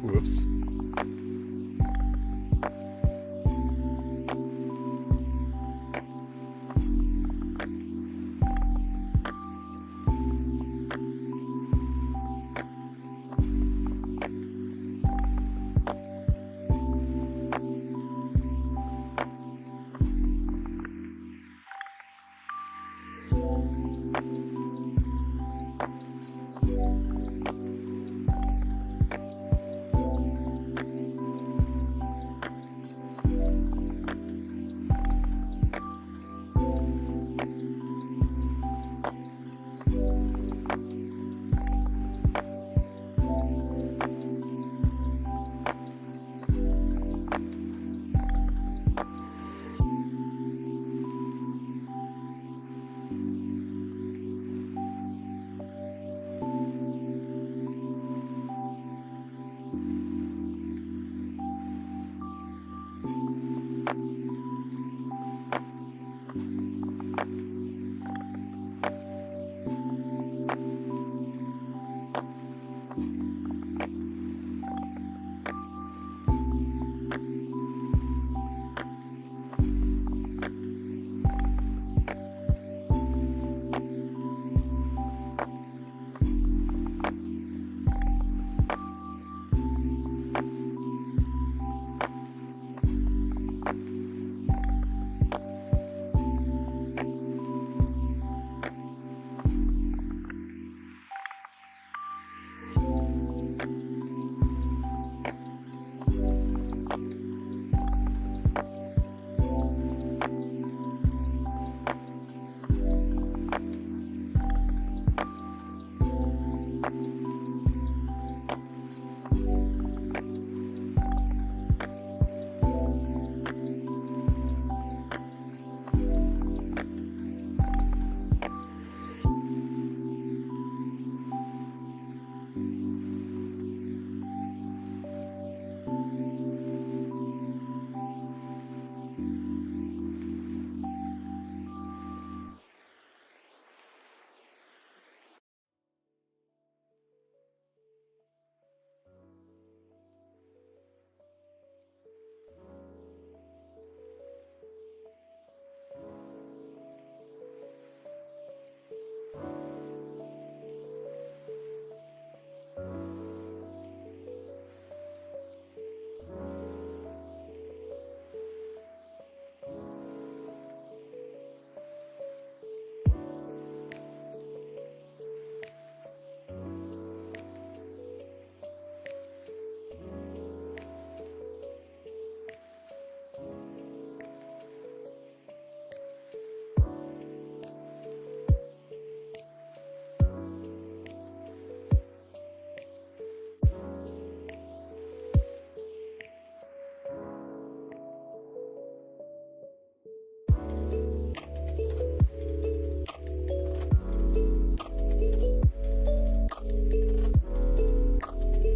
Whoops.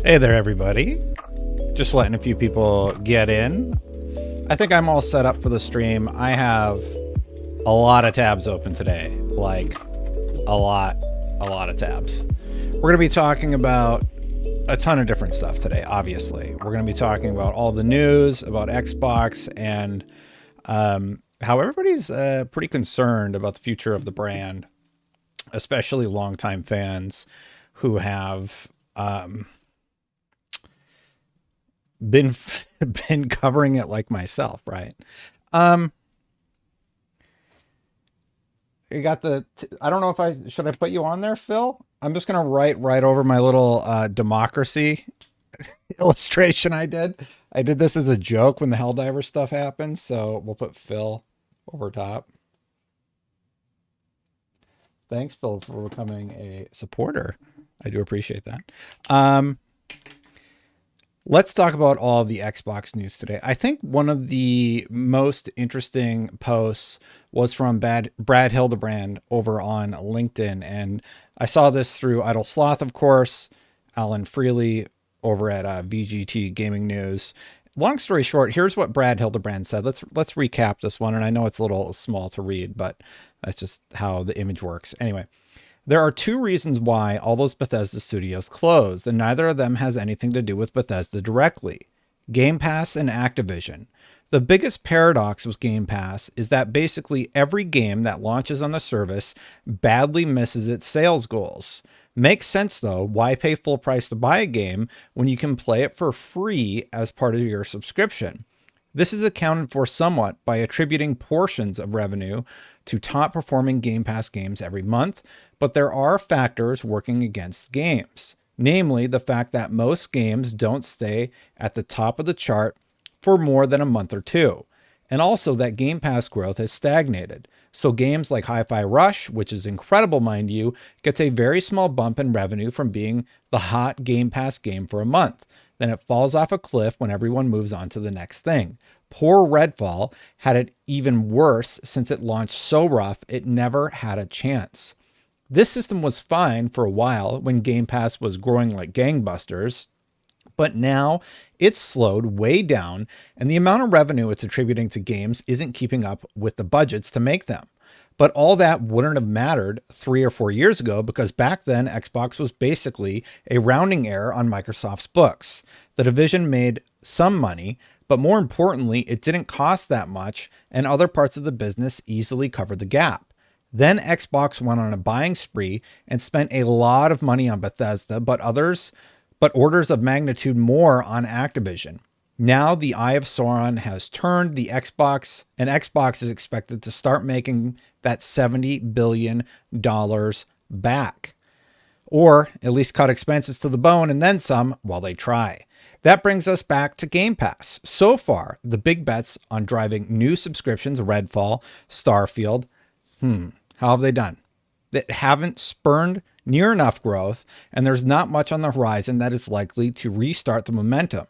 Hey there, everybody. Just letting a few people get in. I think I'm all set up for the stream. I have a lot of tabs open today, like a lot of tabs. We're going to be talking about a ton of different stuff today, obviously. We're going to be talking about all the news about Xbox and how everybody's pretty concerned about the future of the brand, especially longtime fans who have been covering it like myself, right? You got the, I don't know if should I put you on there, Phil? I'm just going to write right over my little democracy illustration I did. I did this as a joke when the Helldiver stuff happened, so we'll put Phil over top. Thanks, Phil, for becoming a supporter. I do appreciate that. Let's talk about all of the Xbox news today. I think one of the most interesting posts was from Brad Hildebrand over on LinkedIn. And I saw this through Idle Sloth, of course, Alan Freely over at VGT Gaming News. Long story short, here's what Brad Hildebrand said. Let's recap this one. And I know it's a little small to read, but that's just how the image works. Anyway, There are two reasons why all those Bethesda studios closed, and neither of them has anything to do with Bethesda directly. Game Pass and Activision. The biggest paradox with Game Pass is that basically every game that launches on the service badly misses its sales goals. Makes sense though, why pay full price to buy a game when you can play it for free as part of your subscription? This is accounted for somewhat by attributing portions of revenue to top performing Game Pass games every month, but there are factors working against games. Namely, the fact that most games don't stay at the top of the chart for more than a month or two, and also that Game Pass growth has stagnated. So games like Hi-Fi Rush, which is incredible mind you, gets a very small bump in revenue from being the hot Game Pass game for a month. Then it falls off a cliff when everyone moves on to the next thing. Poor Redfall had it even worse since it launched so rough it never had a chance. This system was fine for a while when Game Pass was growing like gangbusters, but now it's slowed way down and the amount of revenue it's attributing to games isn't keeping up with the budgets to make them. But all that wouldn't have mattered 3 or 4 years ago because back then Xbox was basically a rounding error on Microsoft's books. The division made some money, but more importantly, it didn't cost that much and other parts of the business easily covered the gap. Then Xbox went on a buying spree and spent a lot of money on Bethesda, but orders of magnitude more on Activision. Now the Eye of Sauron has turned the Xbox, and Xbox is expected to start making that $70 billion back. Or at least cut expenses to the bone and then some while they try. That brings us back to Game Pass. So far, the big bets on driving new subscriptions, Redfall, Starfield, how have they done? They haven't spurned near enough growth, and there's not much on the horizon that is likely to restart the momentum.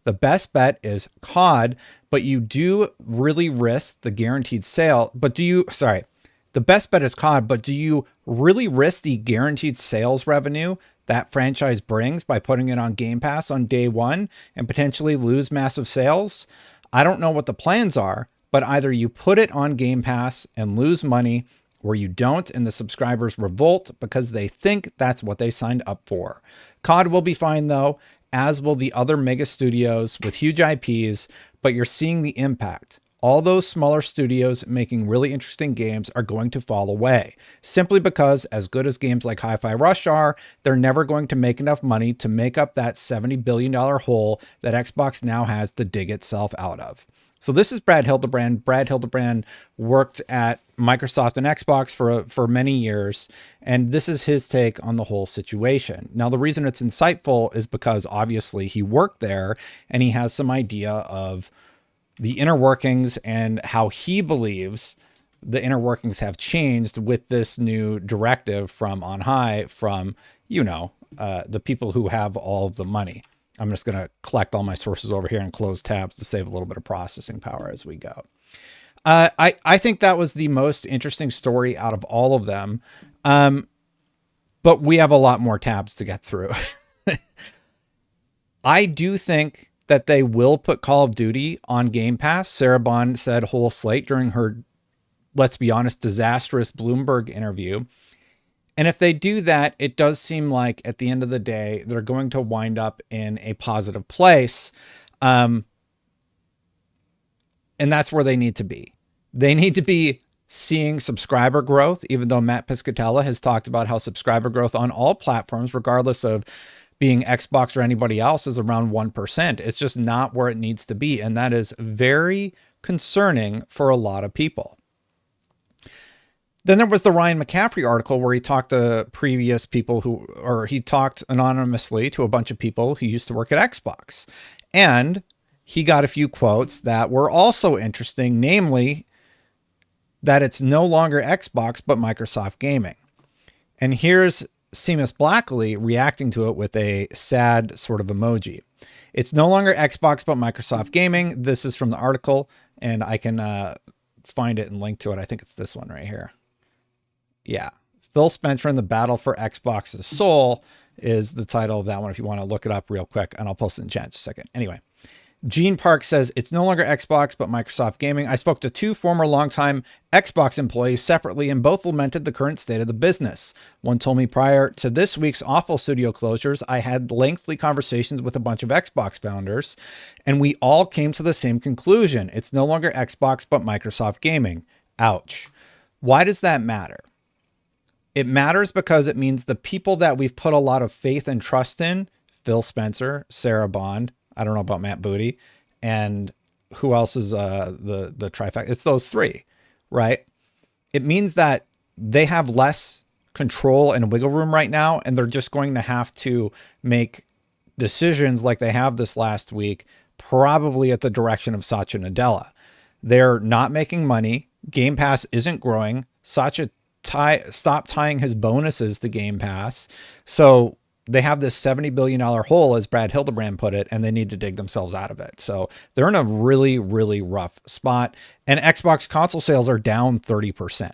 The best bet is COD, but you do really risk the guaranteed sale. The best bet is COD, but do you really risk the guaranteed sales revenue that franchise brings by putting it on Game Pass on day one and potentially lose massive sales? I don't know what the plans are, but either you put it on Game Pass and lose money, or you don't and the subscribers revolt because they think that's what they signed up for. COD will be fine though, as will the other mega studios with huge IPs, but you're seeing the impact. All those smaller studios making really interesting games are going to fall away, simply because as good as games like Hi-Fi Rush are, they're never going to make enough money to make up that $70 billion hole that Xbox now has to dig itself out of. So this is Brad Hildebrand. Brad Hildebrand worked at Microsoft and Xbox for many years, and this is his take on the whole situation. Now, the reason it's insightful is because obviously he worked there and he has some idea of the inner workings and how he believes the inner workings have changed with this new directive from on high from, the people who have all of the money. I'm just going to collect all my sources over here and close tabs to save a little bit of processing power as we go. I think that was the most interesting story out of all of them. But we have a lot more tabs to get through. I do think that they will put Call of Duty on Game Pass. Sarah Bond said whole slate during her, let's be honest, disastrous Bloomberg interview. And if they do that, it does seem like at the end of the day, they're going to wind up in a positive place. And that's where they need to be. They need to be seeing subscriber growth, even though Matt Piscatella has talked about how subscriber growth on all platforms, regardless of being Xbox or anybody else, is around 1%. It's just not where it needs to be. And that is very concerning for a lot of people. Then there was the Ryan McCaffrey article where he talked to previous people he talked anonymously to a bunch of people who used to work at Xbox. And he got a few quotes that were also interesting, namely that it's no longer Xbox, but Microsoft Gaming. And here's Seamus Blackley reacting to it with a sad sort of emoji. It's no longer Xbox, but Microsoft Gaming. This is from the article, and I can find it and link to it. I think it's this one right here. Yeah. Phil Spencer and the Battle for Xbox's Soul is the title of that one if you want to look it up real quick, and I'll post it in chat in just a second. Anyway, Gene Park says it's no longer Xbox, but Microsoft Gaming. I spoke to two former longtime Xbox employees separately, and both lamented the current state of the business. One told me prior to this week's awful studio closures, I had lengthy conversations with a bunch of Xbox founders, and we all came to the same conclusion. It's no longer Xbox, but Microsoft Gaming. Ouch. Why does that matter? It matters because it means the people that we've put a lot of faith and trust in, Phil Spencer, Sarah Bond, I don't know about Matt Booty, and who else is the trifecta? It's those three, right? It means that they have less control and wiggle room right now, and they're just going to have to make decisions like they have this last week, probably at the direction of Satya Nadella. They're not making money. Game Pass isn't growing. Satya stopped tying his bonuses to Game Pass. So they have this $70 billion hole, as Brad Hildebrand put it, and they need to dig themselves out of it. So they're in a really, really rough spot. And Xbox console sales are down 30%.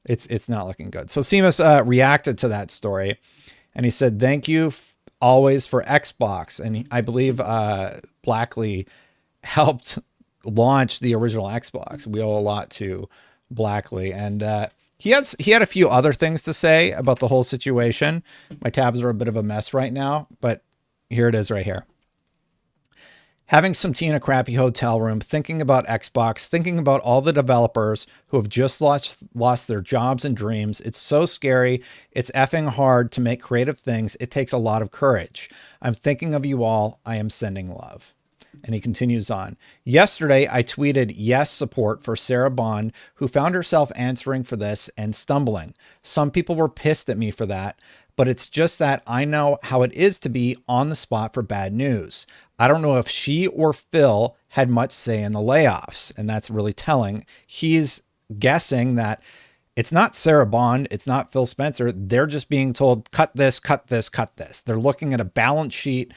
It's not looking good. So Seamus reacted to that story, and he said, thank you always for Xbox. And I believe Blackley helped launch the original Xbox. We owe a lot to Blackley. And he had a few other things to say about the whole situation. My tabs are a bit of a mess right now, but here it is right here. Having some tea in a crappy hotel room, thinking about Xbox, thinking about all the developers who have just lost their jobs and dreams. It's so scary. It's effing hard to make creative things. It takes a lot of courage. I'm thinking of you all. I am sending love. And he continues on. Yesterday, I tweeted yes support for Sarah Bond, who found herself answering for this and stumbling. Some people were pissed at me for that, but it's just that I know how it is to be on the spot for bad news. I don't know if she or Phil had much say in the layoffs, and that's really telling. He's guessing that it's not Sarah Bond, it's not Phil Spencer. They're just being told, cut this, cut this, cut this. They're looking at a balance sheet.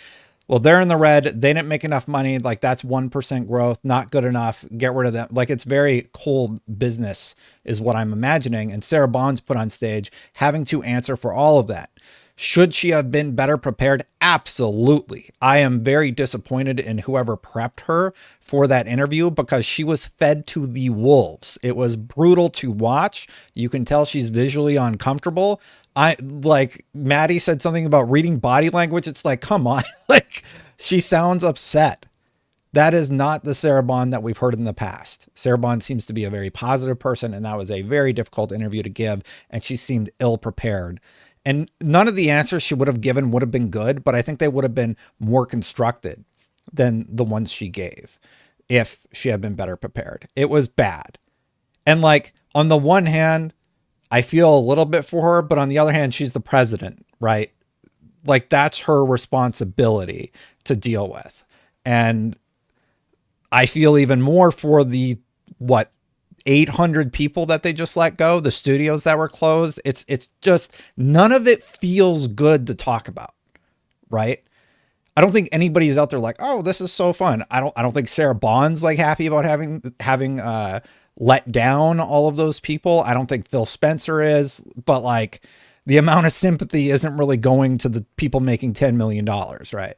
Well, they're in the red. They didn't make enough money. Like, that's 1% growth. Not good enough. Get rid of them. Like, it's very cold business is what I'm imagining. And Sarah Bond's put on stage having to answer for all of that. Should she have been better prepared? Absolutely. I am very disappointed in whoever prepped her for that interview because she was fed to the wolves. It was brutal to watch. You can tell she's visually uncomfortable. Like Maddie said something about reading body language. It's like, come on, like she sounds upset. That is not the Sarah Bond that we've heard in the past. Sarah Bond seems to be a very positive person, and that was a very difficult interview to give. And she seemed ill prepared. And none of the answers she would have given would have been good, but I think they would have been more constructed than the ones she gave if she had been better prepared. It was bad. And like, on the one hand, I feel a little bit for her, but on the other hand, she's the president, right? Like, that's her responsibility to deal with. And I feel even more for the, 800 people that they just let go, the studios that were closed. It's just, none of it feels good to talk about, right? I don't think anybody's out there like, oh, this is so fun. I don't think Sarah Bond's like happy about having let down all of those people. I don't think Phil Spencer is, but like the amount of sympathy isn't really going to the people making $10 million, right?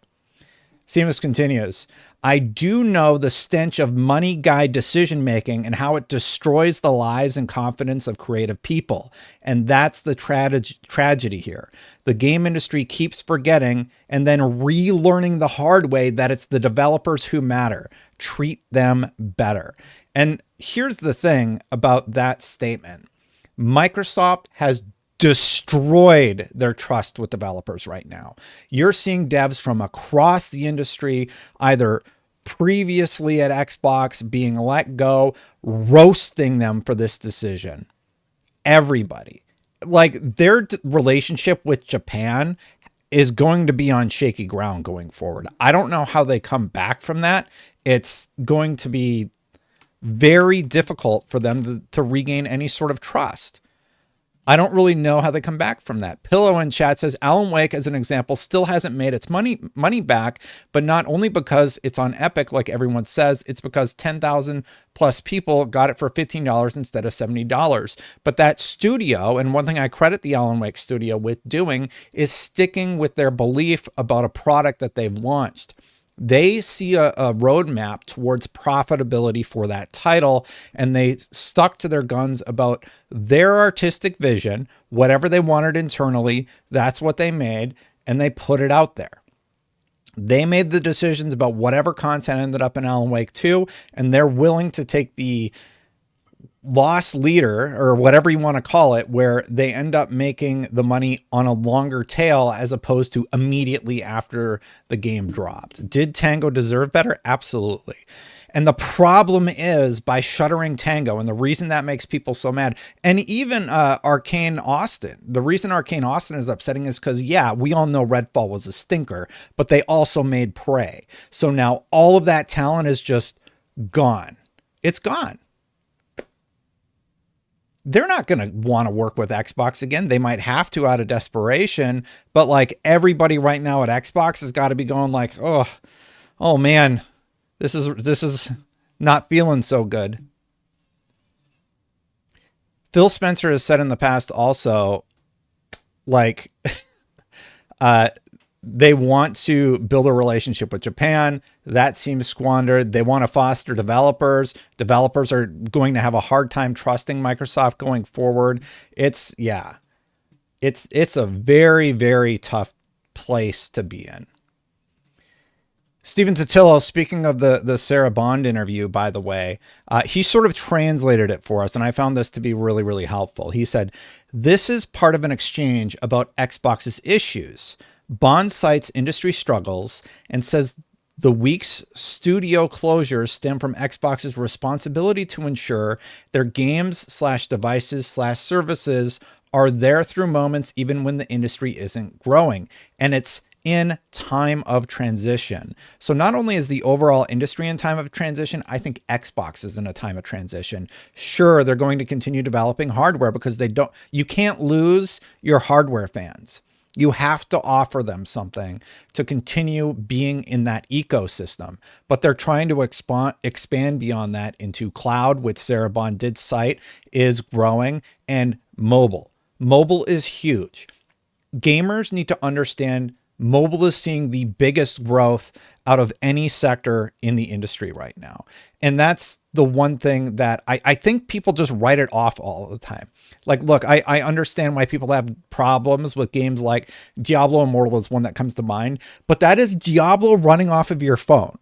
Seamus continues. I do know the stench of money guide decision-making and how it destroys the lives and confidence of creative people. And that's the tragedy here. The game industry keeps forgetting and then relearning the hard way that it's the developers who matter. Treat them better. And here's the thing about that statement. Microsoft has destroyed their trust with developers right now. You're seeing devs from across the industry, either previously at Xbox being let go, roasting them for this decision. Everybody. Like, their relationship with Japan is going to be on shaky ground going forward. I don't know how they come back from that. It's going to be very difficult for them to regain any sort of trust. I don't really know how they come back from that. Pillow in chat says Alan Wake, as an example, still hasn't made its money back, but not only because it's on Epic, like everyone says, it's because 10,000 plus people got it for $15 instead of $70. But that studio, and one thing I credit the Alan Wake studio with doing, is sticking with their belief about a product that they've launched. They see a roadmap towards profitability for that title, and they stuck to their guns about their artistic vision. Whatever they wanted internally, that's what they made, and they put it out there. They made the decisions about whatever content ended up in Alan Wake 2, and they're willing to take the loss leader, or whatever you want to call it, where they end up making the money on a longer tail as opposed to immediately after the game dropped. Did Tango deserve better? Absolutely. And the problem is, by shuttering Tango, and the reason that makes people so mad, and even Arcane Austin, the reason Arcane Austin is upsetting is because, yeah, we all know Redfall was a stinker, but they also made Prey. So now all of that talent is just gone. It's gone. They're not going to want to work with Xbox again. They might have to out of desperation, but like everybody right now at Xbox has got to be going like, oh man, this is not feeling so good. Phil Spencer has said in the past also, like, they want to build a relationship with Japan. That seems squandered. They want to foster developers. Developers are going to have a hard time trusting Microsoft going forward. It's a very, very tough place to be in. Steven Totillo, speaking of the Sarah Bond interview, by the way, he sort of translated it for us, and I found this to be really, really helpful. He said, "This is part of an exchange about Xbox's issues. Bond cites industry struggles and says the week's studio closures stem from Xbox's responsibility to ensure their games/devices/services are there through moments even when the industry isn't growing. And it's in time of transition." So not only is the overall industry in time of transition, I think Xbox is in a time of transition. Sure, they're going to continue developing hardware because you can't lose your hardware fans. You have to offer them something to continue being in that ecosystem. But they're trying to expand beyond that into cloud, which Sarah Bond did cite is growing, and mobile. Mobile is huge. Gamers need to understand mobile is seeing the biggest growth out of any sector in the industry right now. And that's the one thing that I think people just write it off all the time. Like, look, I understand why people have problems with games like Diablo Immortal is one that comes to mind, but that is Diablo running off of your phone.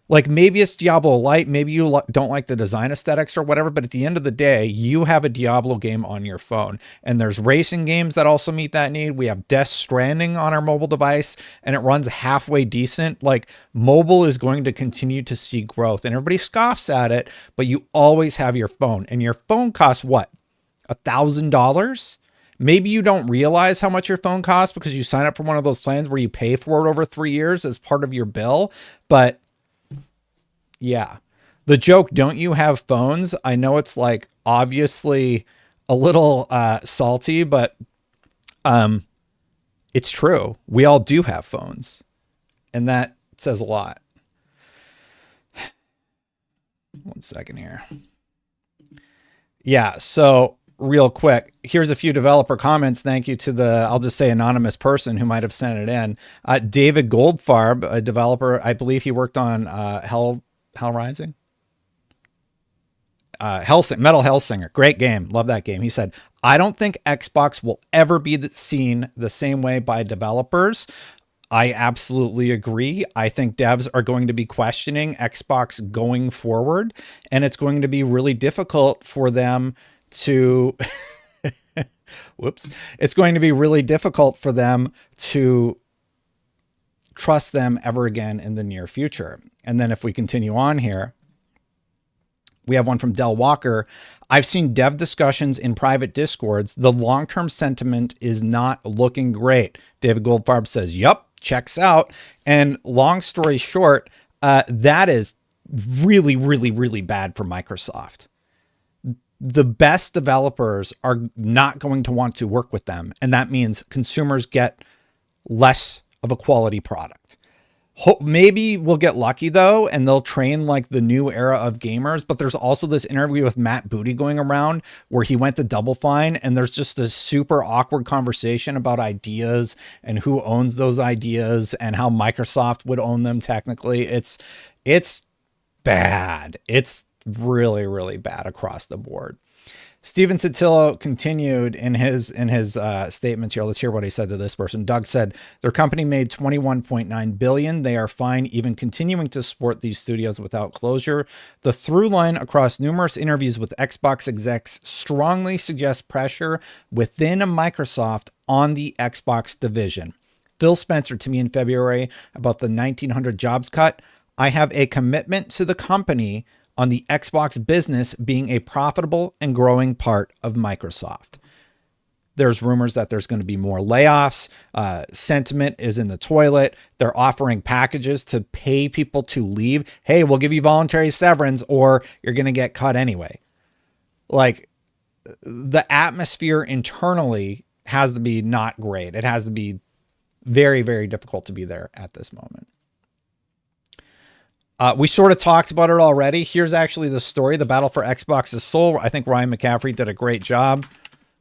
Like, maybe it's Diablo Lite, maybe you don't like the design aesthetics or whatever, but at the end of the day, you have a Diablo game on your phone. And there's racing games that also meet that need. We have Death Stranding on our mobile device, and it runs halfway decent. Like, mobile is going to continue to see growth, and everybody scoffs at it, but you always have your phone. And your phone costs what? $1,000? Maybe you don't realize how much your phone costs because you sign up for one of those plans where you pay for it over 3 years as part of your bill. But yeah, the joke, don't you have phones? I know it's like obviously a little salty, but it's true. We all do have phones, and that says a lot. 1 second here. Yeah, so real quick, here's a few developer comments. Thank you to I'll just say anonymous person who might have sent it in. David Goldfarb, a developer, I believe he worked on Hell Rising? Metal Hellsinger. Great game. Love that game. He said, "I don't think Xbox will ever be seen the same way by developers." I absolutely agree. I think devs are going to be questioning Xbox going forward, and it's going to be really difficult for them to it's going to be really difficult for them to trust them ever again in the near future. And then if we continue on here, we have one from Del Walker. "I've seen dev discussions in private discords. The long-term sentiment is not looking great." David Goldfarb says, "Yup, checks out." And long story short, that is really, really, really bad for Microsoft. The best developers are not going to want to work with them. And that means consumers get less of a quality product. Maybe we'll get lucky though, and they'll train like the new era of gamers. But there's also this interview with Matt Booty going around where he went to Double Fine, and there's just a super awkward conversation about ideas and who owns those ideas and how Microsoft would own them technically. It's bad. It's really, really bad across the board. Steven Totillo continued in his statements here. Let's hear what he said to this person. Doug said, their company made $21.9 billion. They are fine even continuing to support these studios without closure. The through line across numerous interviews with Xbox execs strongly suggests pressure within Microsoft on the Xbox division. Phil Spencer to me in February about the 1,900 jobs cut. I have a commitment to the company on the Xbox business being a profitable and growing part of Microsoft. There's rumors that there's going to be more layoffs. Sentiment is in the toilet. They're offering packages to pay people to leave. Hey, we'll give you voluntary severance or you're going to get cut anyway. Like, the atmosphere internally has to be not great. It has to be very, very difficult to be there at this moment. We sort of talked about it already. Here's actually the story, The Battle for Xbox's Soul. I think Ryan McCaffrey did a great job.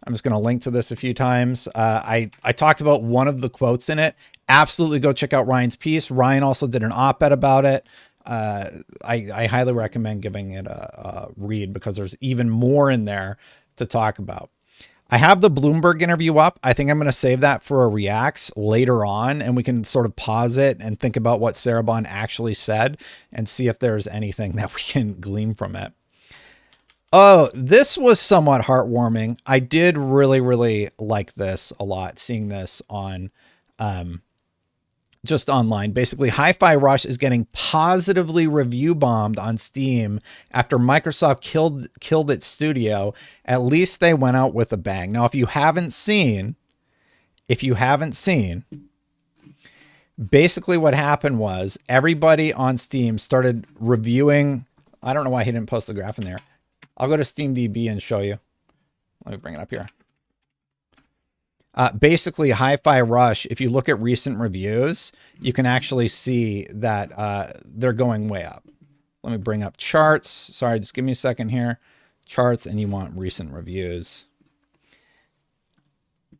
I'm just going to link to this a few times. I talked about one of the quotes in it. Absolutely go check out Ryan's piece. Ryan also did an op-ed about it. I highly recommend giving it a read because there's even more in there to talk about. I have the Bloomberg interview up. I think I'm going to save that for a reacts later on, and we can sort of pause it and think about what Sarabon actually said and see if there's anything that we can glean from it. Oh, this was somewhat heartwarming. I did really, really like this a lot, seeing this on just online. Basically, Hi-Fi Rush is getting positively review bombed on Steam after Microsoft killed its studio. At least they went out with a bang. Now, if you haven't seen, basically what happened was everybody on Steam started reviewing. I don't know why he didn't post the graph in there. I'll go to SteamDB and show you. Let me bring it up here. Basically, Hi-Fi Rush, if you look at recent reviews, you can actually see that they're going way up. Let me bring up charts. Sorry, just give me a second here. Charts, and you want recent reviews.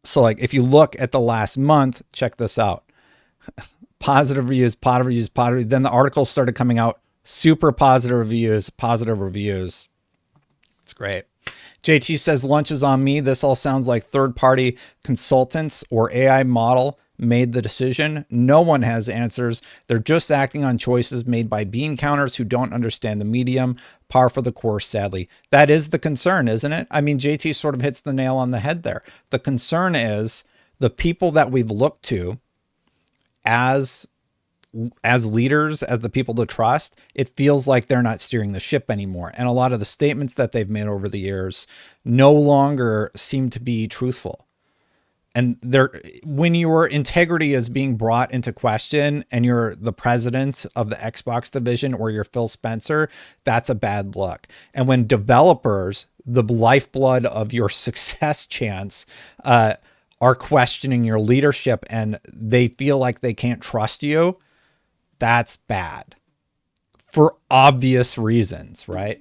So, like, if you look at the last month, check this out. Positive reviews, positive reviews, positive reviews. Then the articles started coming out. Super positive reviews, positive reviews. It's great. JT says, lunch is on me. This all sounds like third-party consultants or AI model made the decision. No one has answers. They're just acting on choices made by bean counters who don't understand the medium. Par for the course, sadly. That is the concern, isn't it? I mean, JT sort of hits the nail on the head there. The concern is the people that we've looked to as leaders, as the people to trust, it feels like they're not steering the ship anymore. And a lot of the statements that they've made over the years no longer seem to be truthful. And when your integrity is being brought into question and you're the president of the Xbox division or you're Phil Spencer, that's a bad look. And when developers, the lifeblood of your success chance, are questioning your leadership and they feel like they can't trust you, that's bad for obvious reasons, right?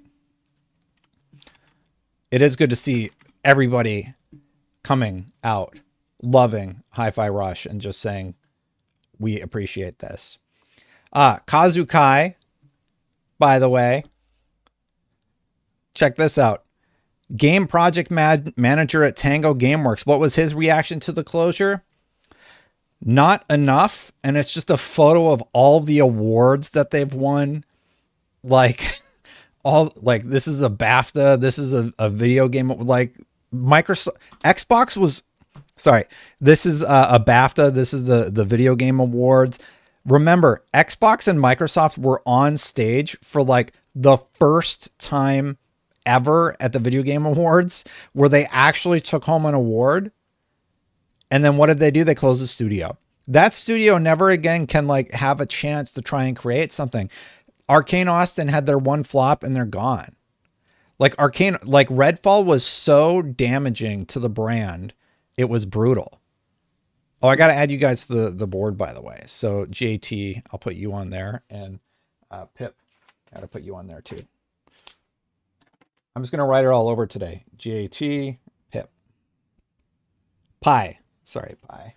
It is good to see everybody coming out, loving Hi-Fi Rush and just saying, we appreciate this. Kazukai, by the way, check this out. Game project manager at Tango Gameworks. What was his reaction to the closure? Not enough. And it's just a photo of all the awards that they've won. Like this is a BAFTA. This is a video game. Like Microsoft, Xbox was, sorry. This is a BAFTA. This is the video game awards. Remember, Xbox and Microsoft were on stage for like the first time ever at the video game awards where they actually took home an award. And then what did they do? They closed the studio. That studio never again can like have a chance to try and create something. Arcane Austin had their one flop and they're gone. Like Redfall was so damaging to the brand. It was brutal. Oh, I got to add you guys to the board, by the way. So JT, I'll put you on there, and Pip, got to put you on there too. I'm just going to write it all over today. JT, Pip. Pi. Sorry, Pi.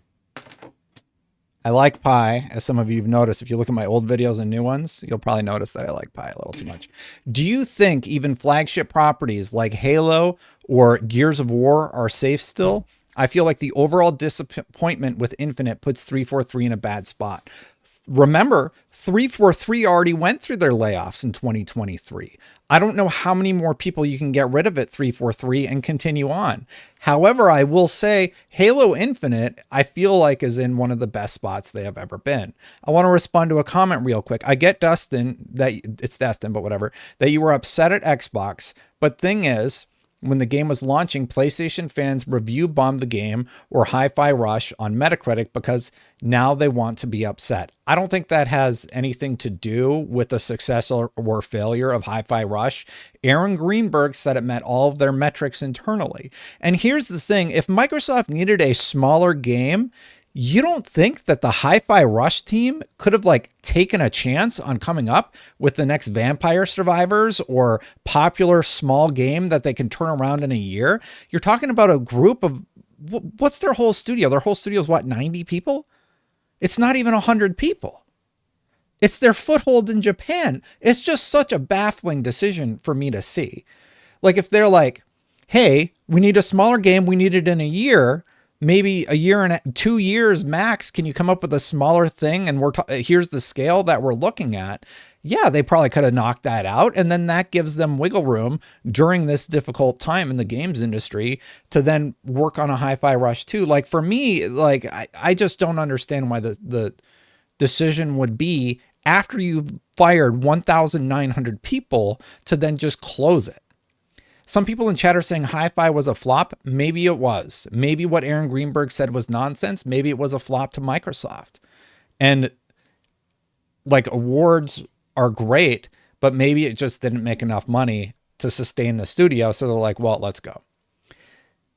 I like Pi, as some of you have noticed. If you look at my old videos and new ones, you'll probably notice that I like Pi a little too much. Do you think even flagship properties like Halo or Gears of War are safe still? I feel like the overall disappointment with Infinite puts 343 in a bad spot. Remember, 343 already went through their layoffs in 2023. I don't know how many more people you can get rid of at 343 and continue on. However, I will say Halo Infinite, I feel like, is in one of the best spots they have ever been. I want to respond to a comment real quick. I get Dustin, that it's Destin, but whatever, that you were upset at Xbox. But thing is, when the game was launching, PlayStation fans review bombed the game or Hi-Fi Rush on Metacritic because now they want to be upset. I don't think that has anything to do with the success or failure of Hi-Fi Rush. Aaron Greenberg said it met all of their metrics internally. And here's the thing, if Microsoft needed a smaller game, you don't think that the Hi-Fi Rush team could have taken a chance on coming up with the next Vampire Survivors or popular small game that they can turn around in a year? You're talking about a group of, what's their whole studio? Their whole studio is what, 90 people? It's not even 100 people. It's their foothold in Japan. It's just such a baffling decision for me to see. Like if they're like, hey, we need a smaller game. We need it in a year. Maybe a year and 2 years max. Can you come up with a smaller thing? And here's the scale that we're looking at. Yeah, they probably could have knocked that out. And then that gives them wiggle room during this difficult time in the games industry to then work on a Hi-Fi Rush too. Like for me, I just don't understand why the decision would be after you've fired 1,900 people to then just close it. Some people in chat are saying Hi-Fi was a flop. Maybe it was. Maybe what Aaron Greenberg said was nonsense. Maybe it was a flop to Microsoft. And awards are great, but maybe it just didn't make enough money to sustain the studio. So they're like, well, let's go.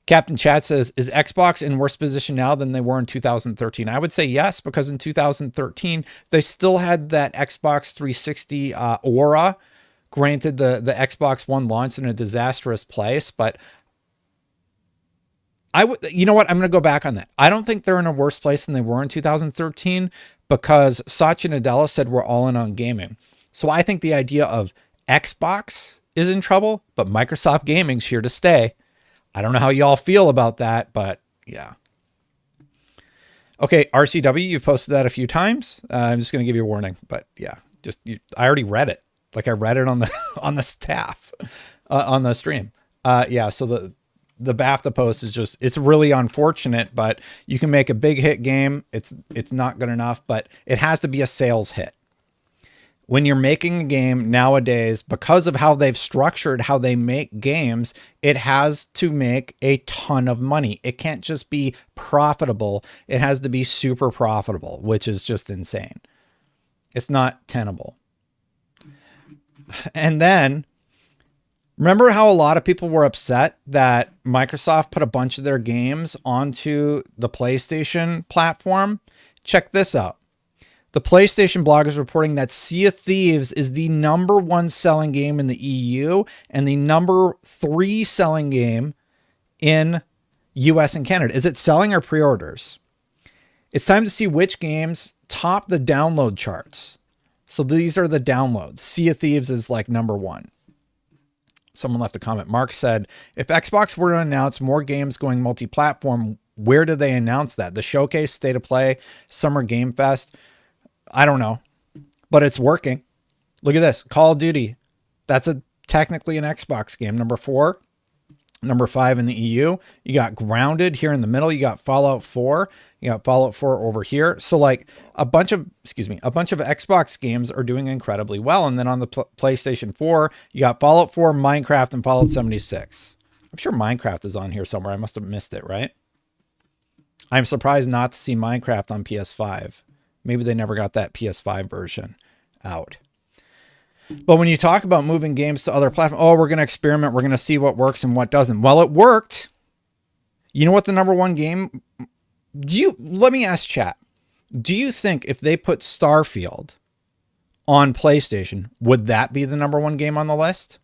Captain Chat says, is Xbox in worse position now than they were in 2013? I would say yes, because in 2013, they still had that Xbox 360 aura. Granted, the Xbox One launched in a disastrous place, but you know what? I'm going to go back on that. I don't think they're in a worse place than they were in 2013 because Satya Nadella said we're all in on gaming. So I think the idea of Xbox is in trouble, but Microsoft Gaming's here to stay. I don't know how y'all feel about that, but yeah. Okay, RCW, you've posted that a few times. I'm just going to give you a warning, but yeah, I already read it. I read it on the staff, on the stream. Yeah. So the BAFTA post is it's really unfortunate, but you can make a big hit game. It's not good enough, but it has to be a sales hit. When you're making a game nowadays, because of how they've structured how they make games, it has to make a ton of money. It can't just be profitable. It has to be super profitable, which is just insane. It's not tenable. And then remember how a lot of people were upset that Microsoft put a bunch of their games onto the PlayStation platform? Check this out. The PlayStation blog is reporting that Sea of Thieves is the #1 selling game in the EU and the #3 selling game in US and Canada. Is it selling or pre-orders? It's time to see which games top the download charts. So these are the downloads. Sea of Thieves is #1. Someone left a comment. Mark said, if Xbox were to announce more games going multi-platform, where do they announce that? The Showcase, State of Play, Summer Game Fest? I don't know, but it's working. Look at this. Call of Duty. That's technically an Xbox game. #4. #5 in the EU. You got Grounded here in the middle. You got Fallout 4. You got Fallout 4 over here. So a bunch of Xbox games are doing incredibly well. And then on the PlayStation 4, you got Fallout 4, Minecraft, and Fallout 76. I'm sure Minecraft is on here somewhere. I must have missed it, right? I'm surprised not to see Minecraft on PS5. Maybe they never got that PS5 version out. But when you talk about moving games to other platforms, we're going to experiment. We're going to see what works and what doesn't. Well, it worked. You know what the #1 game let me ask chat. Do you think if they put Starfield on PlayStation, would that be the number one game on the list?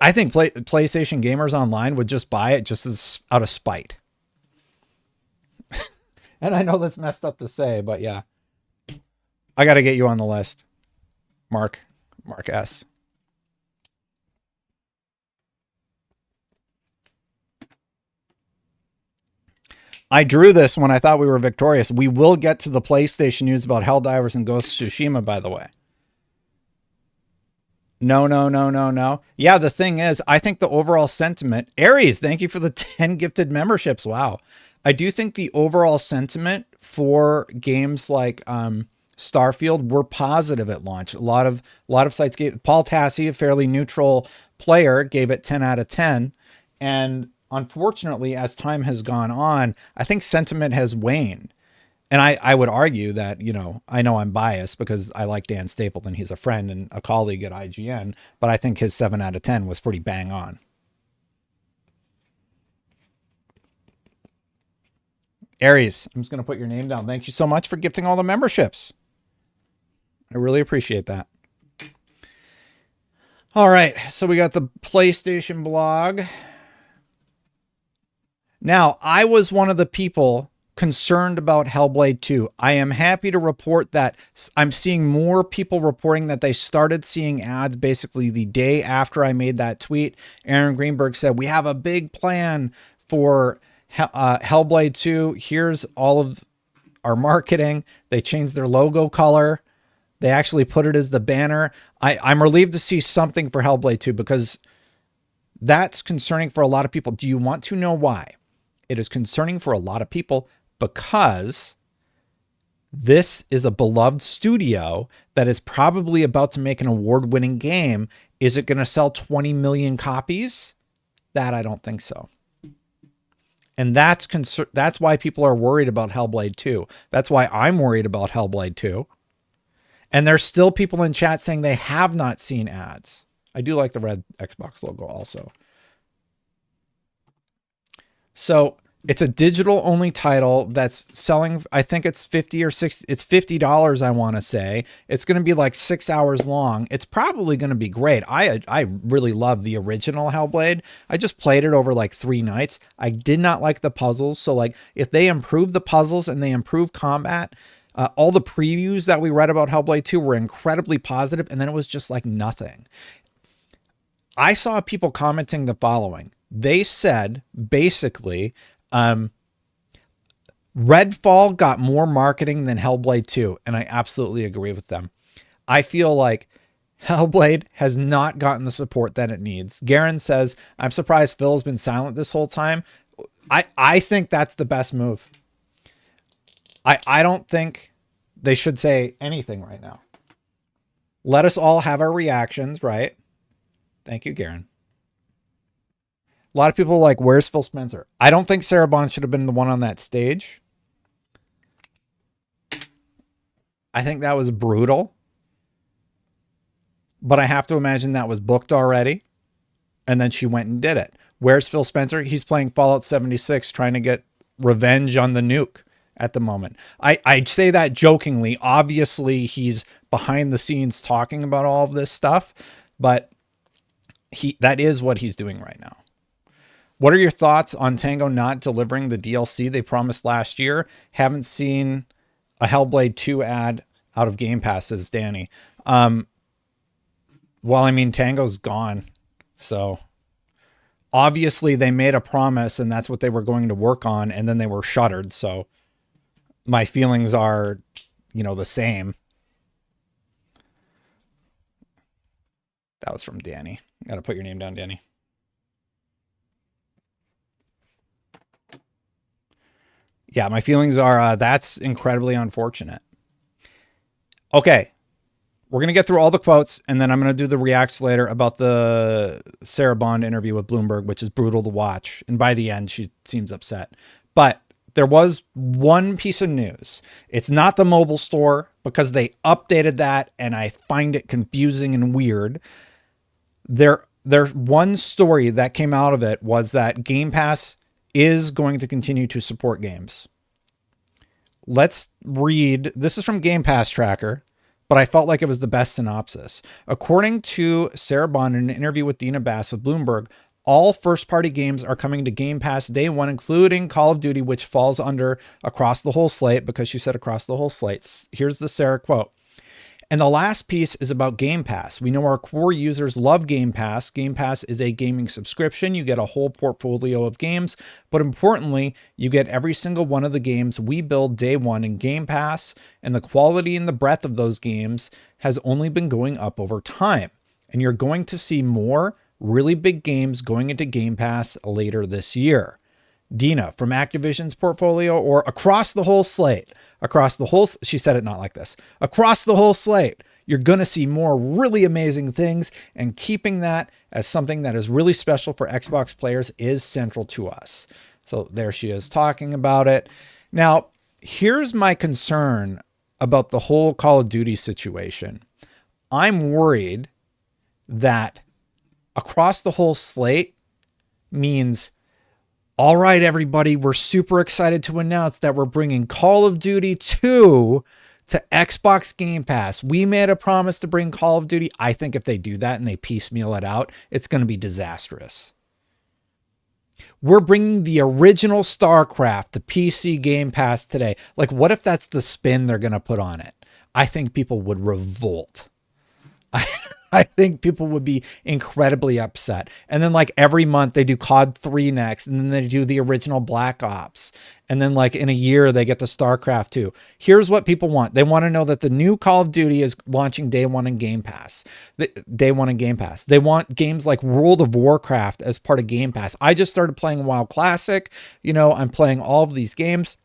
I think PlayStation gamers online would just buy it just as out of spite. And I know that's messed up to say, but yeah. I got to get you on the list. Mark S. I drew this when I thought we were victorious. We will get to the PlayStation news about Helldivers and Ghost of Tsushima, by the way. No. Yeah, the thing is, I think the overall sentiment... Aries, thank you for the 10 gifted memberships. Wow. I do think the overall sentiment for games like Starfield were positive at launch. A lot of sites gave... Paul Tassi, a fairly neutral player, gave it 10 out of 10. And unfortunately, as time has gone on, I think sentiment has waned. And I would argue that, I know I'm biased because I like Dan Stapleton. He's a friend and a colleague at IGN, but I think his 7 out of 10 was pretty bang on. Aries, I'm just going to put your name down. Thank you so much for gifting all the memberships. I really appreciate that. All right, so we got the PlayStation blog. Now, I was one of the people concerned about Hellblade 2. I am happy to report that I'm seeing more people reporting that they started seeing ads basically the day after I made that tweet. Aaron Greenberg said, we have a big plan for Hellblade 2. Here's all of our marketing. They changed their logo color. They actually put it as the banner. I'm relieved to see something for Hellblade 2 because that's concerning for a lot of people. Do you want to know why? It is concerning for a lot of people because this is a beloved studio that is probably about to make an award-winning game. Is it going to sell 20 million copies? That I don't think so. And that's why people are worried about Hellblade 2. That's why I'm worried about Hellblade 2. And there's still people in chat saying they have not seen ads. I do like the red Xbox logo also. So it's a digital only title that's selling. I think it's 50 or 60. It's $50. I want to say it's going to be like 6 hours long. It's probably going to be great. I really love the original Hellblade. I just played it over like 3 nights. I did not like the puzzles. So like if they improve the puzzles and they improve combat, all the previews that we read about Hellblade 2 were incredibly positive. And then it was just like nothing. I saw people commenting the following. They said basically, Redfall got more marketing than Hellblade 2, and I absolutely agree with them. I feel like Hellblade has not gotten the support that it needs. Garen says, I'm surprised Phil has been silent this whole time. I think that's the best move. I don't think they should say anything right now. Let us all have our reactions, right? Thank you, Garen. A lot of people are like, where's Phil Spencer? I don't think Sarah Bond should have been the one on that stage. I think that was brutal. But I have to imagine that was booked already. And then she went and did it. Where's Phil Spencer? He's playing Fallout 76, trying to get revenge on the nuke at the moment. I say that jokingly. Obviously, he's behind the scenes talking about all of this stuff. But that is what he's doing right now. What are your thoughts on Tango not delivering the DLC they promised last year? Haven't seen a Hellblade 2 ad out of Game Pass, says Danny. Well, I mean, Tango's gone. So obviously they made a promise and that's what they were going to work on. And then they were shuttered. So my feelings are, the same. That was from Danny. Got to put your name down, Danny. Yeah, my feelings are that's incredibly unfortunate. Okay, we're going to get through all the quotes, and then I'm going to do the reacts later about the Sarah Bond interview with Bloomberg, which is brutal to watch. And by the end, she seems upset. But there was one piece of news. It's not the mobile store because they updated that, and I find it confusing and weird. There's one story that came out of it was that Game Pass is going to continue to support games. Let's read. This is from Game Pass Tracker, but I felt like it was the best synopsis. According to Sarah Bond in an interview with Dina Bass with Bloomberg, all first-party games are coming to Game Pass day one, including Call of Duty, which falls under across the whole slate because she said across the whole slate. Here's the Sarah quote. And the last piece is about Game Pass. We know our core users love Game Pass. Game Pass is a gaming subscription. You get a whole portfolio of games, but importantly, you get every single one of the games we build day one in Game Pass, and the quality and the breadth of those games has only been going up over time. And you're going to see more really big games going into Game Pass later this year. Dina from Activision's portfolio, or across the whole slate, she said it not like this, across the whole slate, you're going to see more really amazing things, and keeping that as something that is really special for Xbox players is central to us. So there she is talking about it. Now, here's my concern about the whole Call of Duty situation. I'm worried that across the whole slate means, all right, everybody, we're super excited to announce that we're bringing Call of Duty 2 to Xbox Game Pass. We made a promise to bring Call of Duty. I think if they do that and they piecemeal it out, it's going to be disastrous. We're bringing the original StarCraft to PC Game Pass today. Like, what if that's the spin they're going to put on it? I think people would revolt. I think people would be incredibly upset. And then like every month they do COD 3 next, and then they do the original Black Ops. And then like in a year they get the StarCraft 2. Here's what people want. They want to know that the new Call of Duty is launching day one in Game Pass. Day one in Game Pass. They want games like World of Warcraft as part of Game Pass. I just started playing WoW Classic. You know, I'm playing all of these games.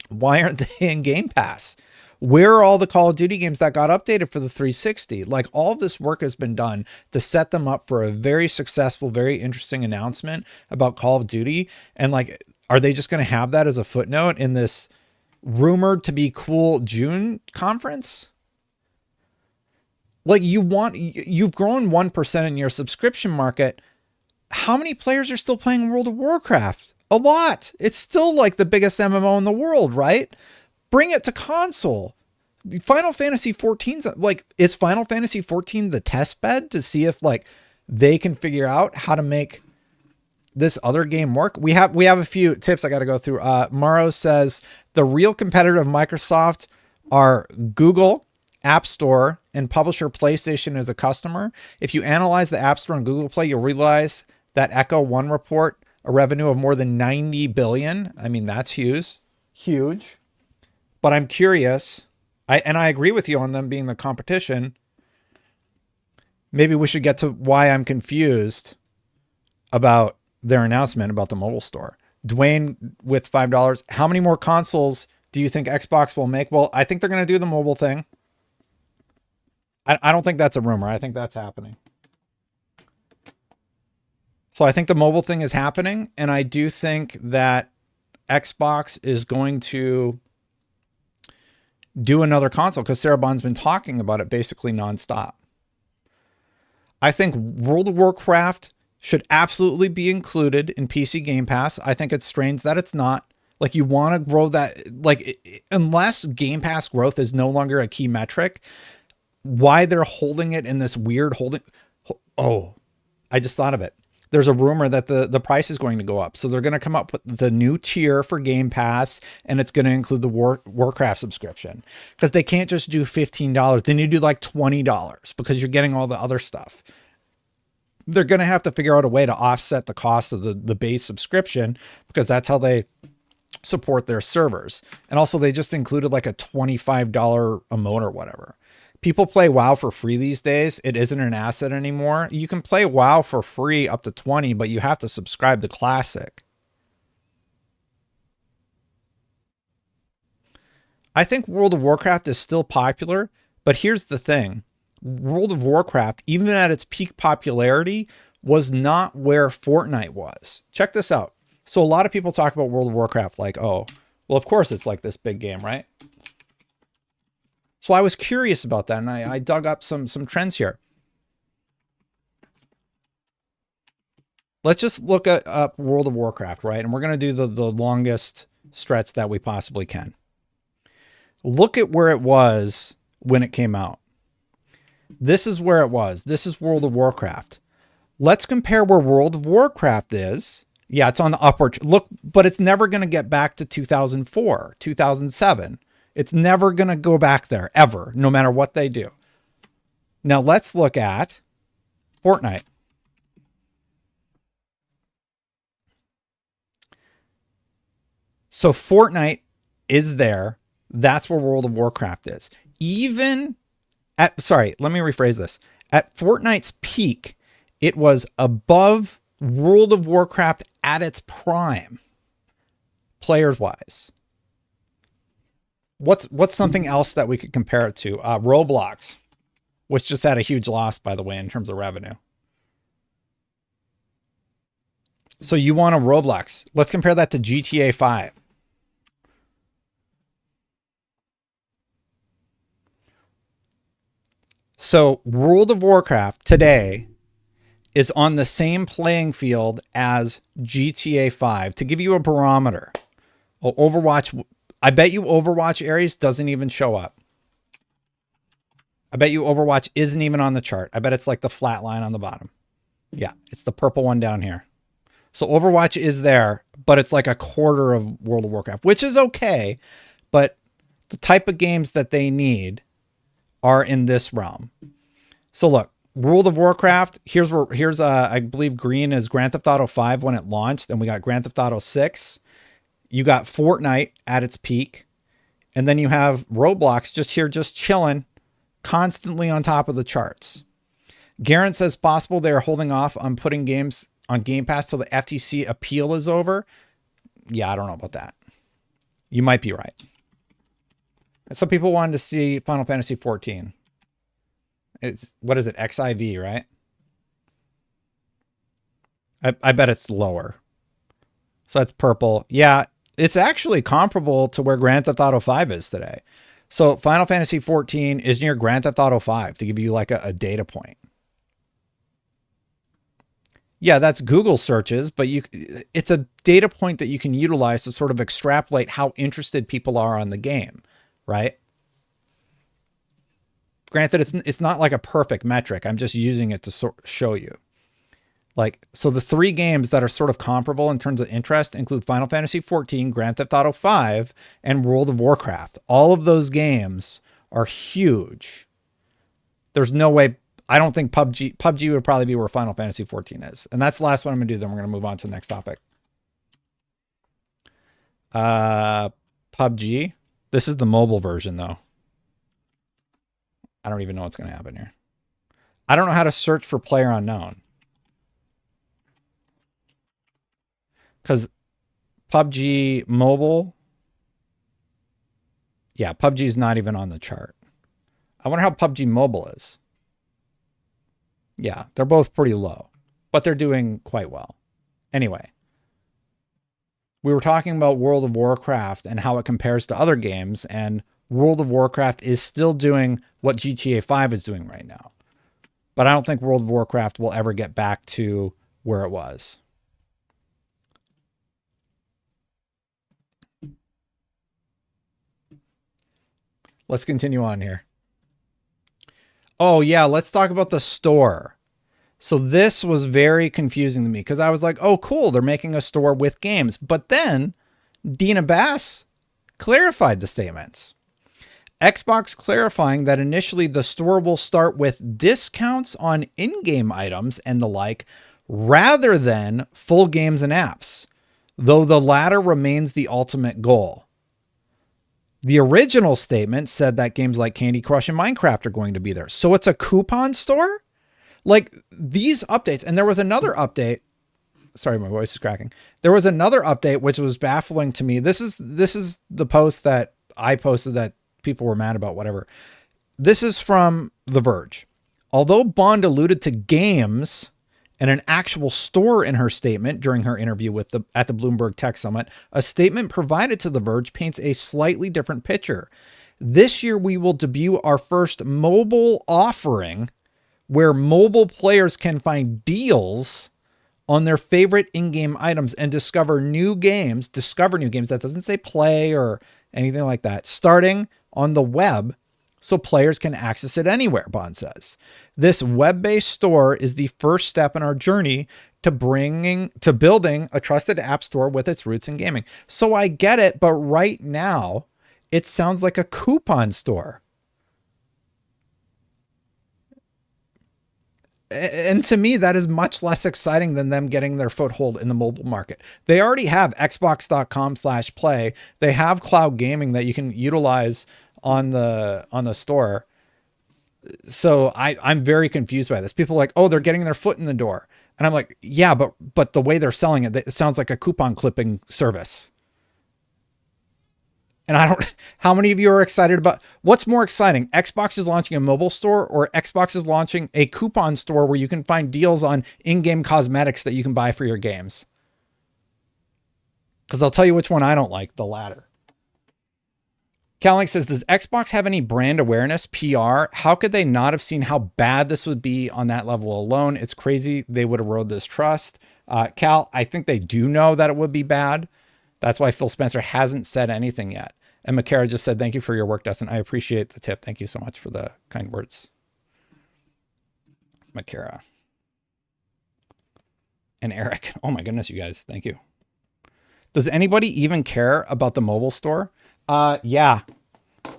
Why aren't they in Game Pass? Where are all the Call of Duty games that got updated for the 360? Like, all of this work has been done to set them up for a very successful, very interesting announcement about Call of Duty. And like, are they just going to have that as a footnote in this rumored to be cool June conference? Like, you've grown 1% in your subscription market. How many players are still playing World of Warcraft? A lot. It's still like the biggest MMO in the world, right? Bring it to console. Final Fantasy 14's like, is Final Fantasy 14 the test bed to see if like they can figure out how to make this other game work? We have a few tips I got to go through. Morrow says the real competitor of Microsoft are Google, App Store, and publisher PlayStation as a customer. If you analyze the App Store and Google Play, you'll realize that Echo One report a revenue of more than 90 billion. I mean, that's huge. But I'm curious, and I agree with you on them being the competition. Maybe we should get to why I'm confused about their announcement about the mobile store. Dwayne with $5. How many more consoles do you think Xbox will make? Well, I think they're going to do the mobile thing. I don't think that's a rumor. I think that's happening. So I think the mobile thing is happening. And I do think that Xbox is going to do another console because Sarah Bond's been talking about it basically nonstop. I think World of Warcraft should absolutely be included in PC Game Pass. I think it's strange that it's not. Like, you want to grow that, like, unless Game Pass growth is no longer a key metric, why they're holding it in this weird holding. Oh, I just thought of it. There's a rumor that the price is going to go up. So they're going to come up with the new tier for Game Pass, and it's going to include the Warcraft subscription, because they can't just do $15. They need to do like $20 because you're getting all the other stuff. They're going to have to figure out a way to offset the cost of the base subscription, because that's how they support their servers. And also they just included like a $25 emote or whatever. People play WoW for free these days. It isn't an asset anymore. You can play WoW for free up to 20, but you have to subscribe to Classic. I think World of Warcraft is still popular, but here's the thing. World of Warcraft, even at its peak popularity, was not where Fortnite was. Check this out. So a lot of people talk about World of Warcraft like, oh, well, of course it's like this big game, right? So I was curious about that, and I dug up some trends here. Let's just look up World of Warcraft, right? And we're going to do the longest stretch that we possibly can. Look at where it was when it came out. This is where it was. This is World of Warcraft. Let's compare where World of Warcraft is. Yeah, it's on the upward look, but it's never going to get back to 2004, 2007. It's never going to go back there ever, no matter what they do. Now let's look at Fortnite. So Fortnite is there. That's where World of Warcraft is. Even at, sorry, let me rephrase this. At Fortnite's peak, it was above World of Warcraft at its prime, players wise. What's something else that we could compare it to? Roblox, which just had a huge loss, by the way, in terms of revenue. So you want a Roblox. Let's compare that to GTA 5. So World of Warcraft today is on the same playing field as GTA 5. To give you a barometer, Overwatch, I bet you Overwatch Ares doesn't even show up. I bet you Overwatch isn't even on the chart. I bet it's like the flat line on the bottom. Yeah, it's the purple one down here. So Overwatch is there, but it's like a quarter of World of Warcraft, which is okay. But the type of games that they need are in this realm. So look, World of Warcraft, here's I believe green is Grand Theft Auto 5 when it launched, and we got Grand Theft Auto 6. You got Fortnite at its peak, and then you have Roblox just here, just chilling, constantly on top of the charts. Garrett says possible they are holding off on putting games on Game Pass till the FTC appeal is over. Yeah, I don't know about that. You might be right. Some people wanted to see Final Fantasy 14. It's, what is it? XIV, right? I bet it's lower. So that's purple. Yeah, it's actually comparable to where Grand Theft Auto 5 is today. So Final Fantasy 14 is near Grand Theft Auto 5 to give you like a data point. Yeah, that's Google searches, but it's a data point that you can utilize to sort of extrapolate how interested people are on the game, right? Granted, it's not like a perfect metric. I'm just using it to show you. Like, so the three games that are sort of comparable in terms of interest include Final Fantasy 14, Grand Theft Auto 5, and World of Warcraft. All of those games are huge. There's no way. I don't think PUBG would probably be where Final Fantasy 14 is. And that's the last one I'm going to do. Then we're going to move on to the next topic. PUBG. This is the mobile version, though. I don't even know what's going to happen here. I don't know how to search for player unknown. Because PUBG mobile. Yeah, PUBG is not even on the chart. I wonder how PUBG mobile is. Yeah, they're both pretty low, but they're doing quite well. Anyway, we were talking about World of Warcraft and how it compares to other games, and World of Warcraft is still doing what GTA 5 is doing right now. But I don't think World of Warcraft will ever get back to where it was. Let's continue on here. Oh, yeah, let's talk about the store. So this was very confusing to me because I was like, oh, cool, they're making a store with games. But then Dina Bass clarified the statements. Xbox clarifying that initially the store will start with discounts on in-game items and the like, rather than full games and apps, though the latter remains the ultimate goal. The original statement said that games like Candy Crush and Minecraft are going to be there. So it's a coupon store? Like these updates. And there was another update. Sorry, my voice is cracking. There was another update, which was baffling to me. This is the post that I posted that people were mad about, whatever. This is from The Verge. Although Bond alluded to games and an actual store in her statement during her interview at the Bloomberg Tech Summit, a statement provided to The Verge paints a slightly different picture. This year, we will debut our first mobile offering where mobile players can find deals on their favorite in-game items and discover new games. That doesn't say play or anything like that. Starting on the web so players can access it anywhere, Bond says. This web-based store is the first step in our journey to building a trusted app store with its roots in gaming. So I get it, but right now it sounds like a coupon store. And to me, that is much less exciting than them getting their foothold in the mobile market. They already have xbox.com/play. They have cloud gaming that you can utilize on the store. So I'm very confused by this. People are like, oh, they're getting their foot in the door. And I'm like, yeah, but the way they're selling it, it sounds like a coupon clipping service. And how many of you are excited about what's more exciting? Xbox is launching a mobile store, or Xbox is launching a coupon store where you can find deals on in-game cosmetics that you can buy for your games. Because I'll tell you which one I don't like, the latter. Calink says, does Xbox have any brand awareness, PR? How could they not have seen how bad this would be on that level alone? It's crazy. They would erode this trust. Cal, I think they do know that it would be bad. That's why Phil Spencer hasn't said anything yet. And Makara just said, thank you for your work, Dustin. I appreciate the tip. Thank you so much for the kind words. Makara. And Eric. Oh my goodness, you guys. Thank you. Does anybody even care about the mobile store? Yeah.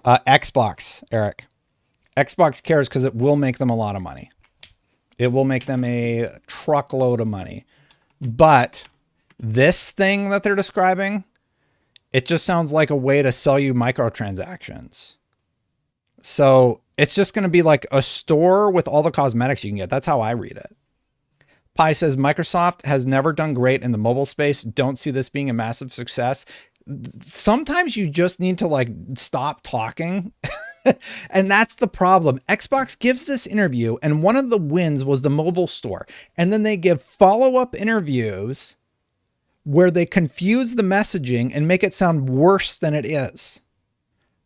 Xbox, Eric. Xbox cares because it will make them a lot of money. It will make them a truckload of money. But this thing that they're describing, it just sounds like a way to sell you microtransactions. So it's just going to be like a store with all the cosmetics you can get. That's how I read it. Pi says, Microsoft has never done great in the mobile space. Don't see this being a massive success. Sometimes you just need to like stop talking. And that's the problem. Xbox gives this interview, and one of the wins was the mobile store. And then they give follow-up interviews where they confuse the messaging and make it sound worse than it is.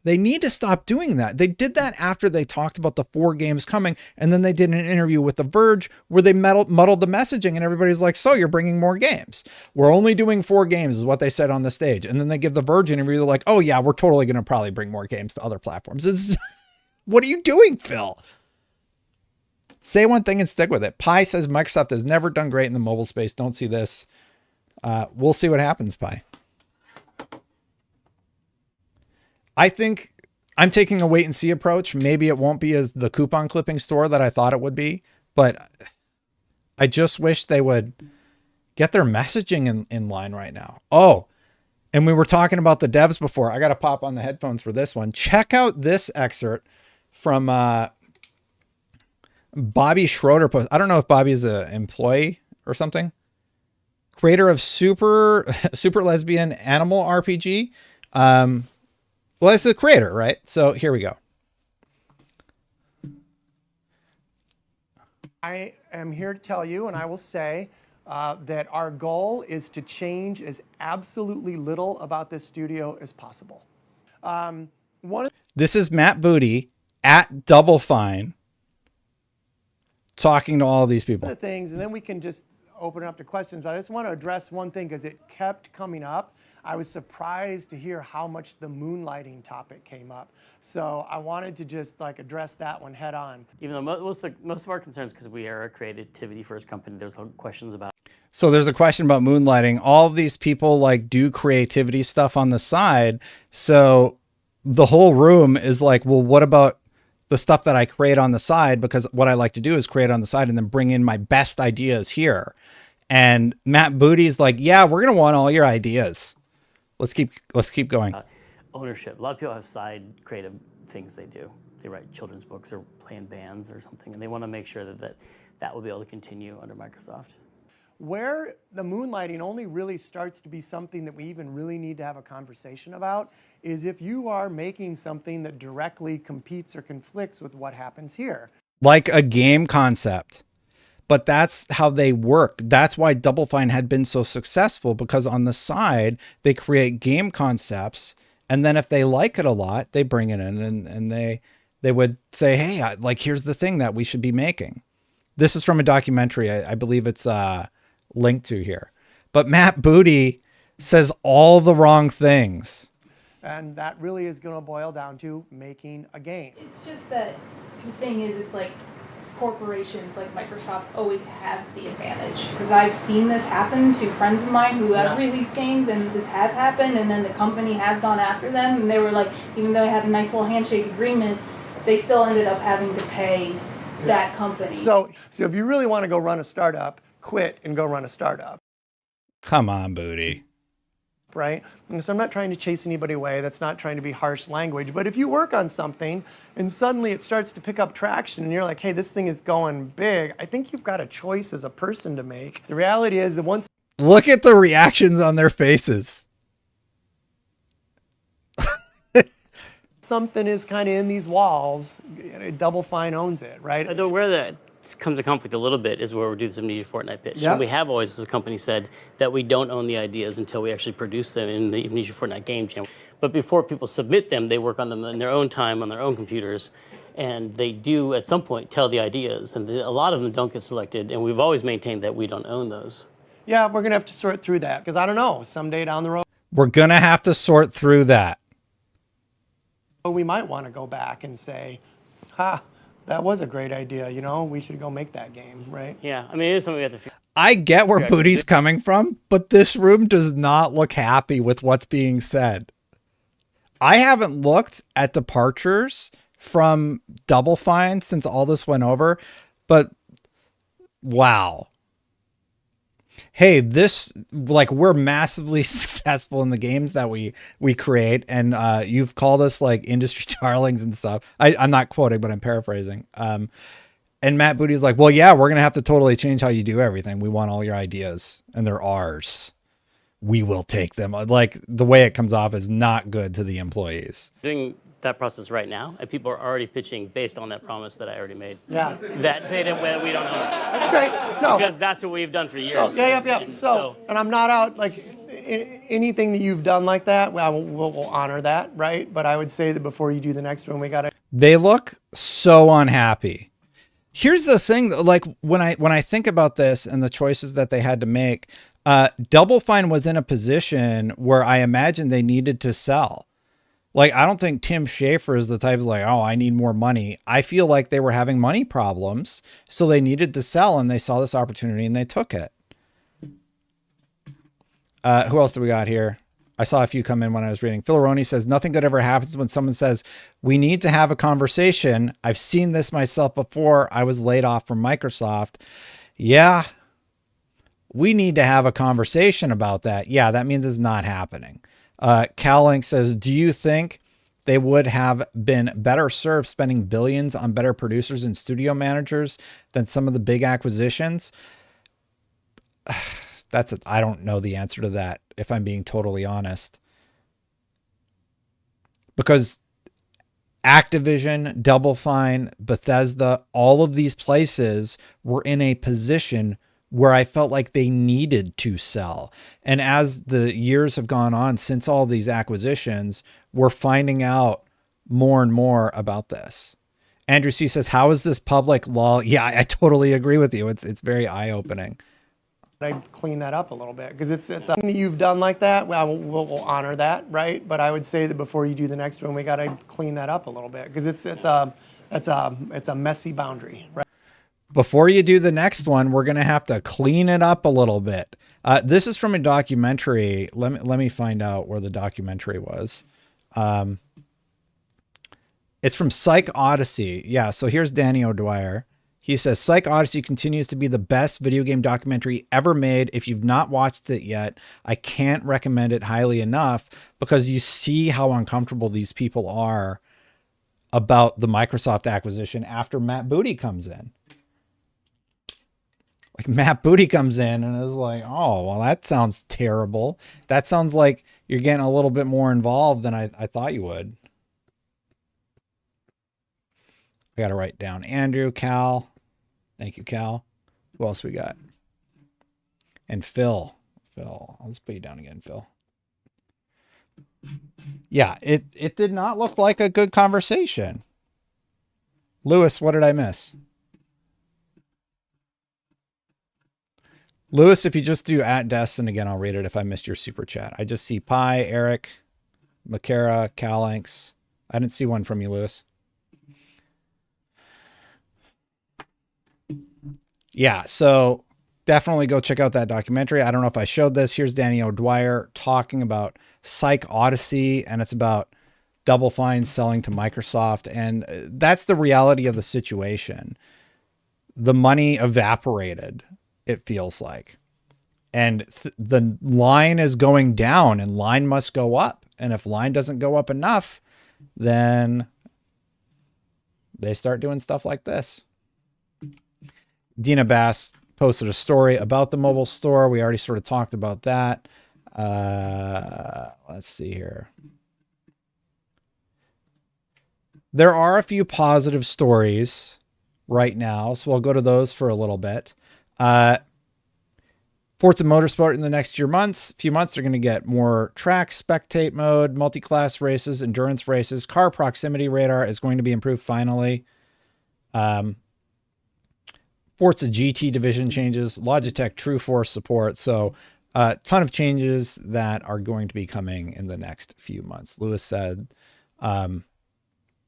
They need to stop doing that. They did that after they talked about the 4 games coming, and then they did an interview with The Verge where they muddled the messaging, and everybody's like, so you're bringing more games. We're only doing 4 games is what they said on the stage. And then they give The Verge interview, they're like, oh yeah, we're totally going to probably bring more games to other platforms. What are you doing, Phil? Say one thing and stick with it. Pi says Microsoft has never done great in the mobile space. Don't see this. We'll see what happens, Pi. I think I'm taking a wait and see approach. Maybe it won't be as the coupon clipping store that I thought it would be, but I just wish they would get their messaging in line right now. Oh, and we were talking about the devs before. I got to pop on the headphones for this one. Check out this excerpt from Bobby Schroeder post. I don't know if Bobby is an employee or something. Creator of Super Lesbian Animal RPG. Well, it's a creator, right? So here we go. I am here to tell you, and I will say, that our goal is to change as absolutely little about this studio as possible. This is Matt Booty at Double Fine talking to all these people. The things, and then we can just open it up to questions. But I just want to address one thing because it kept coming up. I was surprised to hear how much the moonlighting topic came up. So I wanted to just like address that one head on. Even though most of our concerns, because we are a creativity first company, there's questions about. So there's a question about moonlighting. All of these people like do creativity stuff on the side. So the whole room is like, well, what about the stuff that I create on the side? Because what I like to do is create on the side and then bring in my best ideas here. And Matt Booty's like, yeah, we're going to want all your ideas. Let's keep going. Ownership. A lot of people have side creative things they do. They write children's books or play in bands or something, and they want to make sure that will be able to continue under Microsoft. Where the moonlighting only really starts to be something that we even really need to have a conversation about is if you are making something that directly competes or conflicts with what happens here. Like a game concept. But that's how they work. That's why Double Fine had been so successful, because on the side, they create game concepts. And then if they like it a lot, they bring it in and they would say, hey, here's the thing that we should be making. This is from a documentary. I believe it's link to here. But Matt Booty says all the wrong things. And that really is going to boil down to making a game. It's just that the thing is, it's like corporations like Microsoft always have the advantage. Because I've seen this happen to friends of mine who have released games, and this has happened, and then the company has gone after them, and they were like, even though they had a nice little handshake agreement, they still ended up having to pay that company. So if you really want to go run a startup, quit and go run a startup. Come on, Booty. Right? And so I'm not trying to chase anybody away. That's not trying to be harsh language. But if you work on something and suddenly it starts to pick up traction and you're like, hey, this thing is going big, I think you've got a choice as a person to make. The reality is that once... Look at the reactions on their faces. Something is kind of in these walls, Double Fine owns it, right? Although where that comes to conflict a little bit is where we do this Amnesia Fortnite pitch. Yep. And we have always, as a company, said that we don't own the ideas until we actually produce them in the Amnesia Fortnite game jam. But before people submit them, they work on them in their own time, on their own computers. And they do, at some point, tell the ideas. And a lot of them don't get selected. And we've always maintained that we don't own those. Yeah, we're going to have to sort through that. Because I don't know, someday down the road, We're going to have to sort through that. we might want to go back and say, that was a great idea. You know, we should go make that game, right? Yeah, I mean, it is something we have to figure. I get where Booty's coming from, but this room does not look happy with what's being said. I haven't looked at departures from Double Fine since all this went over, but wow. Hey, this, like, we're massively successful in the games that we create, and you've called us like industry darlings and stuff. I'm not quoting, but I'm paraphrasing. And Matt Booty's like, well, yeah, we're gonna have to totally change how you do everything. We want all your ideas, and they're ours. We will take them. Like, the way it comes off is not good to the employees. Doing that process right now, and people are already pitching based on that promise that I already made. Yeah. That they didn't, we don't own it. That's great. No. Because that's what we've done for years. So, and I'm not out, like, anything that you've done like that, we'll honor that, right? But I would say that before you do the next one, we got to... They look so unhappy. Here's the thing, like, when I think about this and the choices that they had to make, Double Fine was in a position where I imagine they needed to sell. Like, I don't think Tim Schafer is the type of like, oh, I need more money. I feel like they were having money problems, so they needed to sell, and they saw this opportunity and they took it. Who else do we got here? I saw a few come in when I was reading. Phil Roney says, nothing good ever happens when someone says, we need to have a conversation. I've seen this myself before. I was laid off from Microsoft. Yeah, we need to have a conversation about that. Yeah, that means it's not happening. Cal Link says, do you think they would have been better served spending billions on better producers and studio managers than some of the big acquisitions? I don't know the answer to that, if I'm being totally honest. Because Activision, Double Fine, Bethesda, all of these places were in a position where I felt like they needed to sell. And as the years have gone on since all these acquisitions, we're finding out more and more about this. Andrew C says, how is this public law? Yeah, I totally agree with you. It's very eye-opening. I'd clean that up a little bit because it's something that you've done like that. We'll honor that, right? But I would say that before you do the next one, we got to clean that up a little bit because it's a messy boundary, right? Before you do the next one, we're going to have to clean it up a little bit. This is from a documentary. Let me find out where the documentary was. It's from Psych Odyssey. Yeah, so here's Danny O'Dwyer. He says, Psych Odyssey continues to be the best video game documentary ever made. If you've not watched it yet, I can't recommend it highly enough because you see how uncomfortable these people are about the Microsoft acquisition after Matt Booty comes in. Like, Matt Booty comes in and is like, oh, well, that sounds terrible. That sounds like you're getting a little bit more involved than I thought you would. I got to write down Andrew, Cal. Thank you, Cal. Who else we got? And Phil. Let's put you down again, Phil. Yeah, it did not look like a good conversation. Lewis, what did I miss? Lewis, if you just do @Destin again, I'll read it if I missed your super chat. I just see Pi, Eric, Makara, Calanx. I didn't see one from you, Lewis. Yeah, so definitely go check out that documentary. I don't know if I showed this. Here's Danny O'Dwyer talking about Psych Odyssey, and it's about Double Fine selling to Microsoft. And that's the reality of the situation. The money evaporated, it feels like. And the line is going down, and line must go up. And if line doesn't go up enough, then they start doing stuff like this. Dina Bass posted a story about the mobile store. We already sort of talked about that. Let's see here. There are a few positive stories right now, so we'll go to those for a little bit. Forza Motorsport in the next few months, they're going to get more track, spectate mode, multi-class races, endurance races. Car proximity radar is going to be improved finally. Forza GT division changes, Logitech True Force support. So a ton of changes that are going to be coming in the next few months. Lewis said,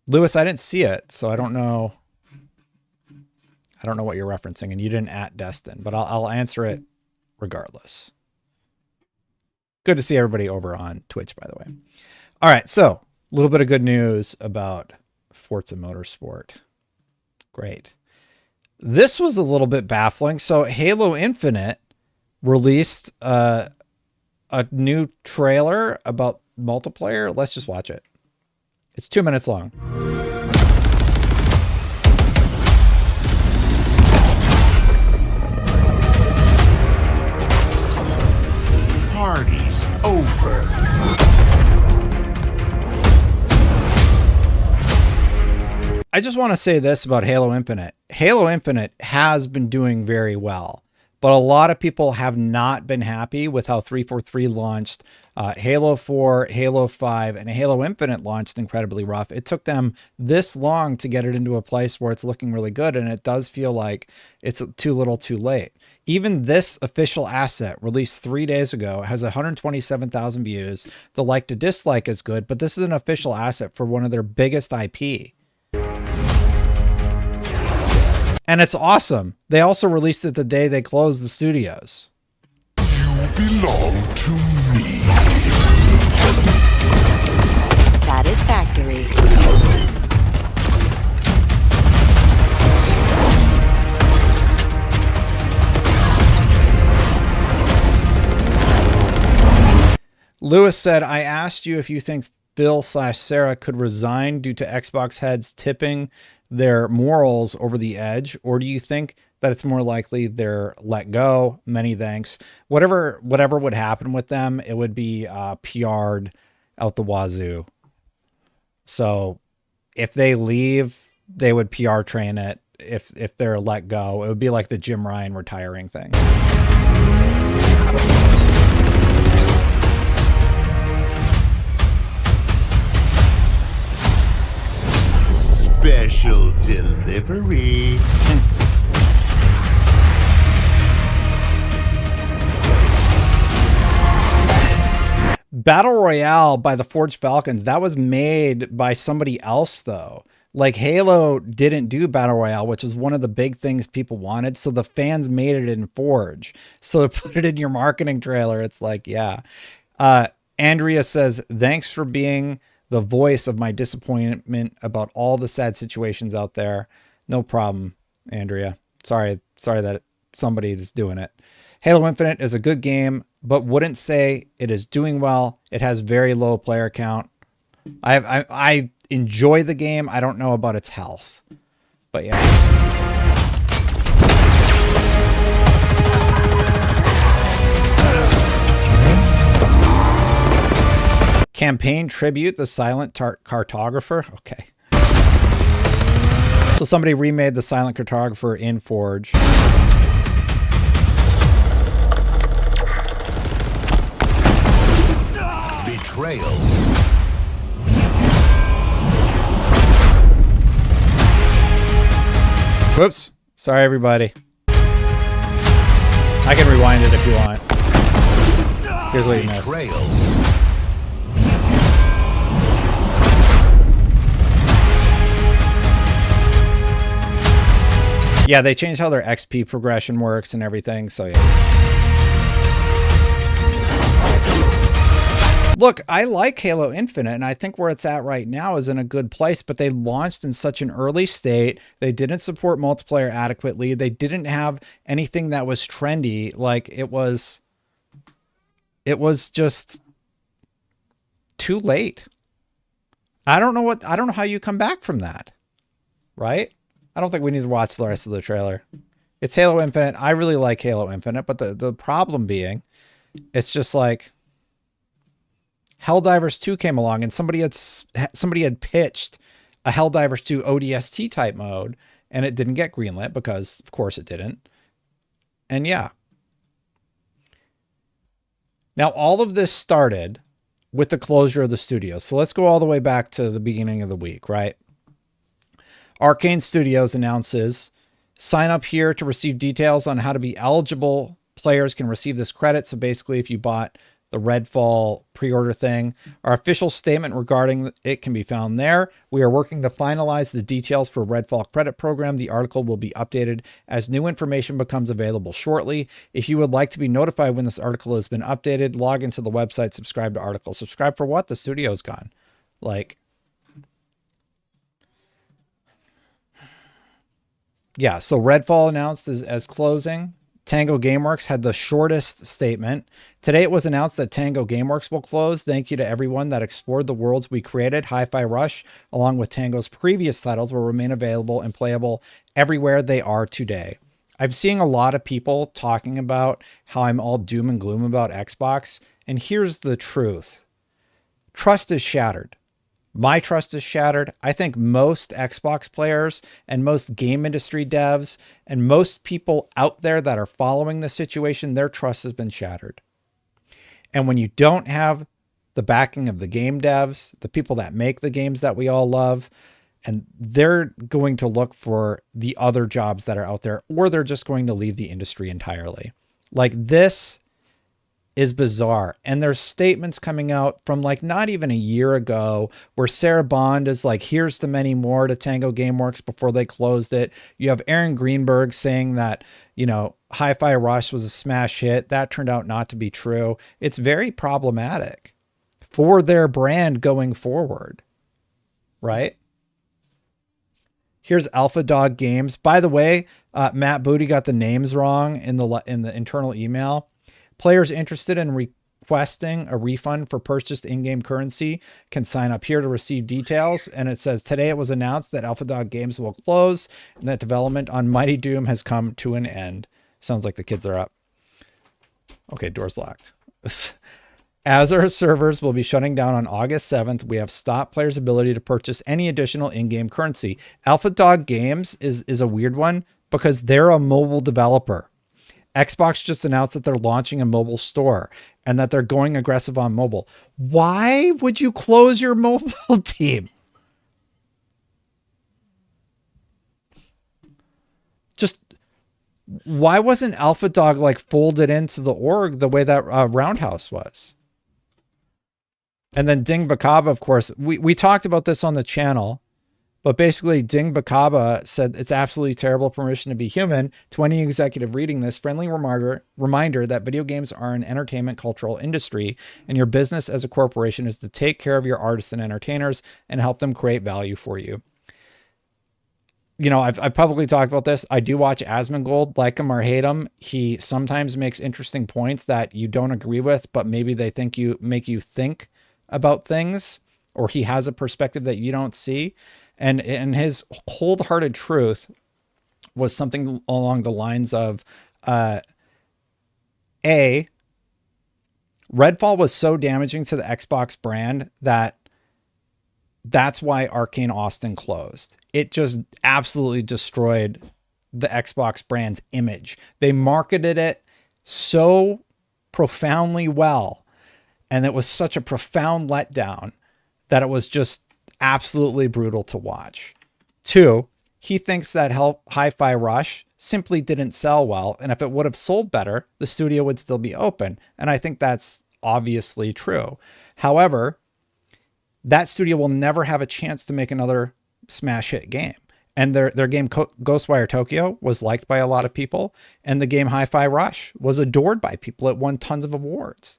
Lewis, I didn't see it, so I don't know. I don't know what you're referencing, and you didn't @Destin, but I'll answer it regardless. Good to see everybody over on Twitch, by the way. All right, so a little bit of good news about Forza Motorsport. Great. This was a little bit baffling. So Halo Infinite released a new trailer about multiplayer. Let's just watch it. It's 2 minutes long. Party's over. I just want to say this about Halo Infinite. Halo Infinite has been doing very well, but a lot of people have not been happy with how 343 launched. Halo 4, Halo 5, and Halo Infinite launched incredibly rough. It took them this long to get it into a place where it's looking really good, and it does feel like it's too little too late. Even this official asset released 3 days ago has 127,000 views. The like to dislike is good, but this is an official asset for one of their biggest IP. And it's awesome. They also released it the day they closed the studios. You belong to me. Satisfactory. Lewis said, I asked you if you think Phil/Sarah could resign due to Xbox heads tipping their morals over the edge, or do you think that it's more likely they're let go? Many thanks. Whatever would happen with them, it would be PR'd out the wazoo. So if they leave, they would PR train it. If they're let go, it would be like the Jim Ryan retiring thing. Special delivery. Battle Royale by the Forged Falcons, that was made by somebody else though. Like Halo didn't do Battle Royale, which is one of the big things people wanted. So the fans made it in Forge. So to put it in your marketing trailer, it's like, yeah. Andrea says, thanks for being the voice of my disappointment about all the sad situations out there. No problem, Andrea. Sorry that somebody is doing it. Halo Infinite is a good game, but wouldn't say it is doing well. It has very low player count. I enjoy the game. I don't know about its health, but yeah. Campaign tribute, the silent cartographer. Okay. So somebody remade the silent cartographer in Forge. Betrayal. Whoops. Sorry, everybody. I can rewind it if you want. Here's what you missed. Betrayal. Yeah, they changed how their XP progression works and everything, so yeah. Look, I like Halo Infinite, and I think where it's at right now is in a good place, but they launched in such an early state. They didn't support multiplayer adequately. They didn't have anything that was trendy. Like, it was just too late. I don't know how you come back from that, right? I don't think we need to watch the rest of the trailer. It's Halo Infinite. I really like Halo Infinite, but the problem being, it's just like Helldivers 2 came along and somebody had pitched a Helldivers 2 ODST type mode, and it didn't get greenlit because, of course, it didn't. And yeah. Now, all of this started with the closure of the studio. So let's go all the way back to the beginning of the week, right? Arcane Studios announces, sign up here to receive details on how to be eligible. Players can receive this credit. So basically, if you bought the Redfall pre-order thing, our official statement regarding it can be found there. We are working to finalize the details for Redfall credit program. The article will be updated as new information becomes available shortly. If you would like to be notified when this article has been updated, log into the website, subscribe to articles. Subscribe for what? The studio's gone. Like, yeah, so Redfall announced as closing. Tango Gameworks had the shortest statement. Today it was announced that Tango Gameworks will close. Thank you to everyone that explored the worlds we created. Hi-Fi Rush, along with Tango's previous titles, will remain available and playable everywhere they are today. I'm seeing a lot of people talking about how I'm all doom and gloom about Xbox. And here's the truth. Trust is shattered. My trust is shattered. I think most Xbox players and most game industry devs and most people out there that are following the situation, their trust has been shattered. And when you don't have the backing of the game devs, the people that make the games that we all love, and they're going to look for the other jobs that are out there, or they're just going to leave the industry entirely. Like, this is bizarre. And there's statements coming out from like not even a year ago where Sarah Bond is like, here's to many more to Tango Gameworks before they closed it. You have Aaron Greenberg saying that, you know, Hi-Fi Rush was a smash hit. That turned out not to be true. It's very problematic for their brand going forward, right? Here's Alpha Dog Games. By the way, Matt Booty got the names wrong in the internal email. Players interested in requesting a refund for purchased in-game currency can sign up here to receive details. And it says, today it was announced that Alpha Dog Games will close and that development on Mighty Doom has come to an end. Sounds like the kids are up. Okay, door's locked. As our servers will be shutting down on August 7th, we have stopped players' ability to purchase any additional in-game currency. Alpha Dog Games is a weird one because they're a mobile developer. Xbox just announced that they're launching a mobile store and that they're going aggressive on mobile. Why would you close your mobile team? Just why wasn't Alpha Dog like folded into the org the way that Roundhouse was? And then Ding Bakaba, of course, we talked about this on the channel. But basically, Ding Bakaba said it's absolutely terrible permission to be human. To any executive reading this, friendly reminder that video games are an entertainment cultural industry, and your business as a corporation is to take care of your artists and entertainers and help them create value for you. You know, I've publicly talked about this. I do watch Asmongold, like him or hate him. He sometimes makes interesting points that you don't agree with, but maybe they make you think about things, or he has a perspective that you don't see. And his cold-hearted truth was something along the lines of, Redfall was so damaging to the Xbox brand that's why Arcane Austin closed. It just absolutely destroyed the Xbox brand's image. They marketed it so profoundly well, and it was such a profound letdown that it was just absolutely brutal to watch. 2, he thinks that Hi-Fi Rush simply didn't sell well. And if it would have sold better, the studio would still be open. And I think that's obviously true. However, that studio will never have a chance to make another smash hit game. And their game Ghostwire Tokyo was liked by a lot of people. And the game Hi-Fi Rush was adored by people. It won tons of awards.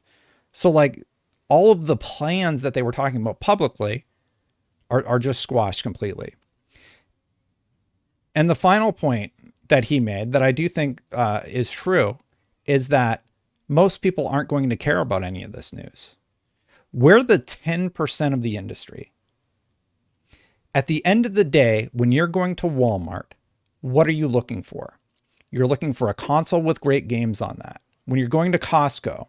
So like all of the plans that they were talking about publicly are just squashed completely. And the final point that he made that I do think is true is that most people aren't going to care about any of this news. We're the 10% of the industry. At the end of the day, when you're going to Walmart, what are you looking for? You're looking for a console with great games on that. When you're going to Costco,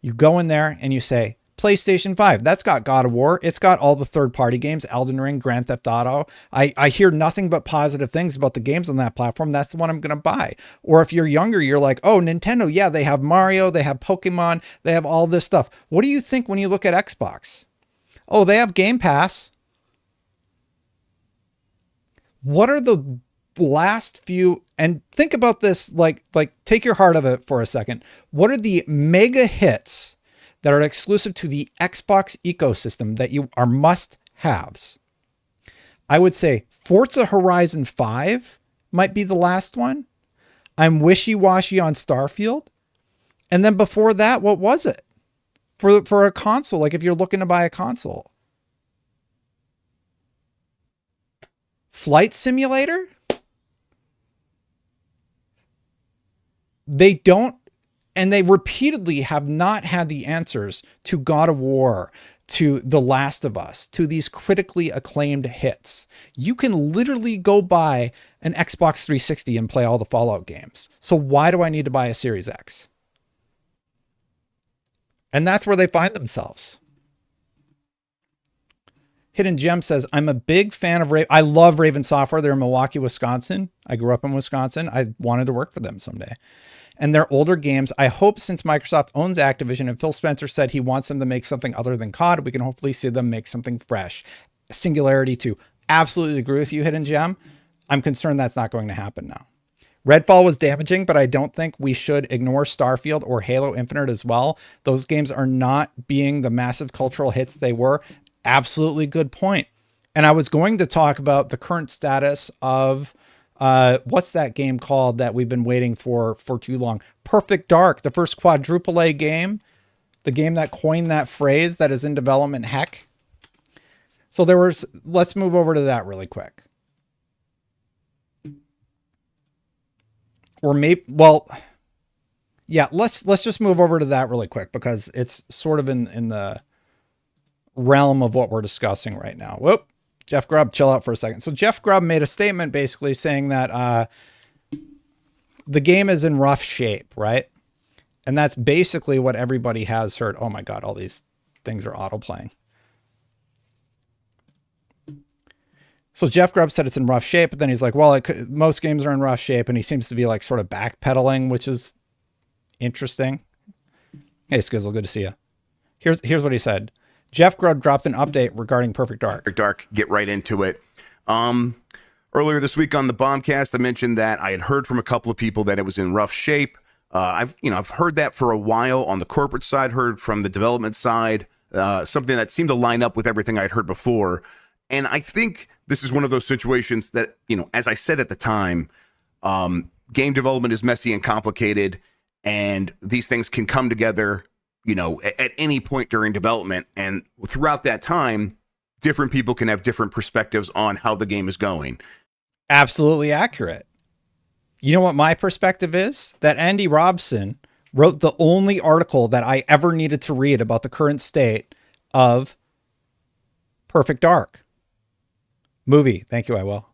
you go in there and you say, PlayStation 5, that's got God of War. It's got all the third-party games, Elden Ring, Grand Theft Auto. I hear nothing but positive things about the games on that platform. That's the one I'm going to buy. Or if you're younger, you're like, oh, Nintendo, yeah, they have Mario, they have Pokemon, they have all this stuff. What do you think when you look at Xbox? Oh, they have Game Pass. What are the last few, and think about this, like take your heart of it for a second. What are the mega hits that are exclusive to the Xbox ecosystem that you are must-haves? I would say Forza Horizon 5 might be the last one. I'm wishy-washy on Starfield. And then before that, what was it? For a console, like if you're looking to buy a console. Flight Simulator? They don't, and they repeatedly have not had the answers to God of War, to The Last of Us, to these critically acclaimed hits. You can literally go buy an Xbox 360 and play all the Fallout games. So why do I need to buy a Series X? And that's where they find themselves. Hidden Gem says, I'm a big fan of I love Raven Software. They're in Milwaukee, Wisconsin. I grew up in Wisconsin. I wanted to work for them someday. And their older games, I hope since Microsoft owns Activision and Phil Spencer said he wants them to make something other than COD, we can hopefully see them make something fresh. Singularity 2. Absolutely agree with you, Hidden Gem. I'm concerned that's not going to happen now. Redfall was damaging, but I don't think we should ignore Starfield or Halo Infinite as well. Those games are not being the massive cultural hits they were. Absolutely good point. And I was going to talk about the current status of what's that game called that we've been waiting for too long? Perfect Dark, the first quadruple A game, the game that coined that phrase that is in development heck. So let's move over to that really quick. Or maybe, well, yeah, let's just move over to that really quick because it's sort of in the realm of what we're discussing right now. Whoop. Jeff Grubb, chill out for a second. So Jeff Grubb made a statement basically saying that the game is in rough shape, right? And that's basically what everybody has heard. Oh my God, all these things are auto-playing. So Jeff Grubb said it's in rough shape, but then he's like, well, most games are in rough shape, and he seems to be like sort of backpedaling, which is interesting. Hey, Skizzle, good to see you. Here's what he said. Jeff Grubb dropped an update regarding Perfect Dark. Perfect Dark, get right into it. Earlier this week on the Bombcast, I mentioned that I had heard from a couple of people that it was in rough shape. I've heard that for a while on the corporate side, heard from the development side, something that seemed to line up with everything I'd heard before. And I think this is one of those situations that, as I said at the time, game development is messy and complicated, and these things can come together at any point during development. And throughout that time, different people can have different perspectives on how the game is going. Absolutely accurate. You know what my perspective is? That Andy Robson wrote the only article that I ever needed to read about the current state of Perfect Dark. Movie. Thank you, I will.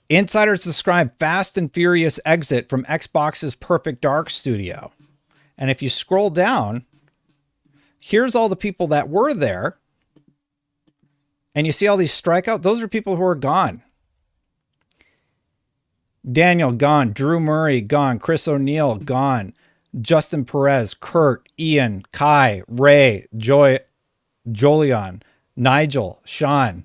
Insiders describe fast and furious exit from Xbox's Perfect Dark studio. And if you scroll down, here's all the people that were there. And you see all these strikeouts. Those are people who are gone. Daniel, gone. Drew Murray, gone. Chris O'Neill, gone. Justin Perez, Kurt, Ian, Kai, Ray, Jolion, Nigel, Sean,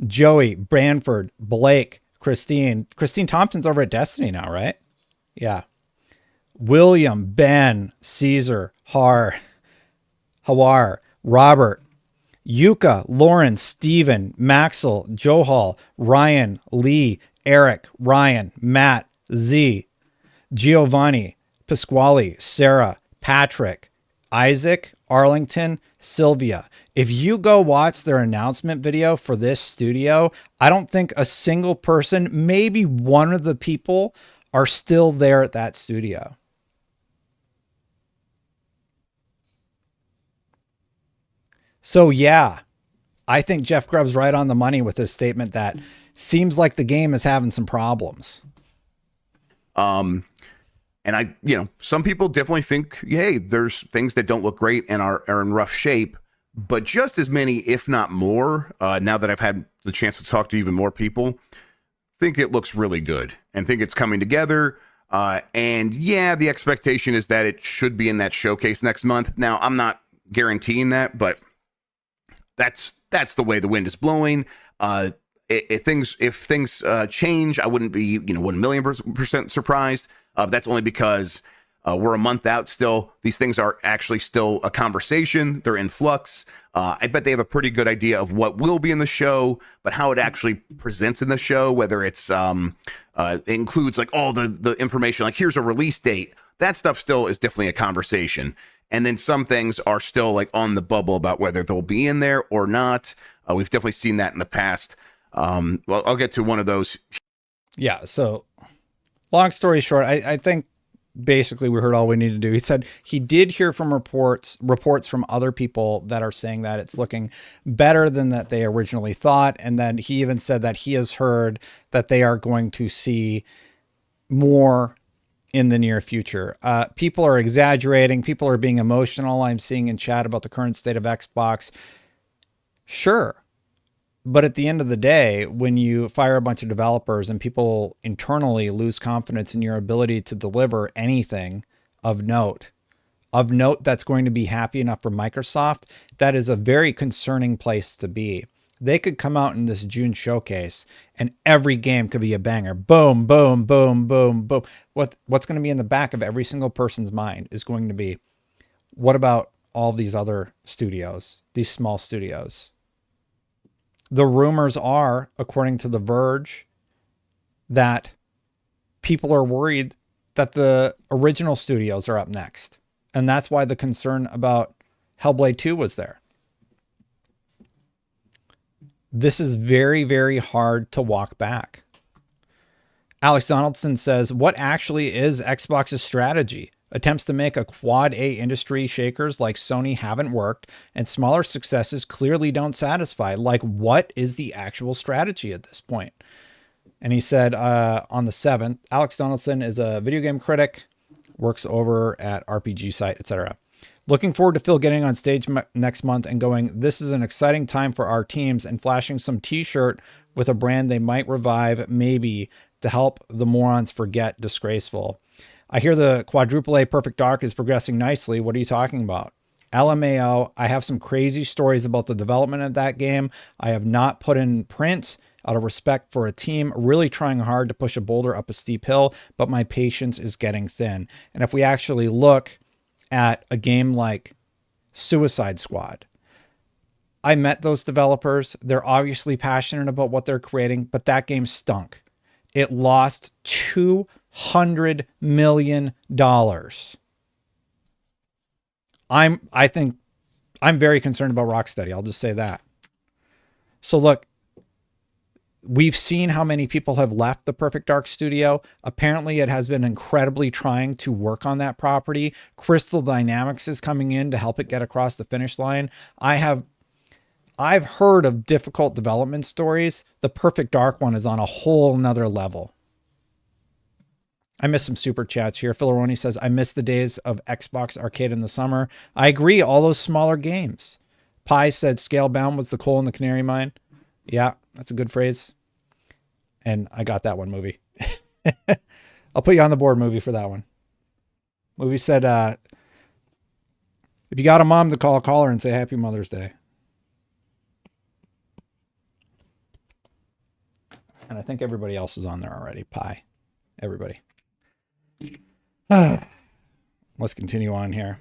Joey, Branford, Blake, Christine Thompson's over at Destiny now, right? Yeah. William, Ben, Caesar, Hawar, Robert, Yuka, Lauren, Steven, Maxwell, Johal, Ryan, Lee, Eric, Ryan, Matt, Z, Giovanni, Pasquale, Sarah, Patrick, Isaac, Arlington, Sylvia. If you go watch their announcement video for this studio, I don't think a single person, maybe one of the people, are still there at that studio. So yeah, I think Jeff Grubb's right on the money with his statement that seems like the game is having some problems. And some people definitely think, hey, there's things that don't look great and are in rough shape, but just as many, if not more, now that I've had the chance to talk to even more people, think it looks really good and think it's coming together. And yeah, the expectation is that it should be in that showcase next month. Now, I'm not guaranteeing that, but that's the way the wind is blowing. If things change, I wouldn't be 1,000,000% surprised. That's only because we're a month out still. These things are actually still a conversation. They're in flux. I bet they have a pretty good idea of what will be in the show, but how it actually presents in the show, whether it's it includes like all the information, like here's a release date. That stuff still is definitely a conversation. And then some things are still like on the bubble about whether they'll be in there or not. We've definitely seen that in the past. Well, I'll get to one of those. Yeah. So long story short, I think basically we heard all we need to do. He said he did hear from reports from other people that are saying that it's looking better than that they originally thought. And then he even said that he has heard that they are going to see more in the near future. People are exaggerating. People are being emotional. I'm seeing in chat about the current state of Xbox. Sure. But at the end of the day, when you fire a bunch of developers and people internally lose confidence in your ability to deliver anything of note that's going to be happy enough for Microsoft, that is a very concerning place to be. They could come out in this June showcase and every game could be a banger. Boom, boom, boom, boom, boom. What's going to be in the back of every single person's mind is going to be, what about all these other studios, these small studios? The rumors are, according to The Verge, that people are worried that the original studios are up next. And that's why the concern about Hellblade 2 was there. This is very, very hard to walk back. Alex Donaldson says, what actually is Xbox's strategy? Attempts to make a quad A industry shakers like Sony haven't worked, and smaller successes clearly don't satisfy. Like, what is the actual strategy at this point? And he said on the 7th, Alex Donaldson is a video game critic, works over at RPG Site, etc. Looking forward to Phil getting on stage next month and going, this is an exciting time for our teams, and flashing some t-shirt with a brand they might revive, maybe, to help the morons forget disgraceful. I hear the quadruple A Perfect Dark is progressing nicely. What are you talking about? LMAO, I have some crazy stories about the development of that game. I have not put in print out of respect for a team really trying hard to push a boulder up a steep hill, but my patience is getting thin. And if we actually look at a game like Suicide Squad, I met those developers. They're obviously passionate about what they're creating, but that game stunk. It lost $200 million. I think I'm very concerned about Rocksteady. I'll just say that. So look, we've seen how many people have left the Perfect Dark studio. Apparently it has been incredibly trying to work on that property. Crystal Dynamics is coming in to help it get across the finish line. I've heard of difficult development stories. The Perfect Dark one is on a whole nother level. I miss some super chats here. Philaroni says, I miss the days of Xbox Arcade in the summer. I agree. All those smaller games. Pi said Scalebound was the coal in the canary mine. Yeah, that's a good phrase. And I got that one, Movie. I'll put you on the board, Movie, for that one. Movie said, if you got a mom to call her and say Happy Mother's Day. And I think everybody else is on there already. Pi. Everybody. Let's continue on here.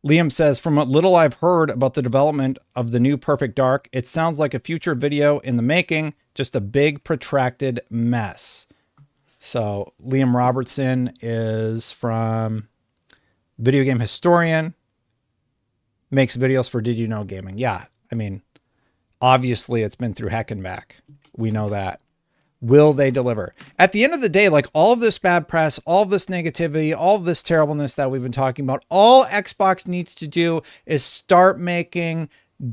Liam says, from what little I've heard about the development of the new Perfect Dark, it sounds like a future video in the making, just a big protracted mess. So Liam Robertson is from Video Game Historian, makes videos for Did You Know Gaming. Yeah, I mean, obviously it's been through heck and back. We know that. Will they deliver? At the end of the day, like all of this bad press, all of this negativity, all of this terribleness that we've been talking about, all Xbox needs to do is start making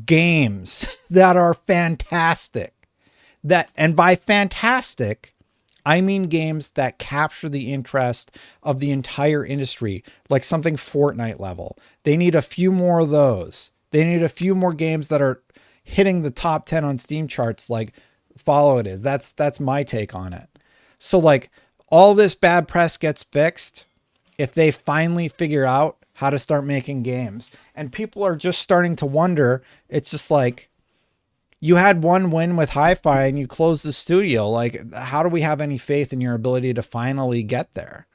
games that are fantastic. And by fantastic, I mean games that capture the interest of the entire industry, like something Fortnite level. They need a few more of those. They need a few more games that are hitting the top 10 on Steam charts like Follow It is. That's my take on it. So like all this bad press gets fixed if they finally figure out how to start making games. And people are just starting to wonder. It's just like, you had one win with Hi-Fi and you closed the studio. Like, how do we have any faith in your ability to finally get there?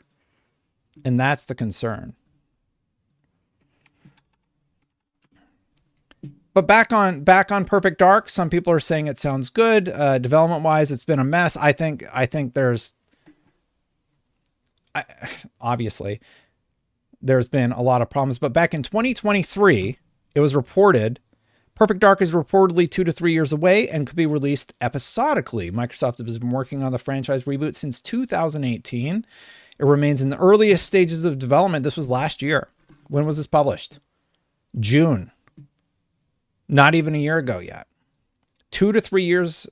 And that's the concern. But back on Perfect Dark, some people are saying it sounds good. Development wise, it's been a mess. I think there's obviously there's been a lot of problems. But back in 2023, it was reported Perfect Dark is reportedly 2 to 3 years away and could be released episodically. Microsoft has been working on the franchise reboot since 2018. It remains in the earliest stages of development. This was last year. When was this published? June. Not even a year ago yet. 2 to 3 years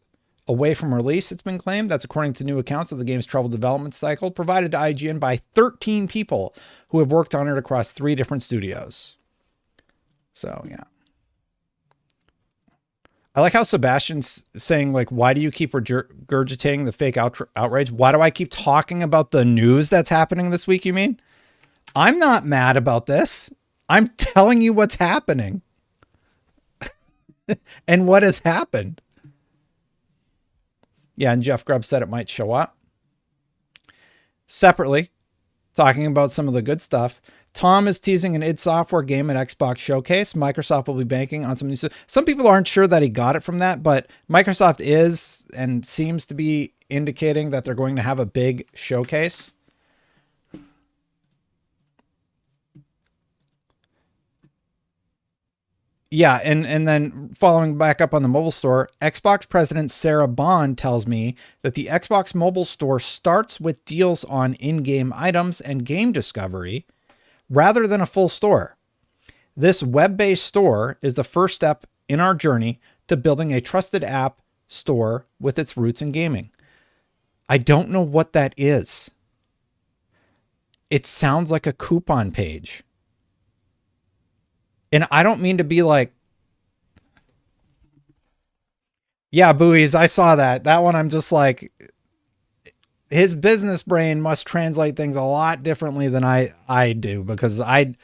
away from release, it's been claimed. That's according to new accounts of the game's troubled development cycle provided to IGN by 13 people who have worked on it across 3 different studios. So, yeah. I like how Sebastian's saying, like, why do you keep regurgitating the fake outrage? Why do I keep talking about the news that's happening this week, you mean? I'm not mad about this. I'm telling you what's happening. And what has happened. Yeah, and Jeff Grubb said it might show up. Separately, talking about some of the good stuff, Tom is teasing an id Software game at Xbox Showcase. Microsoft will be banking on some new stuff. Some people aren't sure that he got it from that, but Microsoft is and seems to be indicating that they're going to have a big showcase. Yeah, and then following back up on the mobile store, Xbox President Sarah Bond tells me that the Xbox mobile store starts with deals on in-game items and game discovery rather than a full store. This web-based store is the first step in our journey to building a trusted app store with its roots in gaming. I don't know what that is. It sounds like a coupon page. And I don't mean to be like, yeah, buoys, I saw that. That one, I'm just like, his business brain must translate things a lot differently than I do, because I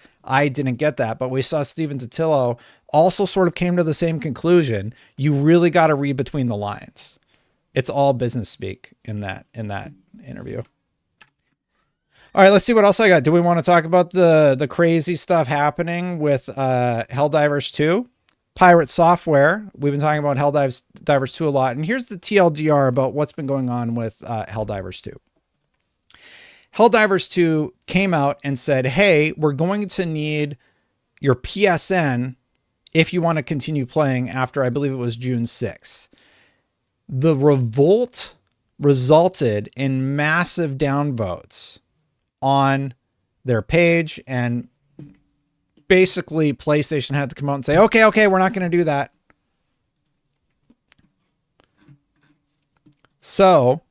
didn't get that. But we saw Steven Totillo also sort of came to the same conclusion. You really got to read between the lines. It's all business speak in that interview. All right, let's see what else I got. Do we want to talk about the crazy stuff happening with Helldivers 2? Pirate Software. We've been talking about Helldivers 2 a lot. And here's the TLDR about what's been going on with Helldivers 2. Helldivers 2 came out and said, hey, we're going to need your PSN if you want to continue playing after, I believe it was June 6th. The revolt resulted in massive downvotes on their page, and basically PlayStation had to come out and say, okay, we're not going to do that. So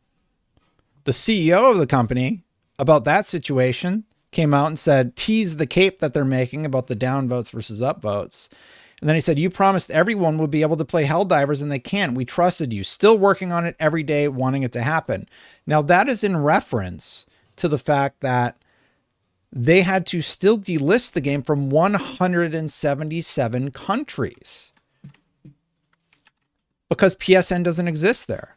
the CEO of the company about that situation came out and said, tease the cape that they're making about the downvotes versus upvotes. And then he said, you promised everyone would be able to play Helldivers and they can't. We trusted you. Still working on it every day, wanting it to happen. Now that is in reference to the fact that they had to still delist the game from 177 countries because PSN doesn't exist there.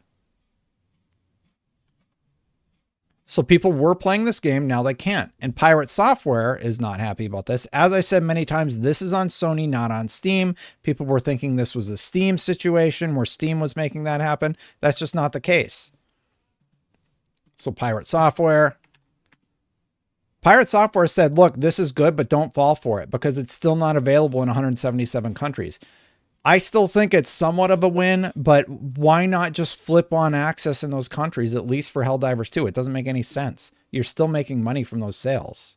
So people were playing this game, now they can't. And Pirate Software is not happy about this. As I said many times, this is on Sony, not on Steam. People were thinking this was a Steam situation where Steam was making that happen. That's just not the case. So Pirate Software said, look, this is good, but don't fall for it because it's still not available in 177 countries. I still think it's somewhat of a win, but why not just flip on access in those countries, at least for Helldivers 2? It doesn't make any sense. You're still making money from those sales.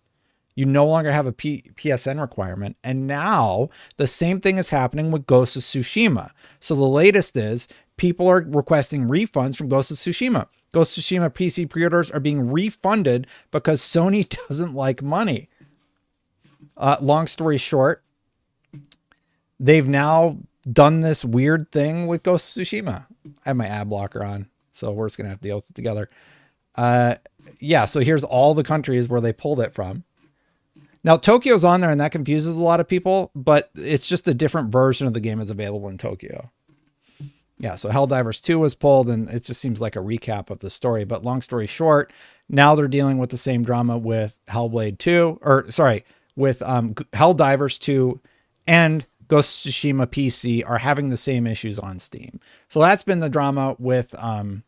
You no longer have a PSN requirement. And now the same thing is happening with Ghost of Tsushima. So the latest is people are requesting refunds from Ghost of Tsushima. Ghost of Tsushima PC pre-orders are being refunded because Sony doesn't like money. Long story short, they've now done this weird thing with Ghost of Tsushima. I have my ad blocker on, so we're just going to have to deal with it together. Yeah, so here's all the countries where they pulled it from. Now, Tokyo's on there, and that confuses a lot of people, but it's just a different version of the game is available in Tokyo. Yeah, so Helldivers 2 was pulled, and it just seems like a recap of the story. But long story short, now they're dealing with the same drama with Helldivers 2 and Ghost of Tsushima PC are having the same issues on Steam. So that's been the drama with them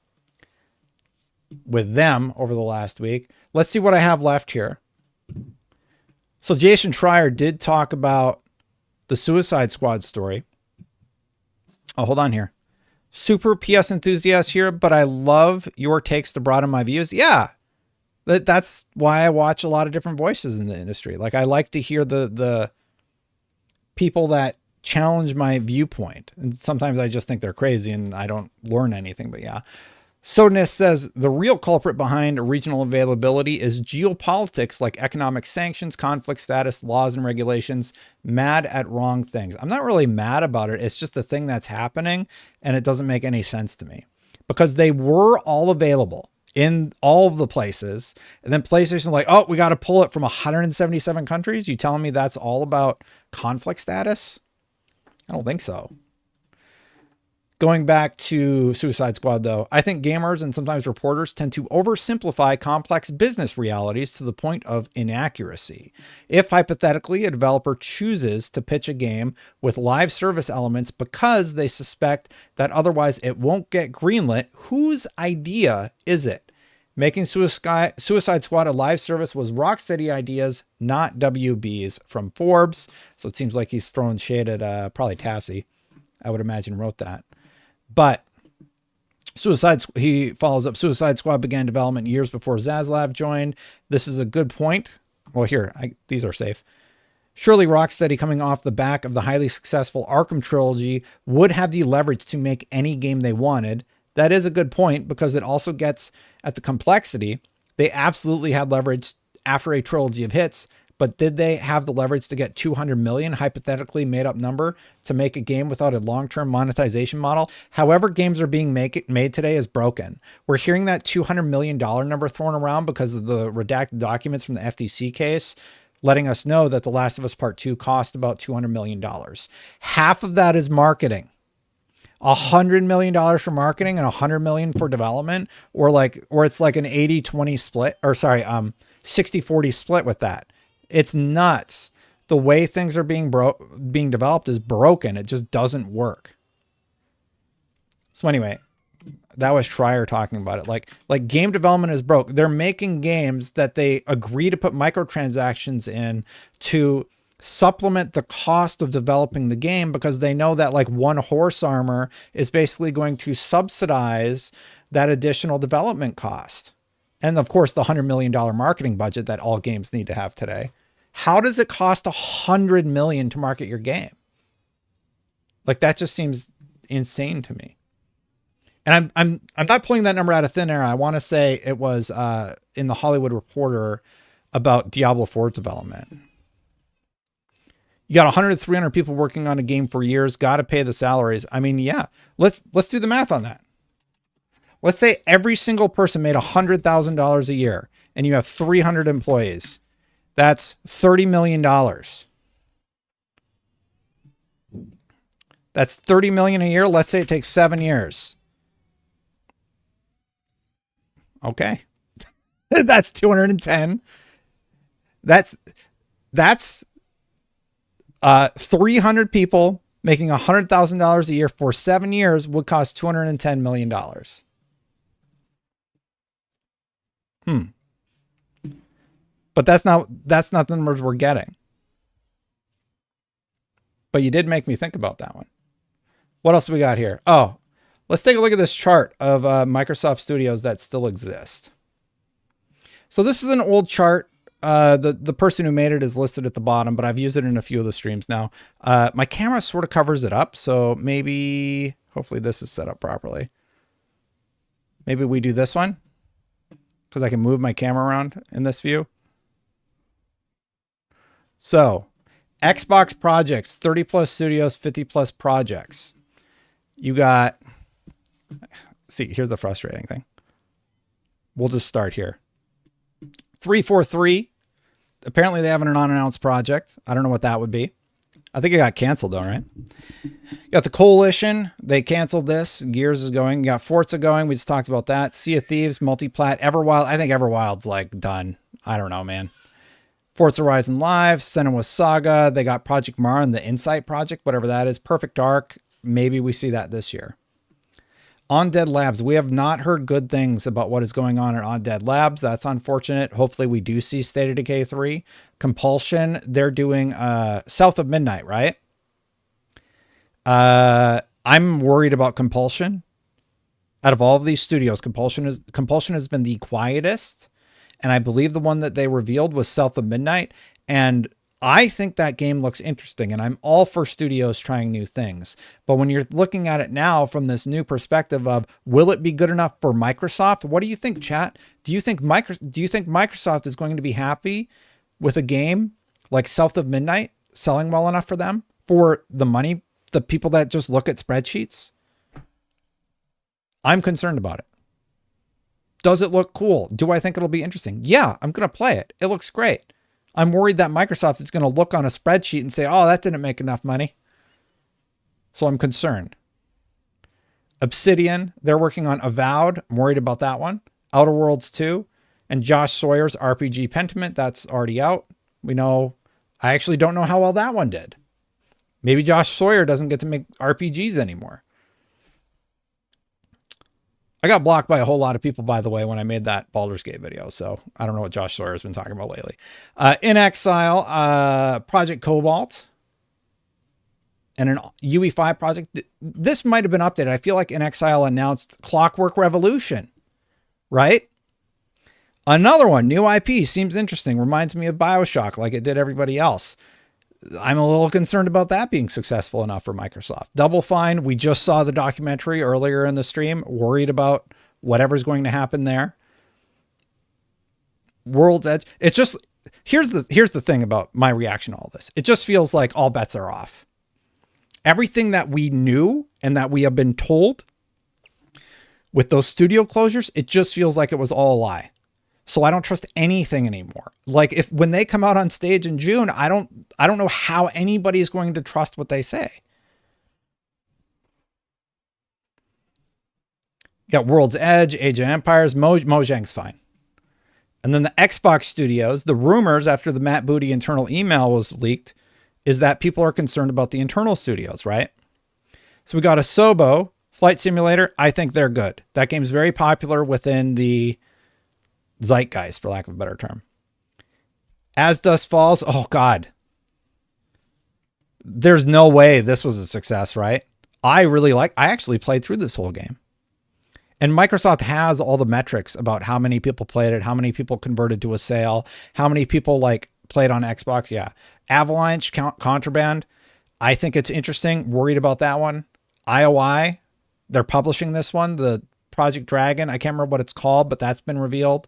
over the last week. Let's see what I have left here. So Jason Schreier did talk about the Suicide Squad story. Oh, hold on here. Super PS enthusiast here, but I love your takes to broaden my views. Yeah, that's why I watch a lot of different voices in the industry. Like I like to hear the people that challenge my viewpoint. And sometimes I just think they're crazy and I don't learn anything, but yeah. Sodness says the real culprit behind regional availability is geopolitics like economic sanctions, conflict status, laws and regulations. Mad at wrong things. I'm not really mad about it. It's just a thing that's happening and it doesn't make any sense to me because they were all available in all of the places. And then PlayStation like, oh, we got to pull it from 177 countries. You telling me that's all about conflict status? I don't think so. Going back to Suicide Squad, though, I think gamers and sometimes reporters tend to oversimplify complex business realities to the point of inaccuracy. If hypothetically a developer chooses to pitch a game with live service elements because they suspect that otherwise it won't get greenlit, whose idea is it? Making Suicide Squad a live service was Rocksteady ideas, not WB's, from Forbes. So it seems like he's throwing shade at probably Tassie, I would imagine, wrote that. But he follows up. Suicide Squad began development years before Zaslav joined. This is a good point. Well, here, these are safe. Surely Rocksteady, coming off the back of the highly successful Arkham trilogy, would have the leverage to make any game they wanted. That is a good point because it also gets at the complexity. They absolutely had leverage after a trilogy of hits, but did they have the leverage to get 200 million, hypothetically made up number, to make a game without a long-term monetization model? However games are being made today is broken. We're hearing that $200 million number thrown around because of the redacted documents from the FTC case, letting us know that The Last of Us Part 2 cost about $200 million. Half of that is marketing. $100 million for marketing and $100 million for development, or it's like an 80-20 split, or sorry, 60-40 split with that. It's nuts. The way things are being developed is broken. It just doesn't work. So anyway, that was Schreier talking about it. Like game development is broke. They're making games that they agree to put microtransactions in to supplement the cost of developing the game because they know that like one horse armor is basically going to subsidize that additional development cost. And of course, the $100 million marketing budget that all games need to have today. How does it cost $100 million to market your game? Like that just seems insane to me. And I'm not pulling that number out of thin air. I want to say it was in the Hollywood Reporter about Diablo 4's development. You got 100 to 300 people working on a game for years, got to pay the salaries. I mean, yeah, let's do the math on that. Let's say every single person made $100,000 a year and you have 300 employees. That's $30 million. That's $30 million a year. Let's say it takes 7 years. Okay. That's 210. That's 300 people making $100,000 a year for 7 years would cost $210 million. But that's not the numbers we're getting. But you did make me think about that one. What else we got here? Oh, let's take a look at this chart of Microsoft Studios that still exist. So this is an old chart. The person who made it is listed at the bottom, but I've used it in a few of the streams now. My camera sort of covers it up, so maybe, hopefully this is set up properly. Maybe we do this one, because I can move my camera around in this view. So, Xbox projects, 30 plus studios, 50 plus projects. You got, see, here's the frustrating thing. We'll just start here. 343. Apparently they have an unannounced project. I don't know what that would be. I think it got canceled though, right? You got the Coalition. They canceled this. Gears is going. You got Forza going. We just talked about that. Sea of Thieves, Multiplat, Everwild. I think Everwild's like done. I don't know, man. Forza Horizon Live, Senua's Saga. They got Project Mara and the Insight Project, whatever that is. Perfect Dark. Maybe we see that this year. Undead Labs. We have not heard good things about what is going on at Undead Labs. That's unfortunate. Hopefully we do see State of Decay 3. Compulsion. They're doing South of Midnight, right? I'm worried about Compulsion. Out of all of these studios, Compulsion has been the quietest. And I believe the one that they revealed was South of Midnight. And I think that game looks interesting, and I'm all for studios trying new things. But when you're looking at it now from this new perspective of, will it be good enough for Microsoft? What do you think, chat? Do you think Microsoft is going to be happy with a game like South of Midnight selling well enough for them, for the money, the people that just look at spreadsheets? I'm concerned about it. Does it look cool? Do I think it'll be interesting? Yeah, I'm going to play it. It looks great. I'm worried that Microsoft is going to look on a spreadsheet and say, oh, that didn't make enough money. So I'm concerned. Obsidian, they're working on Avowed. I'm worried about that one. Outer Worlds 2 and Josh Sawyer's RPG Pentiment. That's already out. We know, I actually don't know how well that one did. Maybe Josh Sawyer doesn't get to make RPGs anymore. I got blocked by a whole lot of people, by the way, when I made that Baldur's Gate video. So I don't know what Josh Sawyer has been talking about lately. In Exile, Project Cobalt, and an UE5 project. This might have been updated. I feel like In Exile announced Clockwork Revolution, right? Another one, new IP, seems interesting. Reminds me of BioShock like it did everybody else. I'm a little concerned about that being successful enough for Microsoft. Double Fine, we just saw the documentary earlier in the stream. Worried about whatever's going to happen there. World's Edge. It's just, here's the thing about my reaction to all this. It just feels like all bets are off. Everything that we knew and that we have been told with those studio closures, it just feels like it was all a lie. So I don't trust anything anymore. Like when they come out on stage in June, I don't know how anybody is going to trust what they say. You got World's Edge, Age of Empires, Mojang's fine. And then the Xbox studios, the rumors after the Matt Booty internal email was leaked is that people are concerned about the internal studios, right? So we got Asobo, Flight Simulator. I think they're good. That game's very popular within the zeitgeist, for lack of a better term. As Dusk Falls, oh God. There's no way this was a success, right? I actually played through this whole game. And Microsoft has all the metrics about how many people played it, how many people converted to a sale, how many people played on Xbox. Yeah. Avalanche, Contraband. I think it's interesting. Worried about that one. IOI, they're publishing this one, the Project Dragon. I can't remember what it's called, but that's been revealed.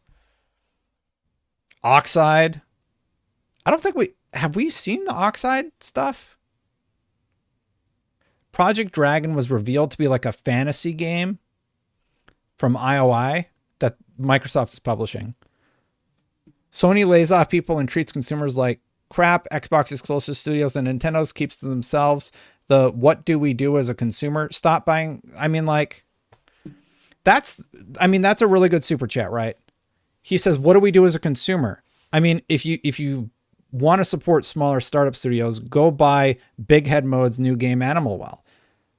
Oxide. I don't think have we seen the Oxide stuff? Project Dragon was revealed to be like a fantasy game from IOI that Microsoft is publishing. Sony lays off people and treats consumers like crap. Xbox is closest studios and Nintendo's keeps to themselves. The what do we do as a consumer? Stop buying. I mean, that's a really good super chat, right? He says, what do we do as a consumer? I mean, if you want to support smaller startup studios, go buy Big Head Mode's new game Animal Well.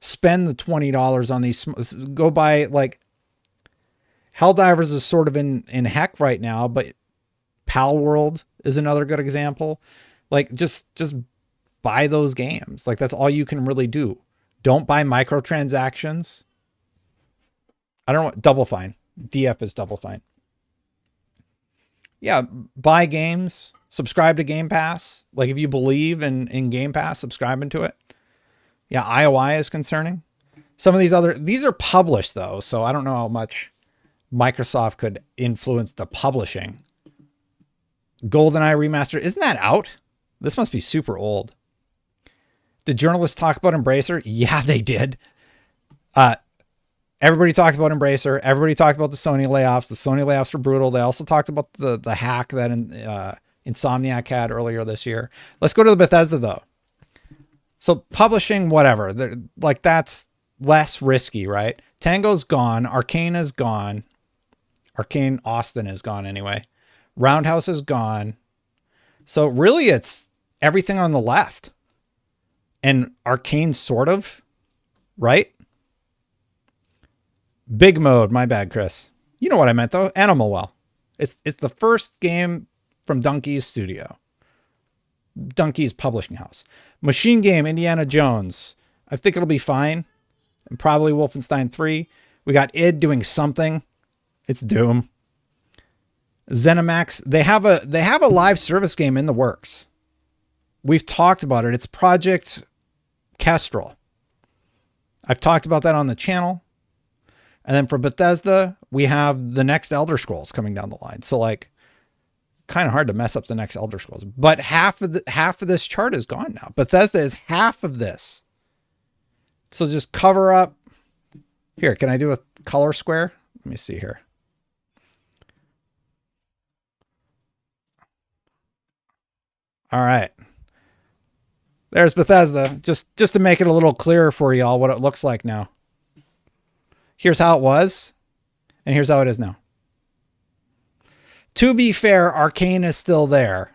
Spend the $20 on these. Go buy, like, Helldivers is sort of in heck right now, but Pal World is another good example. Like, just buy those games. Like, that's all you can really do. Don't buy microtransactions. I don't know. Double Fine. DF is Double Fine. Yeah, buy games. Subscribe to Game Pass. Like, if you believe in Game Pass, subscribing to it. Yeah, IOI is concerning. Some of these are published, though, so I don't know how much Microsoft could influence the publishing. GoldenEye Remastered. Isn't that out? This must be super old. Did journalists talk about Embracer? Yeah, they did. Everybody talked about Embracer. Everybody talked about the Sony layoffs. The Sony layoffs were brutal. They also talked about the hack that Insomniac had earlier this year. Let's go to the Bethesda, though. So publishing, whatever. Like, that's less risky, right? Tango's gone. Arcane is gone. Arcane Austin is gone anyway. Roundhouse is gone. So really it's everything on the left. And Arcane sort of, right? Big Mode, my bad, Chris. You know what I meant, though. Animal Well. It's the first game from Donkey's studio. Donkey's publishing house. Machine Game, Indiana Jones. I think it'll be fine. And probably Wolfenstein 3. We got id doing something. It's Doom. ZeniMax, they have a live service game in the works. We've talked about it. It's Project Kestrel. I've talked about that on the channel. And then for Bethesda, we have the next Elder Scrolls coming down the line. So, like, kind of hard to mess up the next Elder Scrolls. But half of this chart is gone now. Bethesda is half of this. So just cover up. Here, can I do a color square? Let me see here. All right. There's Bethesda. Just to make it a little clearer for y'all what it looks like now. Here's how it was, and here's how it is now. To be fair, Arcane is still there.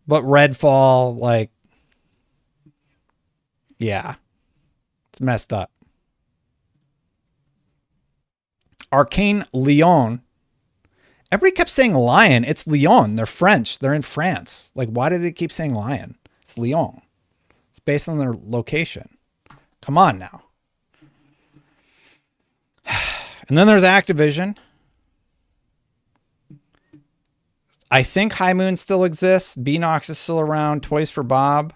But Redfall, like, yeah, it's messed up. Arcane Lyon. Everybody kept saying Lyon. It's Lyon. They're French. They're in France. Like, why do they keep saying Lyon? It's Lyon. It's based on their location. Come on now. And then there's Activision. I think High Moon still exists. Beanox is still around. Toys for Bob.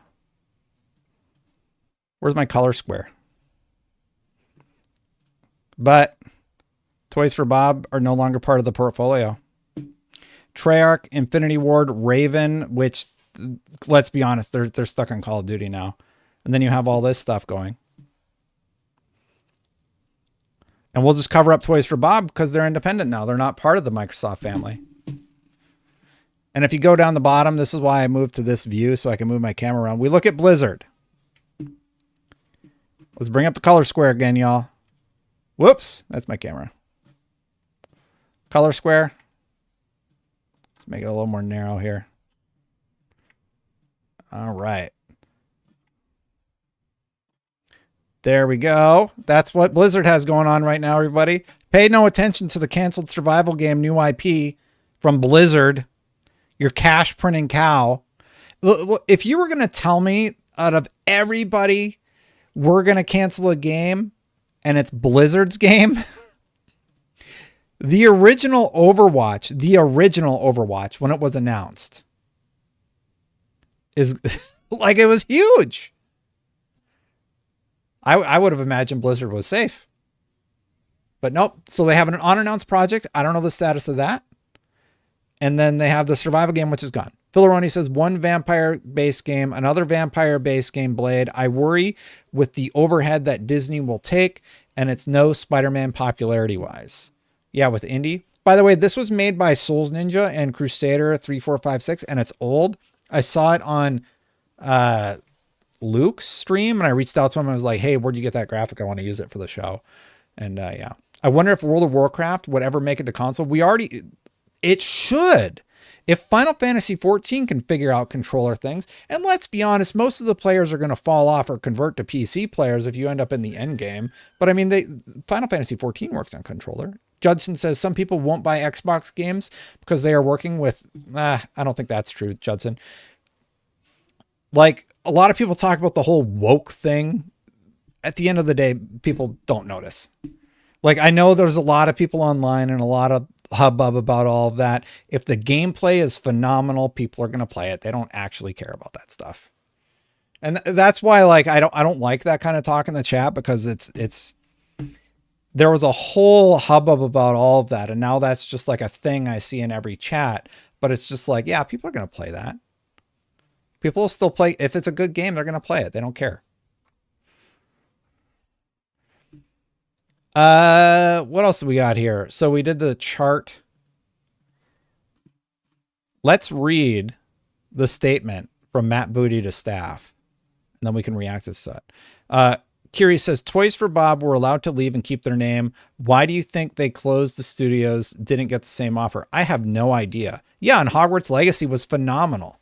Where's my color square? But Toys for Bob are no longer part of the portfolio. Treyarch, Infinity Ward, Raven, which, let's be honest, they're stuck on Call of Duty now. And then you have all this stuff going. And we'll just cover up Toys for Bob because they're independent now. They're not part of the Microsoft family. And if you go down the bottom, this is why I moved to this view so I can move my camera around. We look at Blizzard. Let's bring up the color square again, y'all. Whoops, that's my camera. Color square. Let's make it a little more narrow here. All right. There we go. That's what Blizzard has going on right now, everybody. Pay no attention to the canceled survival game new IP from Blizzard. Your cash printing cow. If you were going to tell me out of everybody, we're going to cancel a game and it's Blizzard's game. The original Overwatch, when it was announced, is like, it was huge. I would have imagined Blizzard was safe. But nope. So they have an unannounced project. I don't know the status of that. And then they have the survival game, which is gone. Filleroni says one vampire-based game, another vampire-based game, Blade. I worry with the overhead that Disney will take, and it's no Spider-Man popularity-wise. Yeah, with indie. By the way, this was made by Souls Ninja and Crusader 3456, and it's old. I saw it on Luke's stream, and I reached out to him. I was like, hey, where'd you get that graphic? I want to use it for the show. And yeah, I wonder if World of Warcraft would ever make it to console. It should. If Final Fantasy 14 can figure out controller things, and let's be honest, most of the players are going to fall off or convert to PC players if you end up in the end game. But I mean, Final Fantasy 14 works on controller. Judson says some people won't buy Xbox games because they are working with, I don't think that's true, Judson. Like, a lot of people talk about the whole woke thing. At the end of the day, people don't notice. Like, I know there's a lot of people online and a lot of hubbub about all of that. If the gameplay is phenomenal, people are going to play it. They don't actually care about that stuff. And that's why, like, I don't like that kind of talk in the chat, because there was a whole hubbub about all of that. And now that's just like a thing I see in every chat, but it's just like, yeah, people are going to play that. People will still play. If it's a good game, they're going to play it. They don't care. What else do we got here? So we did the chart. Let's read the statement from Matt Booty to staff, and then we can react to that. Kiri says, Toys for Bob were allowed to leave and keep their name. Why do you think they closed the studios, didn't get the same offer? I have no idea. Yeah, and Hogwarts Legacy was phenomenal.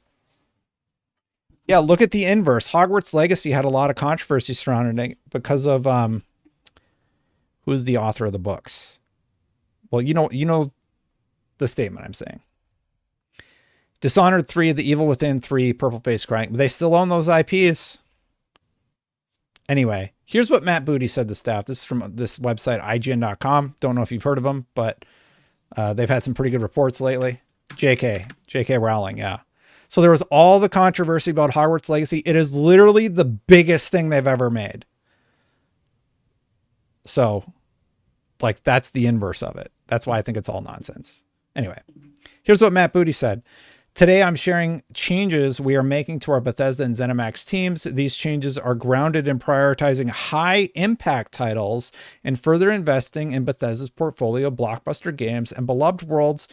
Yeah, look at the inverse. Hogwarts Legacy had a lot of controversy surrounding it because of who's the author of the books. Well, you know the statement I'm saying. Dishonored 3, The Evil Within 3, Purple Face Crying. They still own those IPs. Anyway, here's what Matt Booty said to staff. This is from this website, IGN.com. Don't know if you've heard of them, but they've had some pretty good reports lately. J.K. Rowling, yeah. So there was all the controversy about Hogwarts Legacy. It is literally the biggest thing they've ever made. So, like, that's the inverse of it. That's why I think it's all nonsense. Anyway, here's what Matt Booty said. Today, I'm sharing changes we are making to our Bethesda and ZeniMax teams. These changes are grounded in prioritizing high-impact titles and further investing in Bethesda's portfolio of blockbuster games and beloved worlds,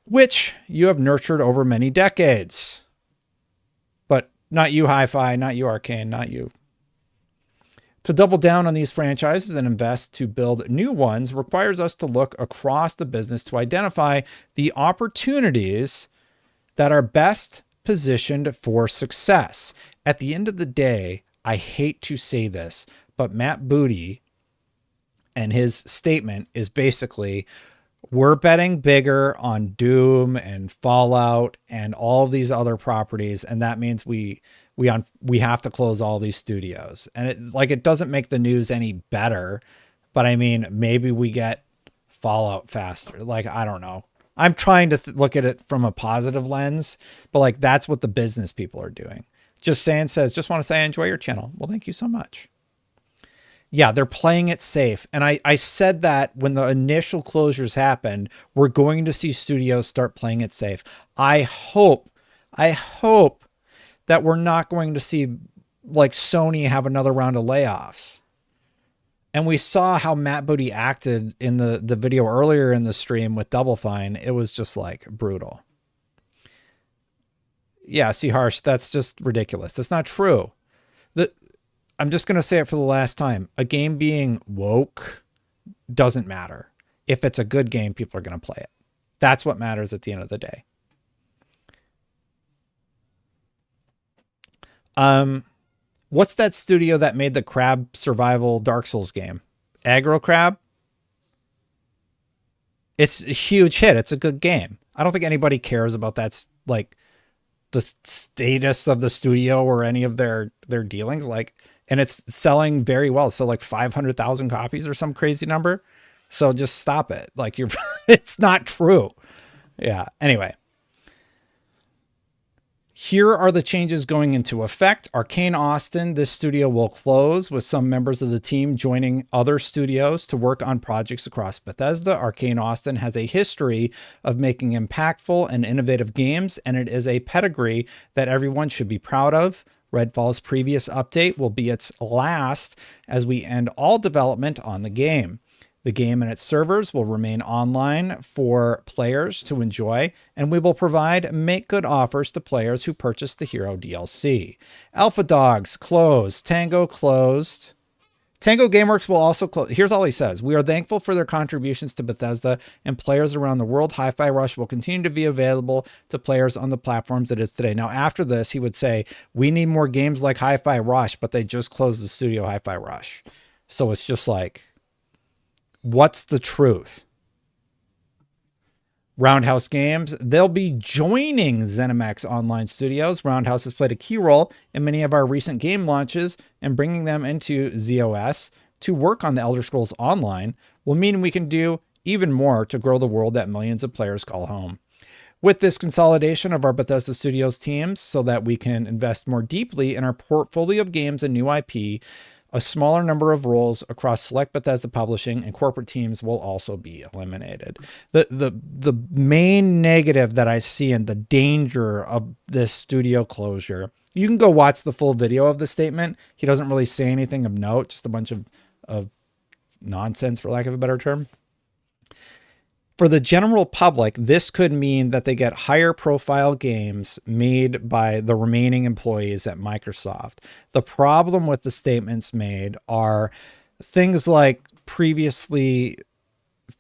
which you have nurtured over many decades. But not you, Hi-Fi, not you, Arcane, not you. To double down on these franchises and invest to build new ones requires us to look across the business to identify the opportunities that are best positioned for success. At the end of the day, I hate to say this, but Matt Booty and his statement is basically, we're betting bigger on Doom and Fallout and all of these other properties, and that means we have to close all these studios. And it doesn't make the news any better, but I mean, maybe we get Fallout faster. Like, I don't know. I'm trying to look at it from a positive lens, but like, that's what the business people are doing. Just saying says, just want to say I enjoy your channel. Well, thank you so much. Yeah, they're playing it safe. And I said that when the initial closures happened, we're going to see studios start playing it safe. I hope that we're not going to see like Sony have another round of layoffs. And we saw how Matt Booty acted in the video earlier in the stream with Double Fine. It was just like brutal. Yeah, see, Harsh, that's just ridiculous. That's not true. I'm just going to say it for the last time. A game being woke doesn't matter. If it's a good game, people are going to play it. That's what matters at the end of the day. What's that studio that made the crab survival Dark Souls game? Aggro Crab? It's a huge hit. It's a good game. I don't think anybody cares about that's like the status of the studio or any of their dealings. Like, and it's selling very well. So like 500,000 copies or some crazy number. So just stop it. Like it's not true. Yeah. Anyway. Here are the changes going into effect. Arcane Austin, this studio will close with some members of the team joining other studios to work on projects across Bethesda. Arcane Austin has a history of making impactful and innovative games, and it is a pedigree that everyone should be proud of. Redfall's previous update will be its last as we end all development on the game. The game and its servers will remain online for players to enjoy, and we will provide make-good offers to players who purchase the Hero DLC. Alpha Dogs closed. Tango closed. Tango Gameworks will also close. Here's all he says. We are thankful for their contributions to Bethesda and players around the world. Hi-Fi Rush will continue to be available to players on the platforms it is today. Now, after this, he would say, we need more games like Hi-Fi Rush, but they just closed the studio Hi-Fi Rush. So it's just like, what's the truth? Roundhouse Games, they'll be joining ZeniMax Online Studios. Roundhouse has played a key role in many of our recent game launches, and bringing them into ZOS to work on the Elder Scrolls Online will mean we can do even more to grow the world that millions of players call home. With this consolidation of our Bethesda Studios teams so that we can invest more deeply in our portfolio of games and new IP, a smaller number of roles across select Bethesda publishing and corporate teams will also be eliminated. The main negative that I see in the danger of this studio closure, you can go watch the full video of the statement. He doesn't really say anything of note, just a bunch of nonsense, for lack of a better term. For the general public, this could mean that they get higher profile games made by the remaining employees at Microsoft. The problem with the statements made are things like previously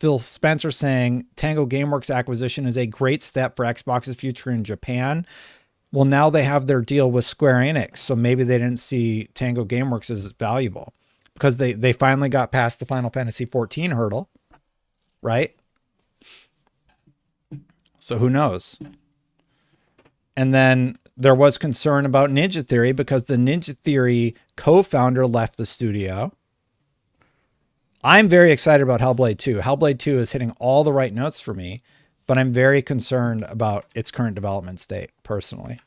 Phil Spencer saying Tango Gameworks acquisition is a great step for Xbox's future in Japan. Well, now they have their deal with Square Enix, so maybe they didn't see Tango Gameworks as valuable because they finally got past the Final Fantasy XIV hurdle, right? So who knows? And then there was concern about Ninja Theory because the Ninja Theory co-founder left the studio. I'm very excited about Hellblade 2. Hellblade 2 is hitting all the right notes for me, but I'm very concerned about its current development state, personally.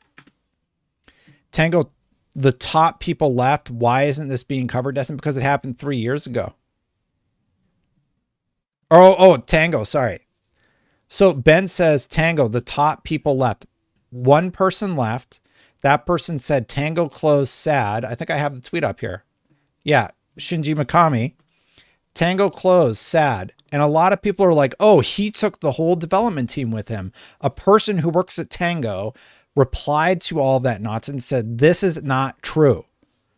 Tango, the top people left. Why isn't this being covered, Destin? Because it happened 3 years ago. Oh, Tango, sorry. So Ben says, Tango, the top people left. One person left. That person said, Tango closed, sad. I think I have the tweet up here. Yeah, Shinji Mikami. Tango closed, sad. And a lot of people are like, oh, he took the whole development team with him. A person who works at Tango replied to all of that nonsense and said, this is not true.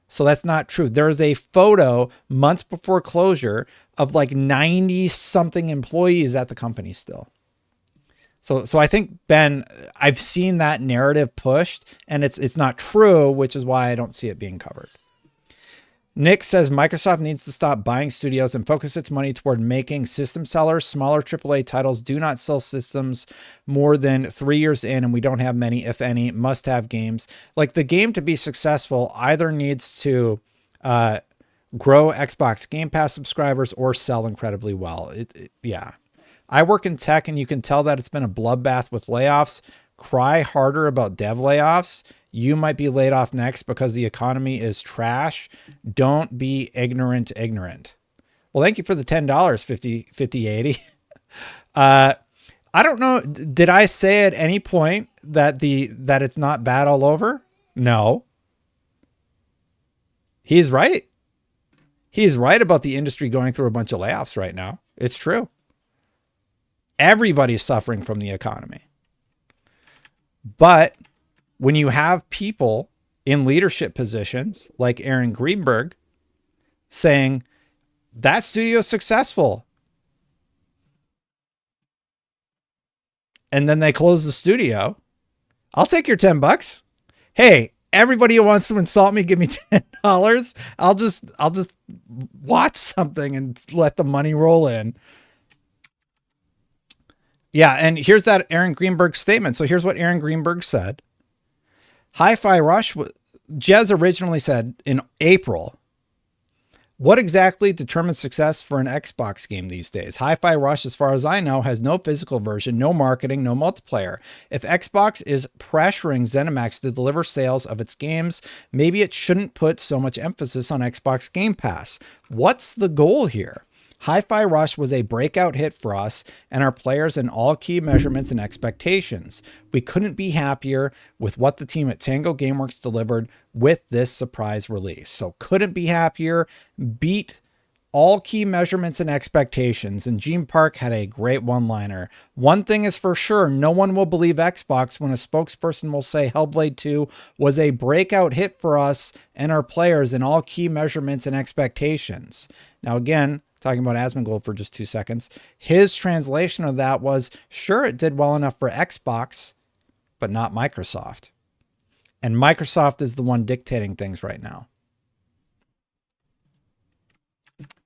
So that's not true. There's a photo months before closure of like 90 something employees at the company still. So I think, Ben, I've seen that narrative pushed and it's not true, which is why I don't see it being covered. Nick says Microsoft needs to stop buying studios and focus its money toward making system sellers. Smaller AAA titles do not sell systems more than 3 years in, and we don't have many, if any, must-have games. Like, the game to be successful either needs to grow Xbox Game Pass subscribers or sell incredibly well. Yeah. I work in tech, and you can tell that it's been a bloodbath with layoffs. Cry harder about dev layoffs. You might be laid off next because the economy is trash. Don't be ignorant. Well, thank you for the $10, 5080. I don't know. Did I say at any point that it's not bad all over? No. He's right. He's right about the industry going through a bunch of layoffs right now. It's true. Everybody's suffering from the economy. But when you have people in leadership positions like Aaron Greenberg saying that studio is successful, and then they close the studio, I'll take your $10. Hey, everybody who wants to insult me, give me $10. I'll just watch something and let the money roll in. Yeah, and here's that Aaron Greenberg statement. So here's what Aaron Greenberg said. Hi-Fi Rush, Jez originally said in April, what exactly determines success for an Xbox game these days? Hi-Fi Rush, as far as I know, has no physical version, no marketing, no multiplayer. If Xbox is pressuring ZeniMax to deliver sales of its games, maybe it shouldn't put so much emphasis on Xbox Game Pass. What's the goal here? Hi-Fi Rush was a breakout hit for us and our players in all key measurements and expectations. We couldn't be happier with what the team at Tango Gameworks delivered with this surprise release. So couldn't be happier, beat all key measurements and expectations. And Gene Park had a great one-liner. One thing is for sure, no one will believe Xbox when a spokesperson will say Hellblade 2 was a breakout hit for us and our players in all key measurements and expectations. Now, again, talking about Asmongold for just 2 seconds, his translation of that was, sure, it did well enough for Xbox, but not Microsoft. And Microsoft is the one dictating things right now.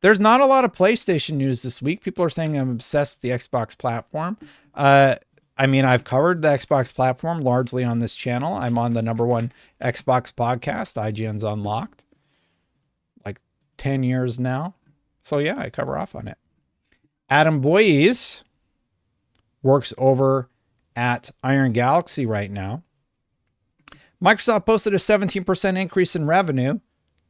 There's not a lot of PlayStation news this week. People are saying I'm obsessed with the Xbox platform. I mean, I've covered the Xbox platform largely on this channel. I'm on the #1 Xbox podcast, IGN's Unlocked, like 10 years now. So yeah, I cover off on it. Adam Boyes works over at Iron Galaxy right now. Microsoft posted a 17% increase in revenue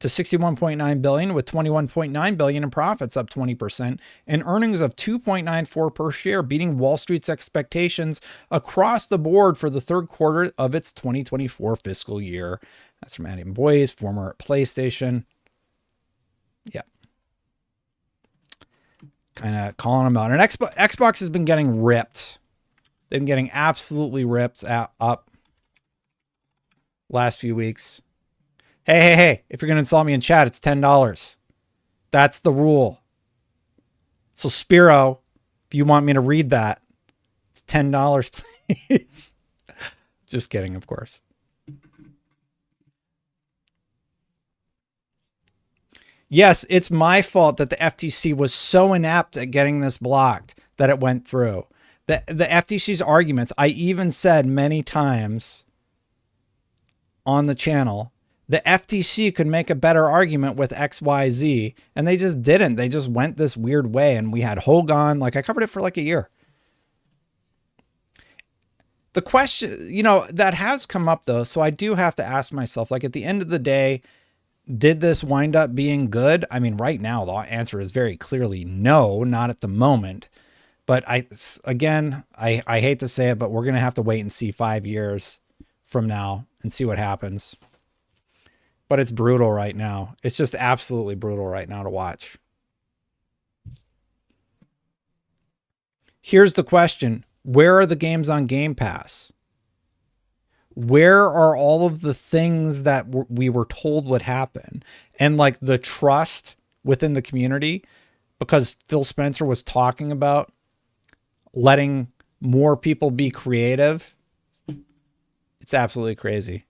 to $61.9 billion, with $21.9 billion in profits, up 20%, and earnings of $2.94 per share, beating Wall Street's expectations across the board for the third quarter of its 2024 fiscal year. That's from Adam Boyes, former PlayStation. Yeah. Kind of calling them out. And Xbox has been getting ripped. They've been getting absolutely ripped up last few weeks. Hey, if you're going to insult me in chat, it's $10. That's the rule. So Spiro, if you want me to read that, it's $10, please. Just kidding, of course. Yes, it's my fault that the FTC was so inept at getting this blocked that it went through. The FTC's arguments, I even said many times on the channel, the FTC could make a better argument with XYZ, and they just didn't. They just went this weird way, and we had Hogan. Like, I covered it for like a year. The question, that has come up, though, so I do have to ask myself, like, at the end of the day, did this wind up being good? I mean, right now, the answer is very clearly no, not at the moment. But I hate to say it, but we're going to have to wait and see 5 years from now and see what happens. But it's brutal right now. It's just absolutely brutal right now to watch. Here's the question. Where are the games on Game Pass? Where are all of the things that we were told would happen? And like the trust within the community, because Phil Spencer was talking about letting more people be creative. It's absolutely crazy.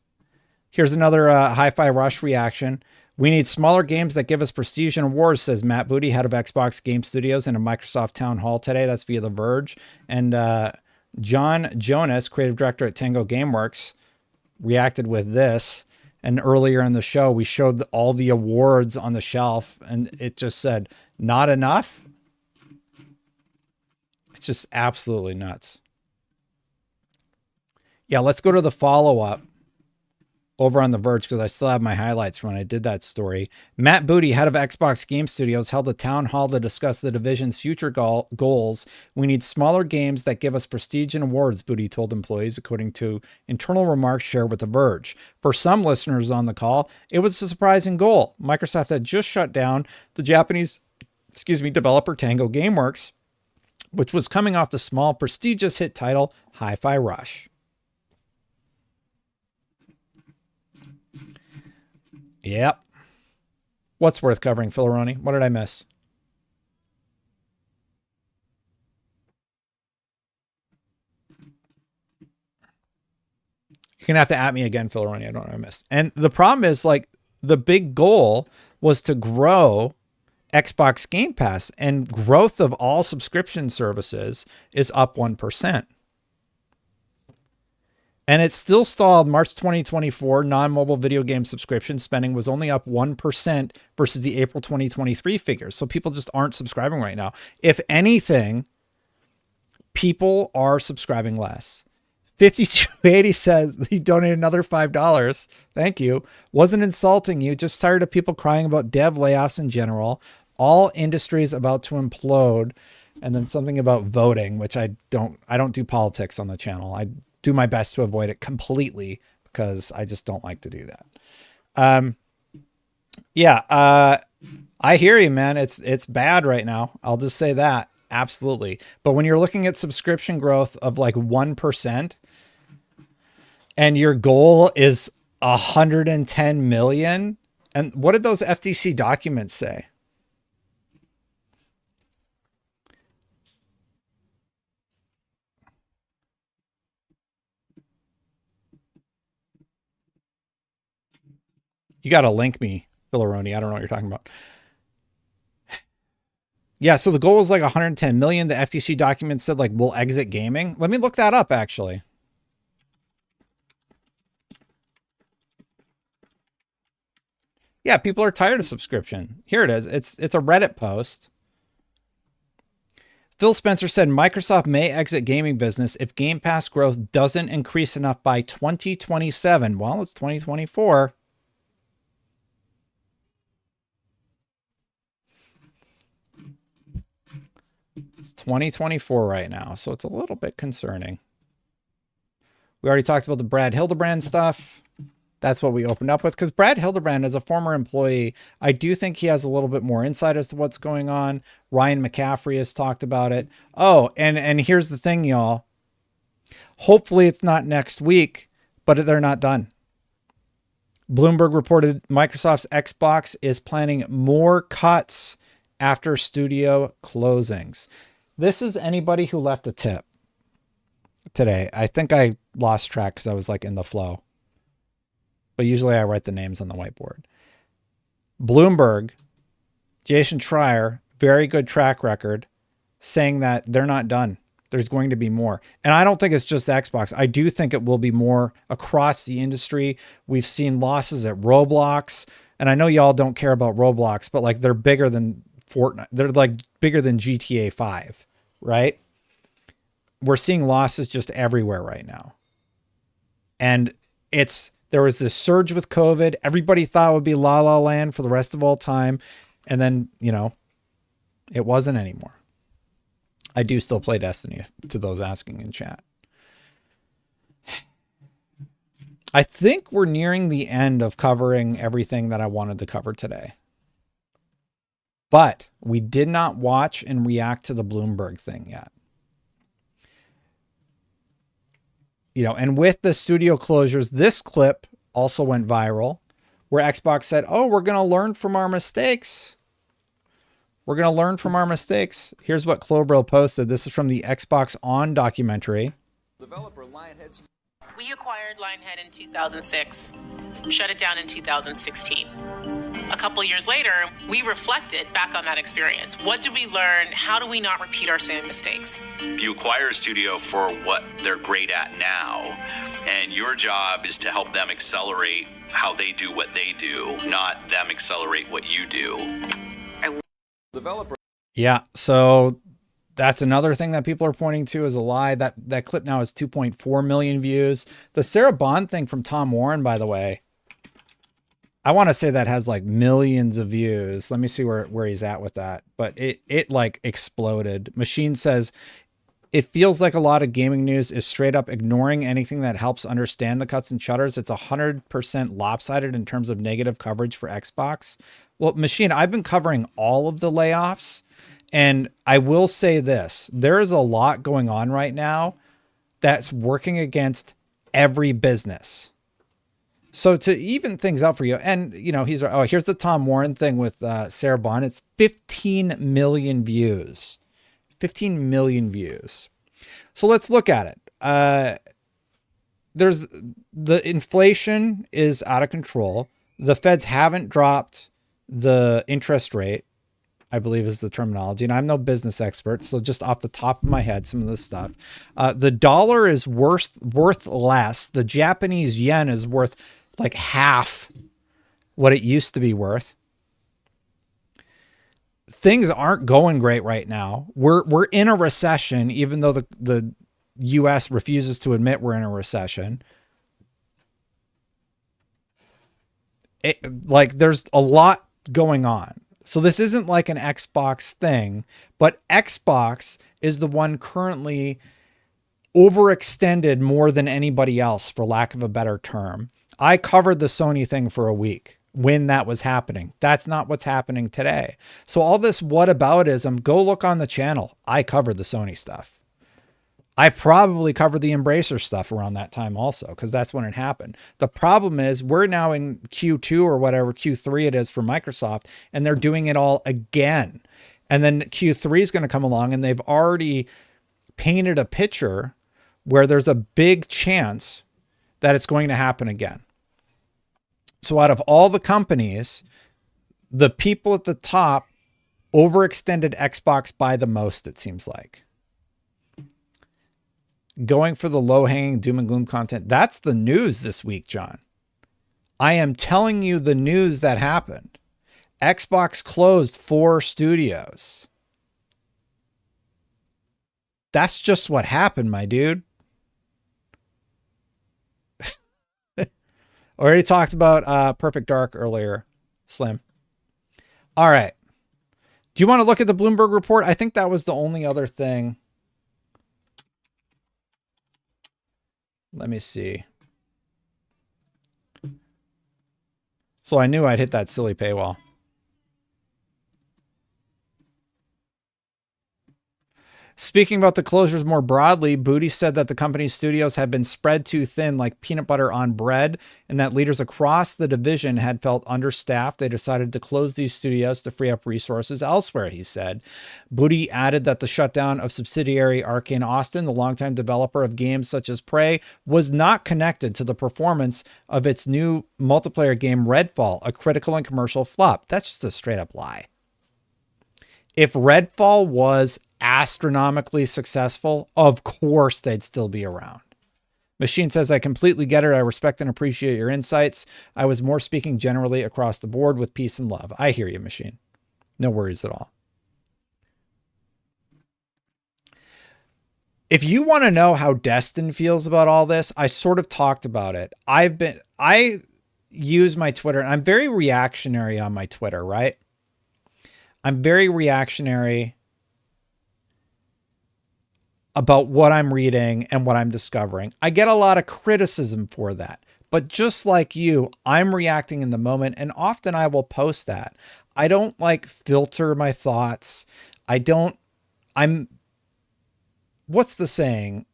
Here's another Hi-Fi Rush reaction. We need smaller games that give us prestige and awards, says Matt Booty, head of Xbox Game Studios, in a Microsoft town hall today. That's via The Verge. And John Jonas, creative director at Tango Gameworks, reacted with this. And earlier in the show, we showed all the awards on the shelf, and it just said, not enough. It's just absolutely nuts. Yeah, let's go to the follow-up over on The Verge, because I still have my highlights from when I did that story. Matt Booty, head of Xbox Game Studios, held a town hall to discuss the division's future goals. We need smaller games that give us prestige and awards, Booty told employees, according to internal remarks shared with The Verge. For some listeners on the call, it was a surprising goal. Microsoft had just shut down the Japanese, developer Tango Gameworks, which was coming off the small, prestigious hit title Hi-Fi Rush. Yep. What's worth covering, Filaroni? What did I miss? You're going to have to at me again, Filaroni. I don't know what I missed. And the problem is, like, the big goal was to grow Xbox Game Pass, and growth of all subscription services is up 1%. And it still stalled. March 2024 non-mobile video game subscription spending was only up 1% versus the April 2023 figures. So people just aren't subscribing right now. If anything, people are subscribing less. 5280 says he donated another $5. Thank you. Wasn't insulting you. Just tired of people crying about dev layoffs in general. All industries about to implode. And then something about voting, which I don't do politics on the channel. I do my best to avoid it completely because I just don't like to do that. I hear you, man. It's bad right now. I'll just say that. Absolutely. But when you're looking at subscription growth of like 1% and your goal is 110 million, and what did those FTC documents say? You got to link me, Filleroni. I don't know what you're talking about. Yeah, so the goal was like 110 million. The FTC document said like we'll exit gaming. Let me look that up actually. Yeah, people are tired of subscription. Here it is. It's a Reddit post. Phil Spencer said Microsoft may exit gaming business if Game Pass growth doesn't increase enough by 2027. Well, it's 2024. It's 2024 right now, so it's a little bit concerning. We already talked about the Brad Hildebrand stuff. That's what we opened up with, because Brad Hildebrand, as a former employee, I do think he has a little bit more insight as to what's going on. Ryan McCaffrey has talked about it. Oh, and here's the thing, y'all. Hopefully it's not next week, but they're not done. Bloomberg reported Microsoft's Xbox is planning more cuts after studio closings. This is anybody who left a tip today. I think I lost track because I was like in the flow. But usually I write the names on the whiteboard. Bloomberg, Jason Schreier, very good track record, saying that they're not done. There's going to be more. And I don't think it's just Xbox. I do think it will be more across the industry. We've seen losses at Roblox. And I know y'all don't care about Roblox, but like they're bigger than Fortnite. They're like bigger than GTA 5, right? We're seeing losses just everywhere right now. And there was this surge with COVID. Everybody thought it would be La La Land for the rest of all time. And then, it wasn't anymore. I do still play Destiny, to those asking in chat. I think we're nearing the end of covering everything that I wanted to cover today. But we did not watch and react to the Bloomberg thing yet. And with the studio closures, this clip also went viral where Xbox said, oh, we're going to learn from our mistakes. We're going to learn from our mistakes. Here's what Clobril posted. This is from the Xbox On documentary. Developer Lionhead. We acquired Lionhead in 2006, shut it down in 2016. A couple years later, we reflected back on that experience. What did we learn? How do we not repeat our same mistakes? You acquire a studio for what they're great at now, and your job is to help them accelerate how they do what they do, not them accelerate what you do. Developer. Yeah, so that's another thing that people are pointing to as a lie. That clip now has 2.4 million views. The Sarah Bond thing from Tom Warren, by the way, I want to say that has like millions of views. Let me see where he's at with that. But it like exploded. Machine says, it feels like a lot of gaming news is straight up ignoring anything that helps understand the cuts and shutters. It's 100% lopsided in terms of negative coverage for Xbox. Well, Machine, I've been covering all of the layoffs, and I will say this. There is a lot going on right now that's working against every business. So to even things out for you, and here's the Tom Warren thing with Sarah Bond. It's 15 million views. 15 million views. So let's look at it. There's the inflation is out of control. The feds haven't dropped the interest rate, I believe is the terminology. And I'm no business expert, so just off the top of my head, some of this stuff. The dollar is worth less. The Japanese yen is worth like half what it used to be worth. Things aren't going great right now. We're in a recession, even though the US refuses to admit we're in a recession. There's a lot going on. So this isn't like an Xbox thing, but Xbox is the one currently overextended more than anybody else, for lack of a better term. I covered the Sony thing for a week. when that was happening. That's not what's happening today. So all this whataboutism, go look on the channel. I covered the Sony stuff. I probably covered the Embracer stuff around that time also, because that's when it happened. The problem is we're now in Q2 or whatever, Q3 it is for Microsoft, and they're doing it all again. And then Q3 is going to come along, and they've already painted a picture where there's a big chance that it's going to happen again. So out of all the companies, the people at the top overextended Xbox by the most, it seems like. Going for the low-hanging doom and gloom content. That's the news this week, John. I am telling you the news that happened. Xbox closed 4 studios. That's just what happened, my dude. Already talked about Perfect Dark earlier, Slim. All right. Do you want to look at the Bloomberg report? I think that was the only other thing. Let me see. So I knew I'd hit that silly paywall. Speaking about the closures more broadly, Booty said that the company's studios had been spread too thin like peanut butter on bread, and that leaders across the division had felt understaffed. They decided to close these studios to free up resources elsewhere, he said. Booty added that the shutdown of subsidiary Arcane Austin, the longtime developer of games such as Prey, was not connected to the performance of its new multiplayer game Redfall, a critical and commercial flop. That's just a straight up lie. If Redfall was astronomically successful, of course they'd still be around. Machine says, I completely get it. I respect and appreciate your insights. I was more speaking generally across the board with peace and love. I hear you, Machine. No worries at all. If you want to know how Destin feels about all this, I sort of talked about it. I use my Twitter, and I'm very reactionary on my Twitter, right? I'm very reactionary about what I'm reading and what I'm discovering. I get a lot of criticism for that, but just like you, I'm reacting in the moment, and often I will post that. I don't like filter my thoughts. What's the saying?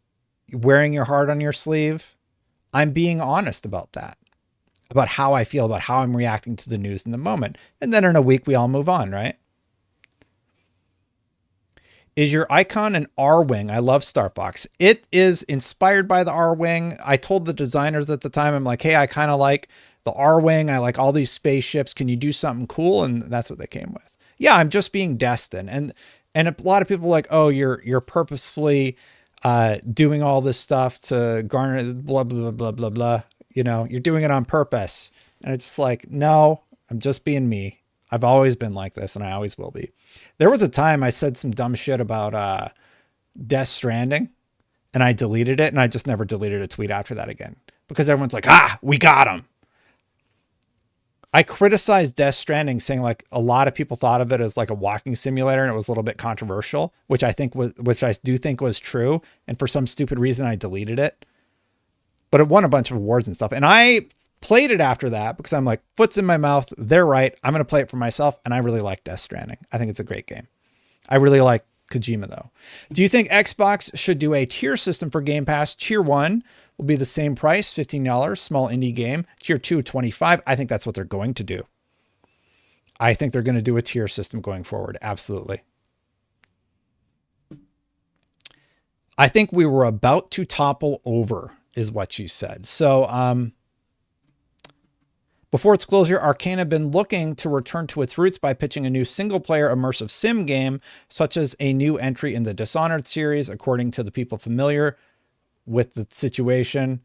Wearing your heart on your sleeve. I'm being honest about that, about how I feel, about how I'm reacting to the news in the moment. And then in a week, we all move on, right? Is your icon an R-Wing? I love Star Fox. It is inspired by the R-Wing. I told the designers at the time, I'm like, hey, I kind of like the R-Wing. I like all these spaceships. Can you do something cool? And that's what they came with. Yeah, I'm just being Destin. And a lot of people are like, oh, you're purposefully doing all this stuff to garner blah, blah, blah, blah, blah. You know, you're doing it on purpose. And it's just like, no, I'm just being me. I've always been like this, and I always will be. There was a time I said some dumb shit about Death Stranding, and I deleted it, and I just never deleted a tweet after that again. Because everyone's like, we got him. I criticized Death Stranding, saying like a lot of people thought of it as like a walking simulator, and it was a little bit controversial, which I do think was true. And for some stupid reason, I deleted it. But it won a bunch of awards and stuff. And I played it after that because I'm like, foot's in my mouth. They're right. I'm going to play it for myself. And I really like Death Stranding. I think it's a great game. I really like Kojima though. Do you think Xbox should do a tier system for Game Pass? Tier 1 will be the same price, $15, small indie game. Tier 2, $25. I think that's what they're going to do. I think they're going to do a tier system going forward. Absolutely. I think we were about to topple over is what she said. So, before its closure, Arcane had been looking to return to its roots by pitching a new single-player immersive sim game, such as a new entry in the Dishonored series, according to the people familiar with the situation.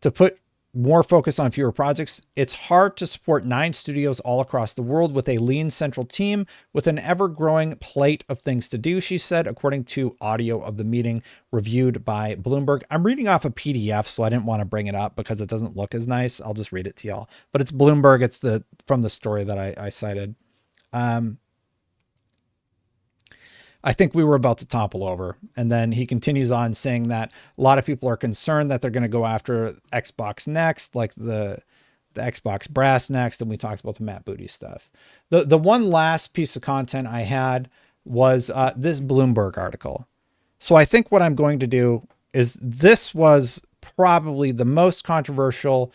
To put more focus on fewer projects, it's hard to support 9 studios all across the world with a lean central team with an ever-growing plate of things to do, she said, according to audio of the meeting reviewed by Bloomberg. I'm reading off a PDF, so I didn't want to bring it up because it doesn't look as nice. I'll just read it to y'all. But it's Bloomberg. It's from the story that I cited. I think we were about to topple over. And then he continues on saying that a lot of people are concerned that they're going to go after Xbox next, like the the Xbox brass next, and we talked about the Matt Booty stuff. The one last piece of content I had was this Bloomberg article. So I think what I'm going to do is, this was probably the most controversial,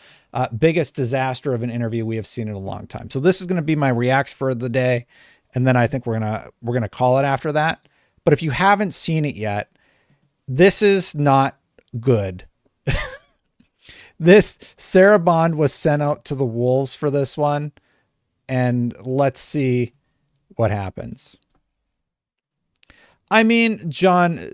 biggest disaster of an interview we have seen in a long time. So this is going to be my reacts for the day, and then I think we're gonna call it after that. But if you haven't seen it yet, this is not good. This Sarah Bond was sent out to the wolves for this one, and let's see what happens. I mean, John.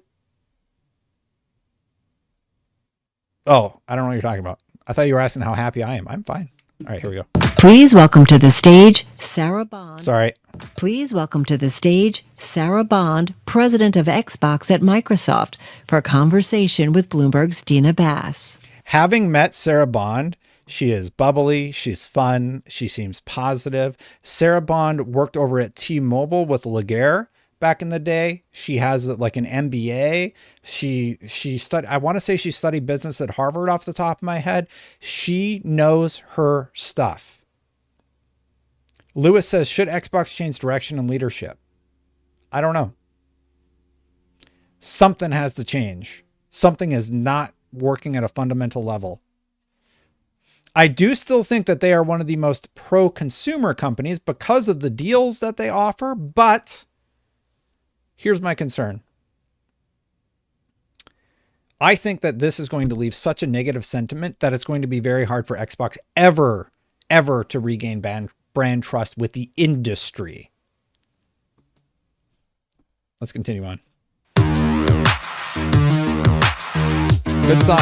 Oh, I don't know what you're talking about. I thought you were asking how happy I am. I'm fine. All right, here we go. Please welcome to the stage Sarah Bond. Sorry. Please welcome to the stage Sarah Bond, president of Xbox at Microsoft, for a conversation with Bloomberg's Dina Bass. Having met Sarah Bond, she is bubbly, she's fun, she seems positive. Sarah Bond worked over at T-Mobile with Laguerre back in the day. She has like an MBA. She studied, I want to say she studied business at Harvard off the top of my head. She knows her stuff. Lewis says, should Xbox change direction and leadership? I don't know. Something has to change. Something is not working at a fundamental level. I do still think that they are one of the most pro-consumer companies because of the deals that they offer, but here's my concern. I think that this is going to leave such a negative sentiment that it's going to be very hard for Xbox ever to regain brand trust with the industry. Let's continue on. Good song.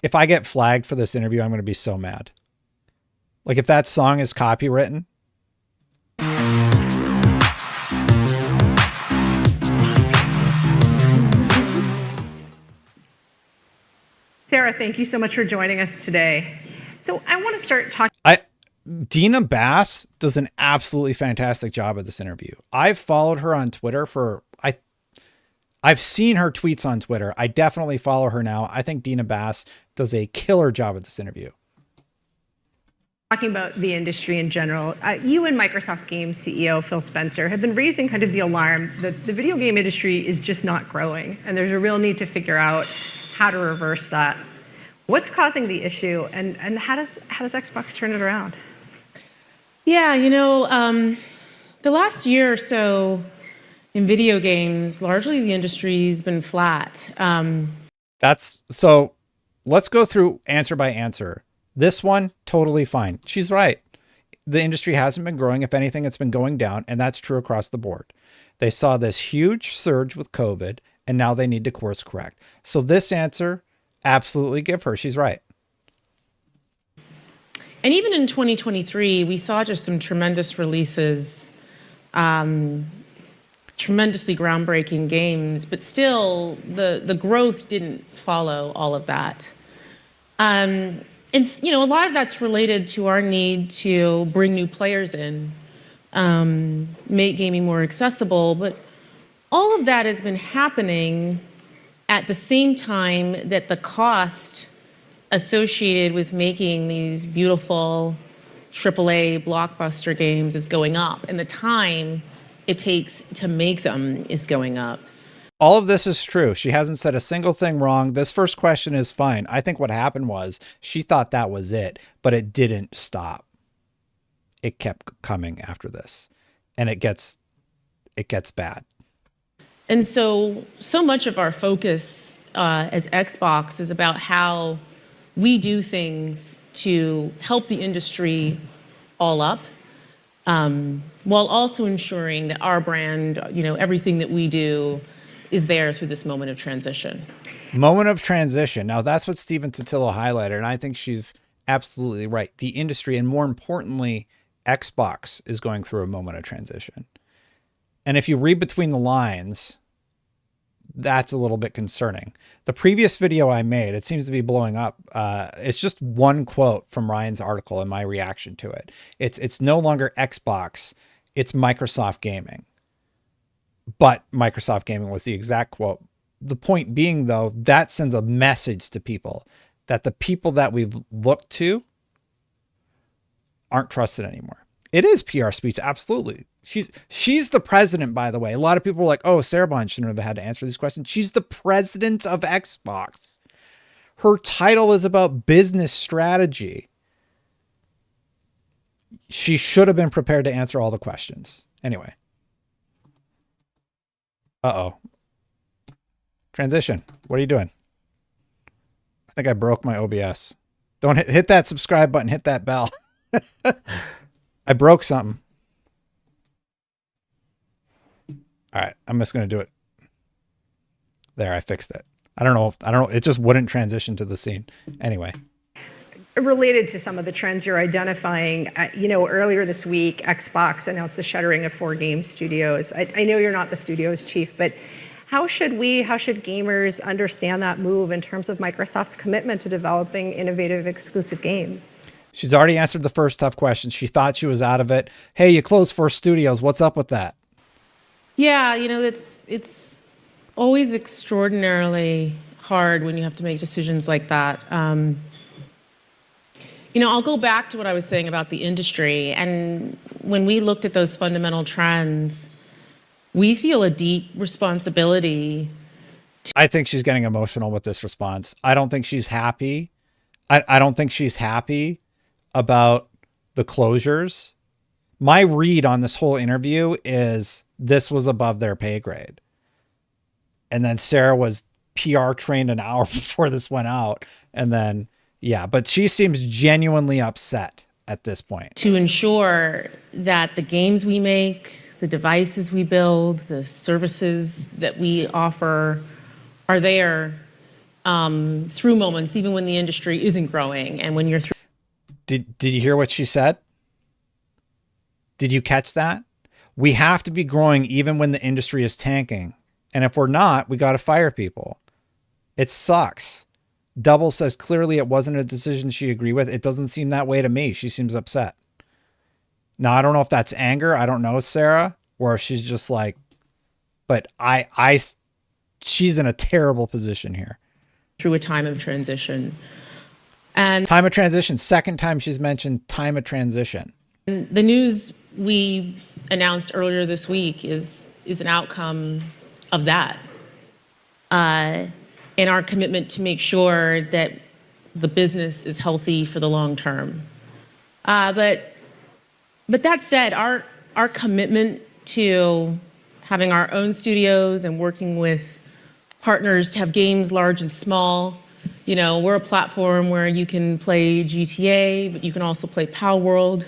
If I get flagged for this interview, I'm going to be so mad. Like, if that song is copywritten. Sarah, thank you so much for joining us today. So I want to start talking. Dina Bass does an absolutely fantastic job at this interview. I've followed her on Twitter I've seen her tweets on Twitter. I definitely follow her now. I think Dina Bass does a killer job at this interview. Talking about the industry in general, you and Microsoft Games CEO Phil Spencer have been raising kind of the alarm that the video game industry is just not growing, and there's a real need to figure out how to reverse that. What's causing the issue, and how does Xbox turn it around? Yeah, the last year or so in video games, largely the industry's been flat. So let's go through answer by answer. This one, totally fine. She's right. The industry hasn't been growing. If anything, it's been going down, and that's true across the board. They saw this huge surge with COVID, and now they need to course correct. So this answer, absolutely give her. She's right. And even in 2023, we saw just some tremendous releases, tremendously groundbreaking games, but still the growth didn't follow all of that. And a lot of that's related to our need to bring new players in, make gaming more accessible, but all of that has been happening at the same time that the cost associated with making these beautiful AAA blockbuster games is going up, and the time it takes to make them is going up. All of this is true. She hasn't said a single thing wrong. This first question is fine. I think what happened was she thought that was it, but it didn't stop. It kept coming after this, and it gets bad. And so much of our focus as Xbox is about how we do things to help the industry all up, while also ensuring that our brand, everything that we do is there through this moment of transition. Moment of transition. Now, that's what Stephen Totillo highlighted, and I think she's absolutely right. The industry, and more importantly, Xbox, is going through a moment of transition. And if you read between the lines, that's a little bit concerning. The previous video I made, it seems to be blowing up. It's just one quote from Ryan's article and my reaction to it. It's no longer Xbox, it's Microsoft Gaming. But Microsoft Gaming was the exact quote. The point being, though, that sends a message to people that the people that we've looked to aren't trusted anymore. It is PR speech, absolutely. She's the president, by the way. A lot of people were like, oh, Sarah Bond shouldn't have had to answer these questions. She's the president of Xbox. Her title is about business strategy. She should have been prepared to answer all the questions. Anyway. Uh-oh. Transition. What are you doing? I think I broke my OBS. Don't hit that subscribe button. Hit that bell. I broke something. All right. I'm just going to do it. There, I fixed it. I don't know. It just wouldn't transition to the scene. Anyway. Related to some of the trends you're identifying, earlier this week, Xbox announced the shuttering of 4 game studios. I know you're not the studio's chief, but how should gamers understand that move in terms of Microsoft's commitment to developing innovative exclusive games? She's already answered the first tough question. She thought she was out of it. Hey, you closed 4 studios. What's up with that? Yeah, it's always extraordinarily hard when you have to make decisions like that. I'll go back to what I was saying about the industry. And when we looked at those fundamental trends, we feel a deep responsibility. I think she's getting emotional with this response. I don't think she's happy. I don't think she's happy about the closures. My read on this whole interview is this was above their pay grade. And then Sarah was PR trained an hour before this went out. And then, yeah, but she seems genuinely upset at this point. To ensure that the games we make, the devices we build, the services that we offer are there through moments, even when the industry isn't growing. And when you're through. Did you hear what she said? Did you catch that? We have to be growing even when the industry is tanking. And if we're not, we got to fire people. It sucks. Double says clearly it wasn't a decision she agreed with. It doesn't seem that way to me. She seems upset. Now, I don't know if that's anger. I don't know, Sarah, or if she's just like, but she's in a terrible position here. Through a time of transition. And time of transition. Second time she's mentioned time of transition. The news we announced earlier this week is an outcome of that. And our commitment to make sure that the business is healthy for the long term. But that said, our commitment to having our own studios and working with partners to have games large and small. We're a platform where you can play GTA, but you can also play Power World,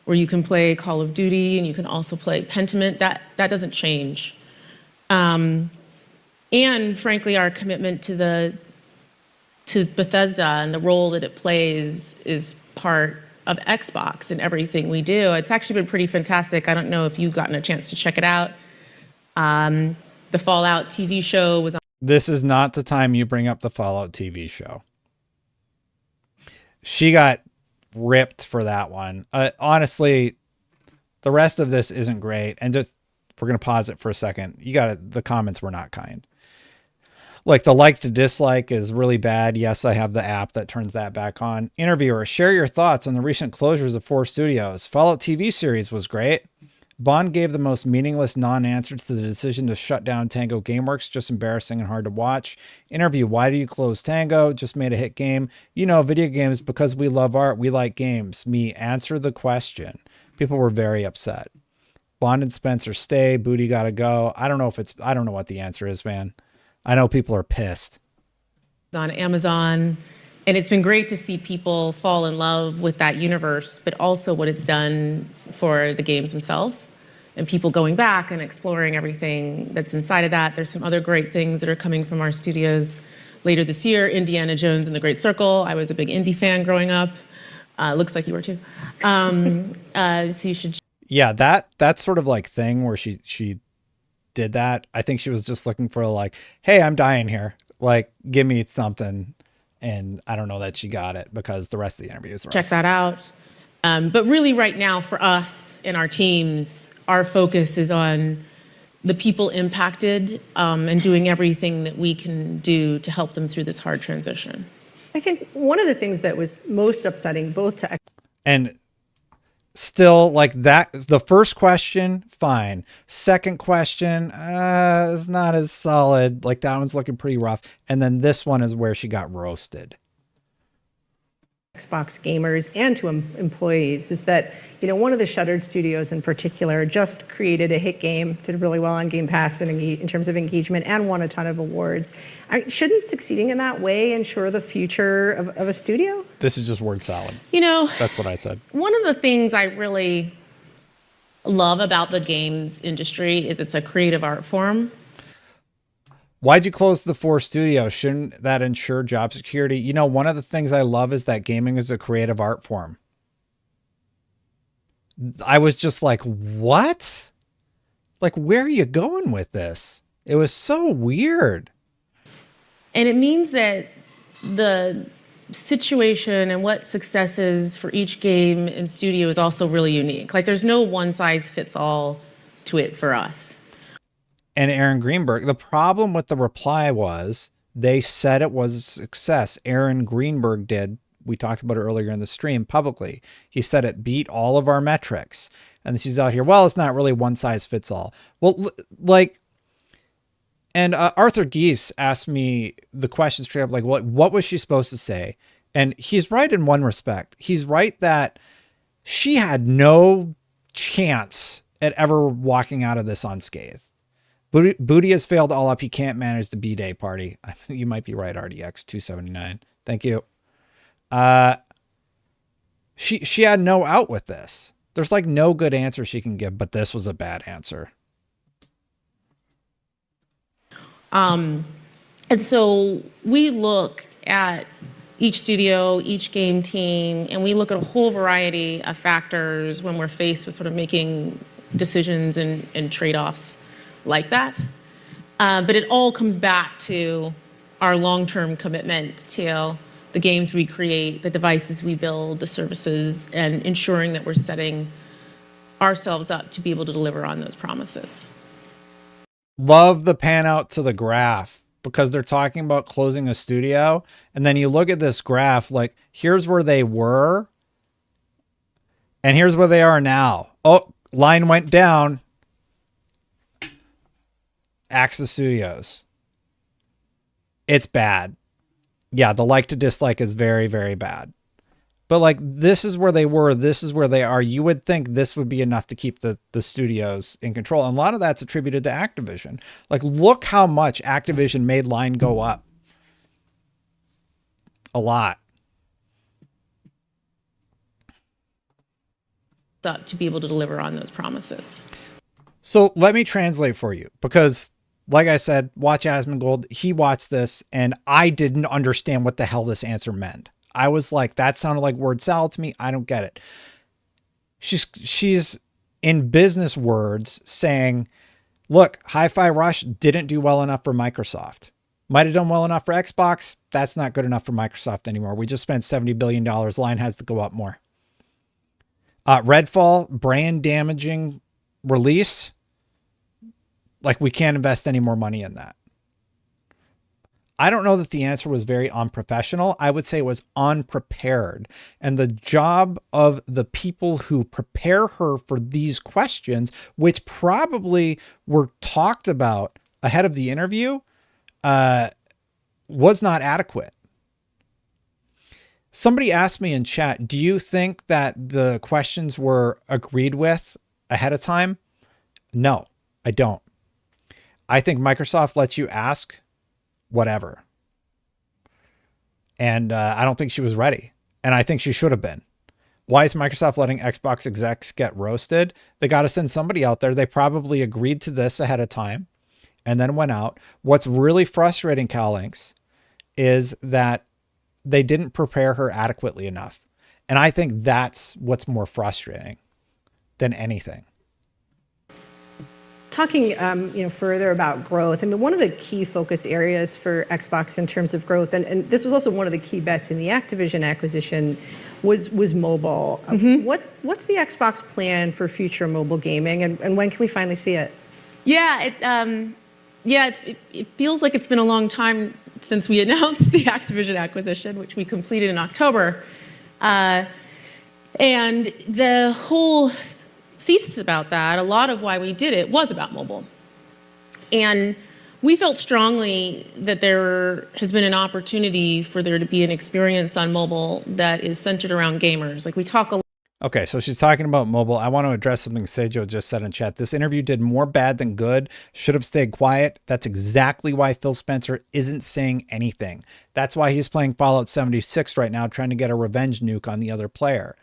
where you can play Call of Duty, and you can also play Pentiment. That doesn't change. And frankly, our commitment to Bethesda and the role that it plays is part of Xbox and everything we do. It's actually been pretty fantastic. I don't know if you've gotten a chance to check it out. The Fallout TV show was on. This is not the time you bring up the Fallout TV show. She got ripped for that one. Honestly, the rest of this isn't great. And just, we're going to pause it for a second. The comments were not kind. Like the like to dislike is really bad. Yes, I have the app that turns that back on. Interviewer, share your thoughts on the recent closures of 4 studios. Fallout TV series was great. Bond gave the most meaningless non-answer to the decision to shut down Tango Gameworks. Just embarrassing and hard to watch. Interview, why do you close Tango? Just made a hit game. Video games, because we love art, we like games. Me, answer the question. People were very upset. Bond and Spencer stay. Booty gotta go. I don't know what the answer is, man. I know people are pissed. On Amazon. And it's been great to see people fall in love with that universe, but also what it's done for the games themselves and people going back and exploring everything that's inside of that. There's some other great things that are coming from our studios later this year. Indiana Jones and the Great Circle. I was a big indie fan growing up. Looks like you were too. So you should. Yeah, that sort of like thing where she did that. I think she was just looking for like, hey, I'm dying here. Like, give me something. And I don't know that she got it because the rest of the interviews were check that out. But really right now for us and our teams, our focus is on the people impacted and doing everything that we can do to help them through this hard transition. I think one of the things that was most upsetting both to... And still like that. The first question, fine. Second question, is not as solid. Like that one's looking pretty rough. And then this one is where she got roasted. Xbox gamers and to employees is that, one of the shuttered studios in particular just created a hit game, did really well on Game Pass in terms of engagement and won a ton of awards. Shouldn't succeeding in that way ensure the future of a studio? This is just word salad. That's what I said. One of the things I really love about the games industry is it's a creative art form. Why'd you close the 4 studios? Shouldn't that ensure job security? One of the things I love is that gaming is a creative art form. I was just like, what? Like, where are you going with this? It was so weird. And it means that the situation and what success is for each game and studio is also really unique. Like, there's no one size fits all to it for us. And Aaron Greenberg, the problem with the reply was they said it was a success. Aaron Greenberg did. We talked about it earlier in the stream publicly. He said it beat all of our metrics. And she's out here, well, it's not really one size fits all. Well, and Arthur Geese asked me the question straight up, like, what was she supposed to say? And he's right in one respect. He's right that she had no chance at ever walking out of this unscathed. Booty has failed all up. He can't manage the B-Day party. You might be right, RDX 279. Thank you. She had no out with this. There's like no good answer she can give, but this was a bad answer. And so we look at each studio, each game team, and we look at a whole variety of factors when we're faced with sort of making decisions and trade-offs like that. But it all comes back to our long-term commitment to the games we create, the devices we build, the services, and ensuring that we're setting ourselves up to be able to deliver on those promises. Love the pan out to the graph because they're talking about closing a studio. And then you look at this graph, like here's where they were and here's where they are now. Oh, line went down. Axis Studios. It's bad. Yeah, the like to dislike is very, very bad. But like, this is where they were. This is where they are. You would think this would be enough to keep the studios in control. And a lot of that's attributed to Activision. Like, look how much Activision made line go up. A lot. To be able to deliver on those promises. So let me translate for you because like I said, watch Asmongold. He watched this and I didn't understand what the hell this answer meant. I was like, that sounded like word salad to me. I don't get it. She's in business words saying, look, Hi-Fi Rush didn't do well enough for Microsoft. Might have done well enough for Xbox. That's not good enough for Microsoft anymore. We just spent $70 billion. Line has to go up more. Redfall, brand damaging release. Like, we can't invest any more money in that. I don't know that the answer was very unprofessional. I would say it was unprepared. And the job of the people who prepare her for these questions, which probably were talked about ahead of the interview, was not adequate. Somebody asked me in chat, do you think that the questions were agreed with ahead of time? No, I don't. I think Microsoft lets you ask whatever. And I don't think she was ready. And I think she should have been. Why is Microsoft letting Xbox execs get roasted? They got to send somebody out there. They probably agreed to this ahead of time and then went out. What's really frustrating, Cal Links, is that they didn't prepare her adequately enough. And I think that's what's more frustrating than anything. Talking further about growth, I mean, one of the key focus areas for Xbox in terms of growth, and this was also one of the key bets in the Activision acquisition, was mobile. Mm-hmm. What's the Xbox plan for future mobile gaming, and when can we finally see it? Yeah, it feels like it's been a long time since we announced the Activision acquisition, which we completed in October. And the whole thesis about that, a lot of why we did it was about mobile. And we felt strongly that there has been an opportunity for there to be an experience on mobile that is centered around gamers. Like we talk a lot. Okay, so she's talking about mobile. I want to address something Seijo just said in chat. This interview did more bad than good. Should have stayed quiet. That's exactly why Phil Spencer isn't saying anything. That's why he's playing Fallout 76 right now, trying to get a revenge nuke on the other player.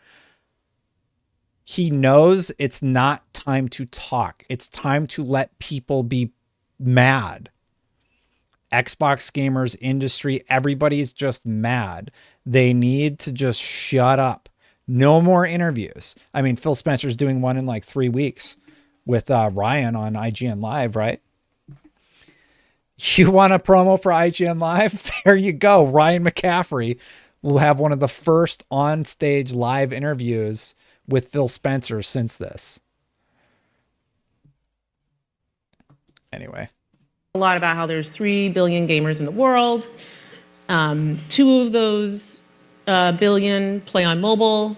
He knows it's not time to talk. It's time to let people be mad. Xbox gamers, industry, everybody's just mad. They need to just shut up. No more interviews. I mean, Phil Spencer's doing one in like 3 weeks with Ryan on IGN Live, right? You want a promo for IGN Live? There you go. Ryan McCaffrey will have one of the first on-stage live interviews with Phil Spencer since this. Anyway. A lot about how there's 3 billion gamers in the world. 2 of those billion play on mobile,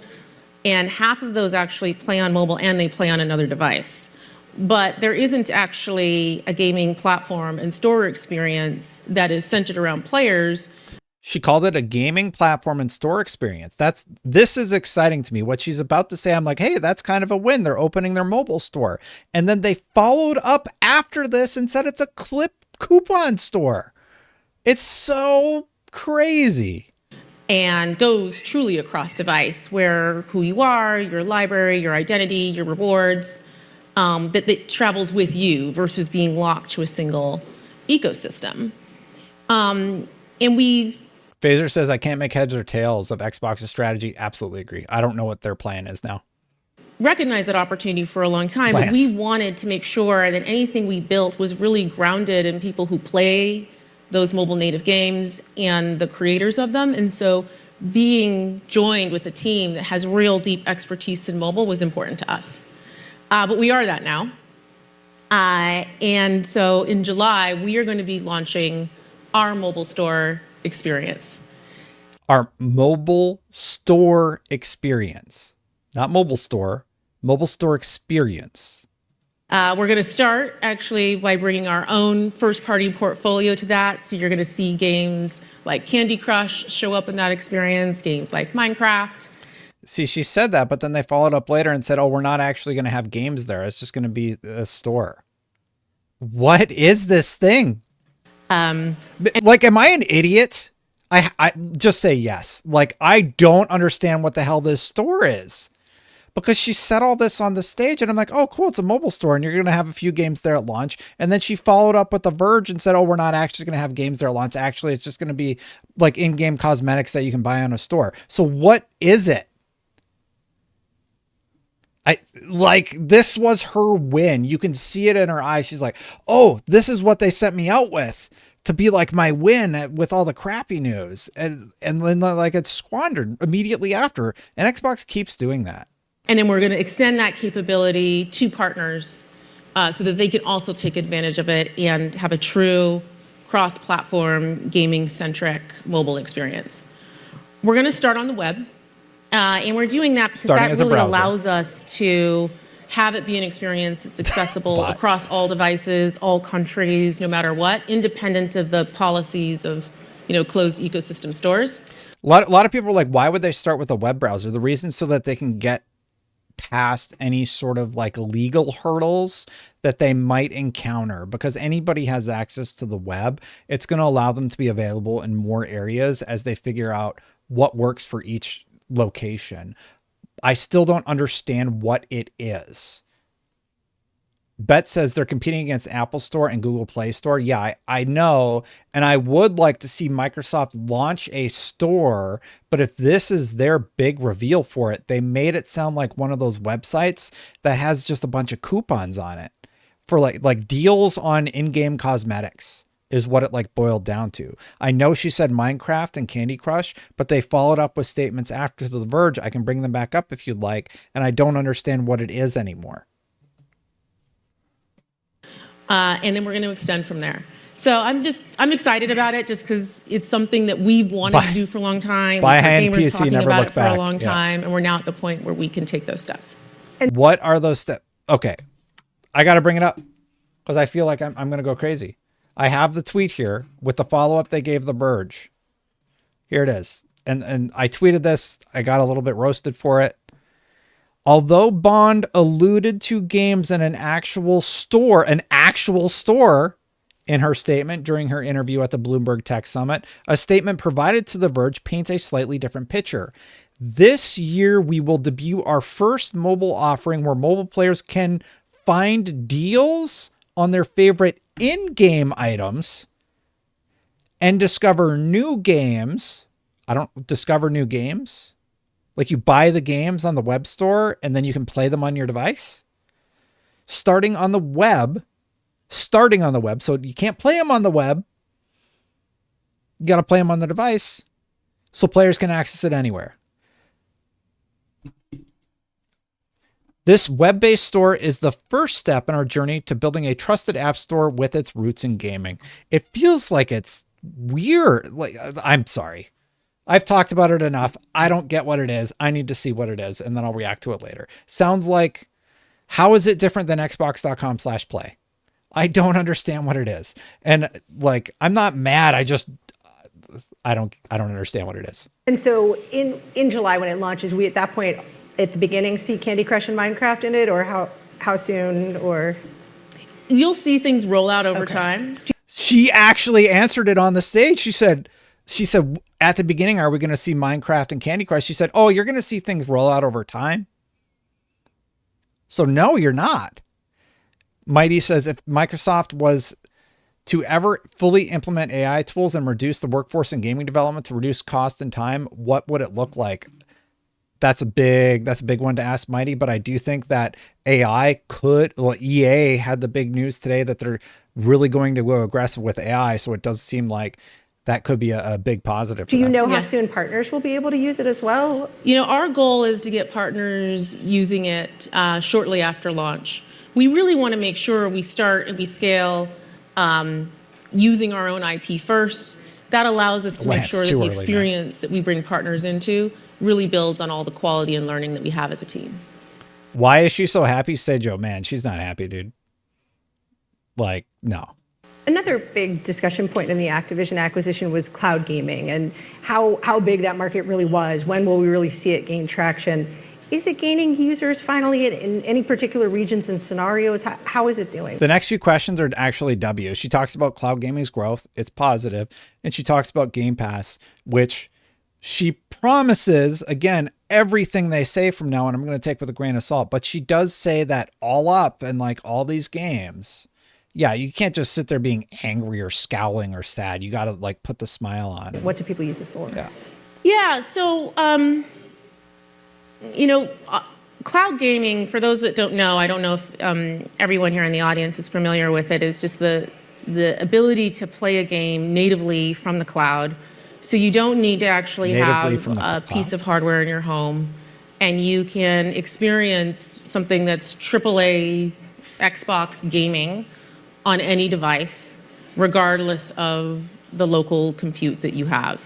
and half of those actually play on mobile and they play on another device. But there isn't actually a gaming platform and store experience that is centered around players. She called it a gaming platform and store experience. This is exciting to me. What she's about to say, I'm like, hey, that's kind of a win. They're opening their mobile store. And then they followed up after this and said it's a clip coupon store. It's so crazy. And goes truly across device, where who you are, your library, your identity, your rewards, that travels with you versus being locked to a single ecosystem. And we've Phaser says, I can't make heads or tails of Xbox's strategy. Absolutely agree. I don't know what their plan is now. recognized that opportunity for a long time, but we wanted to make sure that anything we built was really grounded in people who play those mobile native games and the creators of them. And so being joined with a team that has real deep expertise in mobile was important to us. But we are that now. And so in July, we are going to be launching our mobile store experience. Our mobile store experience. Not mobile store experience. We're going to start actually by bringing our own first-party portfolio to that. So you're going to see games like Candy Crush show up in that experience, games like Minecraft. See, she said that, but then they followed up later and said, oh, we're not actually going to have games there. It's just going to be a store. What is this thing? Like, am I an idiot? I just say yes. Like, I don't understand what the hell this store is. Because she said all this on the stage, and I'm like, oh, cool, it's a mobile store, and you're going to have a few games there at launch. And then she followed up with The Verge and said, oh, we're not actually going to have games there at launch. Actually, it's just going to be like in-game cosmetics that you can buy on a store. So what is it? This was her win. You can see it in her eyes. She's like, oh, this is what they sent me out with to be like my win with all the crappy news. And then like it's squandered immediately after. And Xbox keeps doing that. And then we're going to extend that capability to partners so that they can also take advantage of it and have a true cross-platform gaming-centric mobile experience. We're going to start on the web. And we're doing that because that really allows us to have it be an experience that's accessible across all devices, all countries, no matter what, independent of the policies of, closed ecosystem stores. A lot of people are like, why would they start with a web browser? The reason so that they can get past any sort of like legal hurdles that they might encounter, because anybody has access to the web. It's going to allow them to be available in more areas as they figure out what works for each location. I still don't understand what it is. Bet says they're competing against Apple Store and Google Play Store. Yeah, I know. And I would like to see Microsoft launch a store, but if this is their big reveal for it, they made it sound like one of those websites that has just a bunch of coupons on it for like deals on in-game cosmetics is what it like boiled down to. I know she said Minecraft and Candy Crush, but they followed up with statements after The Verge. I can bring them back up if you'd like. And I don't understand what it is anymore. And then we're going to extend from there. So I'm excited about it just because it's something that we've wanted to do for a long time. Buy We've heard high-end gamers PC, talking never about look it for back. a long Yeah. time, and we're now at the point where we can take those steps. What are those steps? Okay. I got to bring it up because I feel like I'm going to go crazy. I have the tweet here with the follow-up they gave The Verge. Here it is. And I tweeted this. I got a little bit roasted for it. Although Bond alluded to games in an actual store in her statement during her interview at the Bloomberg Tech Summit, a statement provided to The Verge paints a slightly different picture. This year, we will debut our first mobile offering where mobile players can find deals on their favorite in-game items and discover new games. I don't discover new games. Like you buy the games on the web store and then you can play them on your device. Starting on the web. So you can't play them on the web. You got to play them on the device so players can access it anywhere. This web-based store is the first step in our journey to building a trusted app store with its roots in gaming. It feels like it's weird. Like, I'm sorry. I've talked about it enough. I don't get what it is. I need to see what it is, and then I'll react to it later. Sounds like, how is it different than xbox.com/play? I don't understand what it is. And like, I'm not mad. I don't understand what it is. And so in July when it launches, we at that point at the beginning see Candy Crush and Minecraft in it, or how soon, or? You'll see things roll out over time. She actually answered it on the stage. She said at the beginning, are we going to see Minecraft and Candy Crush? She said, oh, you're going to see things roll out over time. So no, you're not. Mighty says, if Microsoft was to ever fully implement AI tools and reduce the workforce in gaming development to reduce cost and time, what would it look like? That's a big one to ask Mighty, but I do think that AI could, well, EA had the big news today that they're really going to go aggressive with AI. So it does seem like that could be a big positive. Do you know how soon partners will be able to use it as well? You know, our goal is to get partners using it shortly after launch. We really want to make sure we start and we scale using our own IP first. That allows us to make sure that the experience that we bring partners into really builds on all the quality and learning that we have as a team. Why is she so happy? Say, Joe, man, she's not happy, dude. Like, no. Another big discussion point in the Activision acquisition was cloud gaming and how big that market really was. When will we really see it gain traction? Is it gaining users finally in any particular regions and scenarios? How is it doing? The next few questions are actually W. She talks about cloud gaming's growth. It's positive. And she talks about Game Pass, which she promises, again, everything they say from now on, I'm going to take with a grain of salt. But she does say that all up and like all these games, yeah, you can't just sit there being angry or scowling or sad. You got to like put the smile on. What do people use it for? Yeah. So, you know, cloud gaming, for those that don't know, I don't know if everyone here in the audience is familiar with it, is just the ability to play a game natively from the cloud. So you don't need to actually have a piece of hardware in your home, and you can experience something that's AAA Xbox gaming on any device, regardless of the local compute that you have.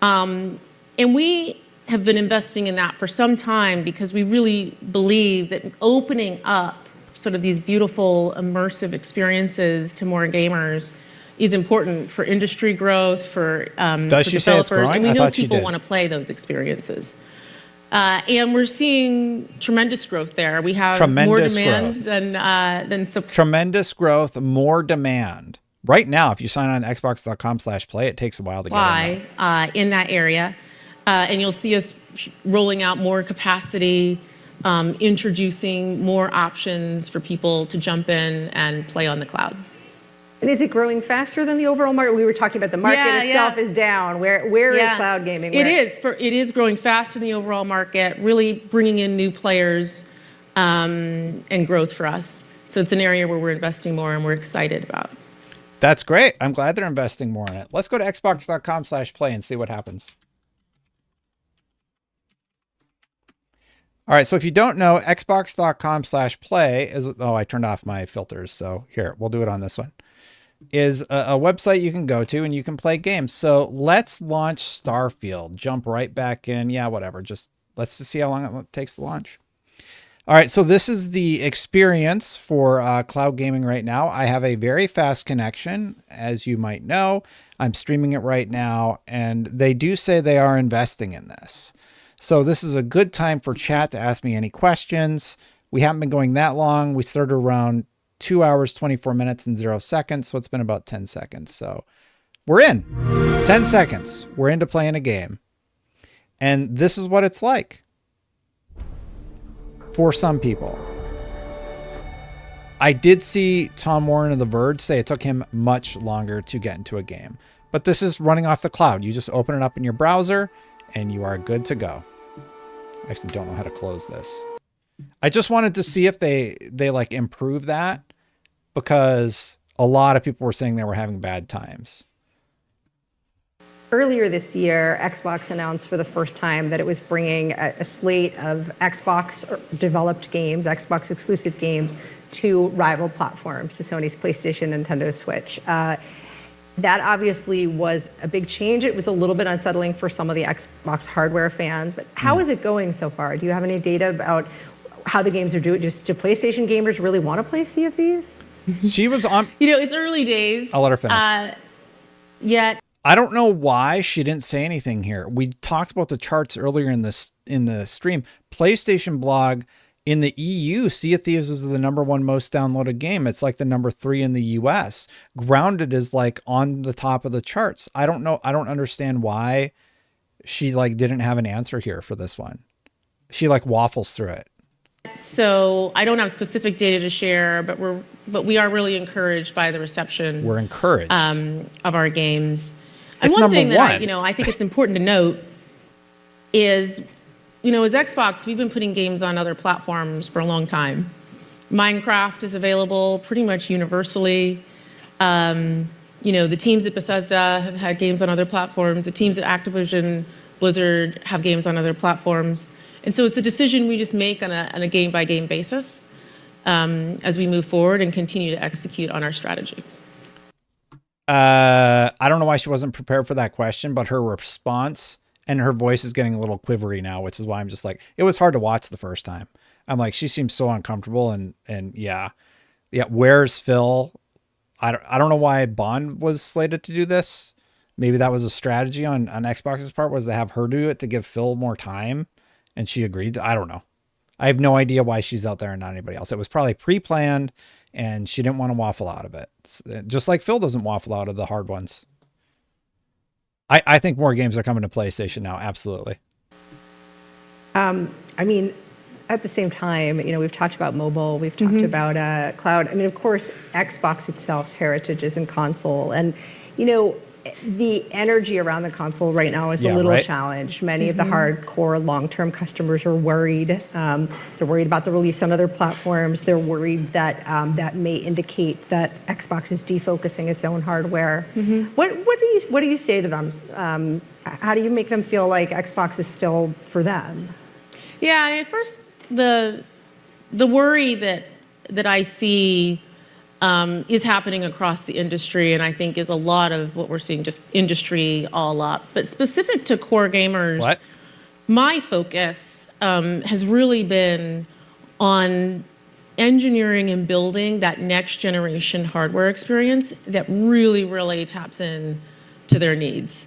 And we have been investing in that for some time because we really believe that opening up sort of these beautiful immersive experiences to more gamers is important for industry growth, for developers, and we know people want to play those experiences. And we're seeing tremendous growth there. We have more demand than supply. Tremendous growth, more demand. Right now, if you sign on xbox.com/play, it takes a while to get in that area. And you'll see us rolling out more capacity, introducing more options for people to jump in and play on the cloud. And is it growing faster than the overall market? We were talking about the market itself is down. Where is cloud gaming? It is growing faster than the overall market, really bringing in new players and growth for us. So it's an area where we're investing more and we're excited about. That's great. I'm glad they're investing more in it. Let's go to xbox.com/play and see what happens. All right, so if you don't know, xbox.com/play is, oh, I turned off my filters. So here, we'll do it on this one. is a website you can go to and you can play games. So let's launch Starfield. Jump right back in. Yeah, whatever. Let's just see how long it takes to launch. All right, so this is the experience for cloud gaming right now. I have a very fast connection, as you might know. I'm streaming it right now, and they do say they are investing in this. So this is a good time for chat to ask me any questions. We haven't been going that long. We started around 2 hours, 24 minutes, and 0 seconds, so it's been about 10 seconds. So we're in. 10 seconds. We're into playing a game. And this is what it's like. For some people. I did see Tom Warren of The Verge say it took him much longer to get into a game. But this is running off the cloud. You just open it up in your browser and you are good to go. I actually don't know how to close this. I just wanted to see if they like improve that, because a lot of people were saying they were having bad times. Earlier this year, Xbox announced for the first time that it was bringing a slate of Xbox-developed games, Xbox-exclusive games, to rival platforms, to Sony's PlayStation, Nintendo Switch. That obviously was a big change. It was a little bit unsettling for some of the Xbox hardware fans, but how is it going so far? Do you have any data about how the games are doing? Do PlayStation gamers really want to play Sea of Thieves? She was on... It's early days. I'll let her finish. Yet I don't know why she didn't say anything here. We talked about the charts earlier in the stream. PlayStation blog in the EU, Sea of Thieves is the #1 most downloaded game. It's like the #3 in the US. Grounded is like on the top of the charts. I don't know. I don't understand why she like didn't have an answer here for this one. She like waffles through it. So I don't have specific data to share, but we are really encouraged by the reception. We're encouraged of our games. It's and one thing #1. that I think it's important to note is, as Xbox, we've been putting games on other platforms for a long time. Minecraft is available pretty much universally. The teams at Bethesda have had games on other platforms. The teams at Activision Blizzard have games on other platforms. And so it's a decision we just make on a game-by-game basis as we move forward and continue to execute on our strategy. I don't know why she wasn't prepared for that question, but her response and her voice is getting a little quivery now, which is why I'm just like, it was hard to watch the first time. I'm like, she seems so uncomfortable, and yeah. Where's Phil? I don't know why Bond was slated to do this. Maybe that was a strategy on Xbox's part, was to have her do it to give Phil more time, and she agreed. I don't know. I have no idea why she's out there and not anybody else. It was probably pre-planned, and she didn't want to waffle out of it. Just like Phil doesn't waffle out of the hard ones. I think more games are coming to PlayStation now. Absolutely. At the same time, we've talked about mobile, we've talked about cloud. Of course, Xbox itself's heritage is in console. And, the energy around the console right now is a little challenged. Many of the hardcore long-term customers are worried. They're worried about the release on other platforms. They're worried that that may indicate that Xbox is defocusing its own hardware. What do you say to them? How do you make them feel like Xbox is still for them? Yeah, first, the worry that I see is happening across the industry, and I think is a lot of what we're seeing, just industry all up. But specific to core gamers, my focus has really been on engineering and building that next generation hardware experience that really, really taps in to their needs.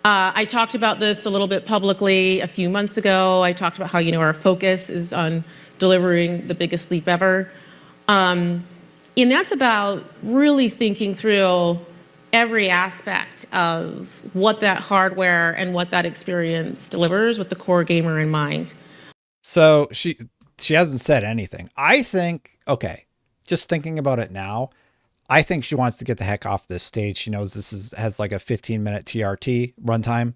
I talked about this a little bit publicly a few months ago. I talked about how, our focus is on delivering the biggest leap ever. And that's about really thinking through every aspect of what that hardware and what that experience delivers with the core gamer in mind. So she hasn't said anything. I think, okay, just thinking about it now, I think she wants to get the heck off this stage. She knows this has like a 15-minute TRT runtime.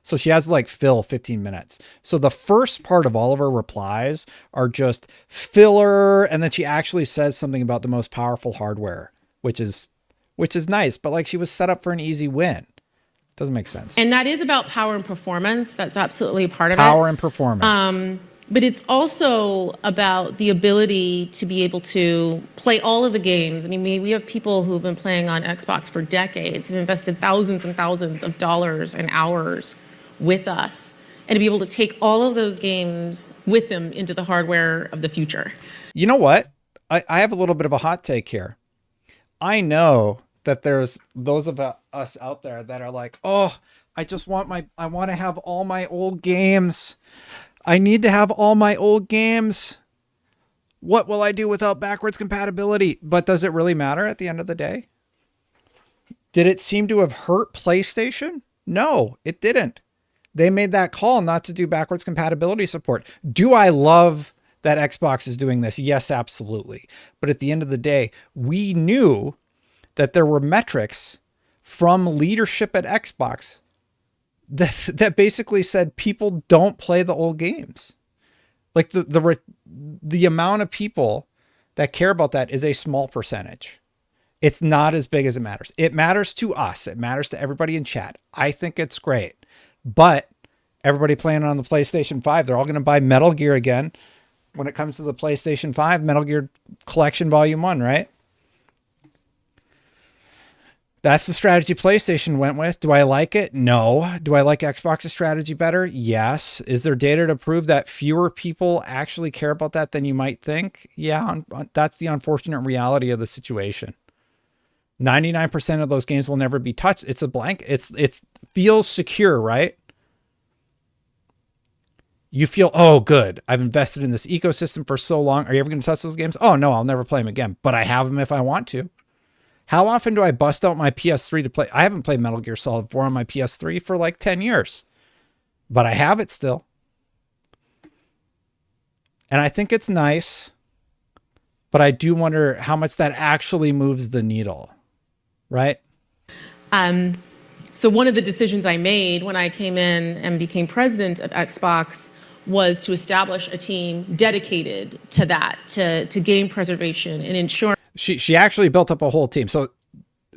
So she has like fill 15 minutes. So the first part of all of her replies are just filler. And then she actually says something about the most powerful hardware, which is nice. But like, she was set up for an easy win. Doesn't make sense. And that is about power and performance. That's absolutely part of it. Power and performance. But it's also about the ability to be able to play all of the games. I mean, we have people who've been playing on Xbox for decades, have invested thousands and thousands of dollars and hours with us, and to be able to take all of those games with them into the hardware of the future. You know what? I have a little bit of a hot take here. I know that there's those of us out there that are like, oh, I want to have all my old games. I need to have all my old games. What will I do without backwards compatibility? But does it really matter at the end of the day? Did it seem to have hurt PlayStation? No, it didn't. They made that call not to do backwards compatibility support. Do I love that Xbox is doing this? Yes, absolutely. But at the end of the day, we knew that there were metrics from leadership at Xbox that basically said people don't play the old games. Like the amount of people that care about that is a small percentage. It's not as big as it matters. It matters to us. It matters to everybody in chat. I think it's great. But everybody playing on the PlayStation 5, they're all going to buy Metal Gear again. When it comes to the PlayStation 5, Metal Gear Collection Volume 1, right? That's the strategy PlayStation went with. Do I like it? No. Do I like Xbox's strategy better? Yes. Is there data to prove that fewer people actually care about that than you might think? Yeah, that's the unfortunate reality of the situation. 99% of those games will never be touched. It's a blank. It feels secure, right? You feel, oh, good. I've invested in this ecosystem for so long. Are you ever going to touch those games? Oh, no, I'll never play them again. But I have them if I want to. How often do I bust out my PS3 to play? I haven't played Metal Gear Solid 4 on my PS3 for like 10 years. But I have it still. And I think it's nice. But I do wonder how much that actually moves the needle. Right? So one of the decisions I made when I came in and became president of Xbox was to establish a team dedicated to that, to game preservation and ensuring. She actually built up a whole team. So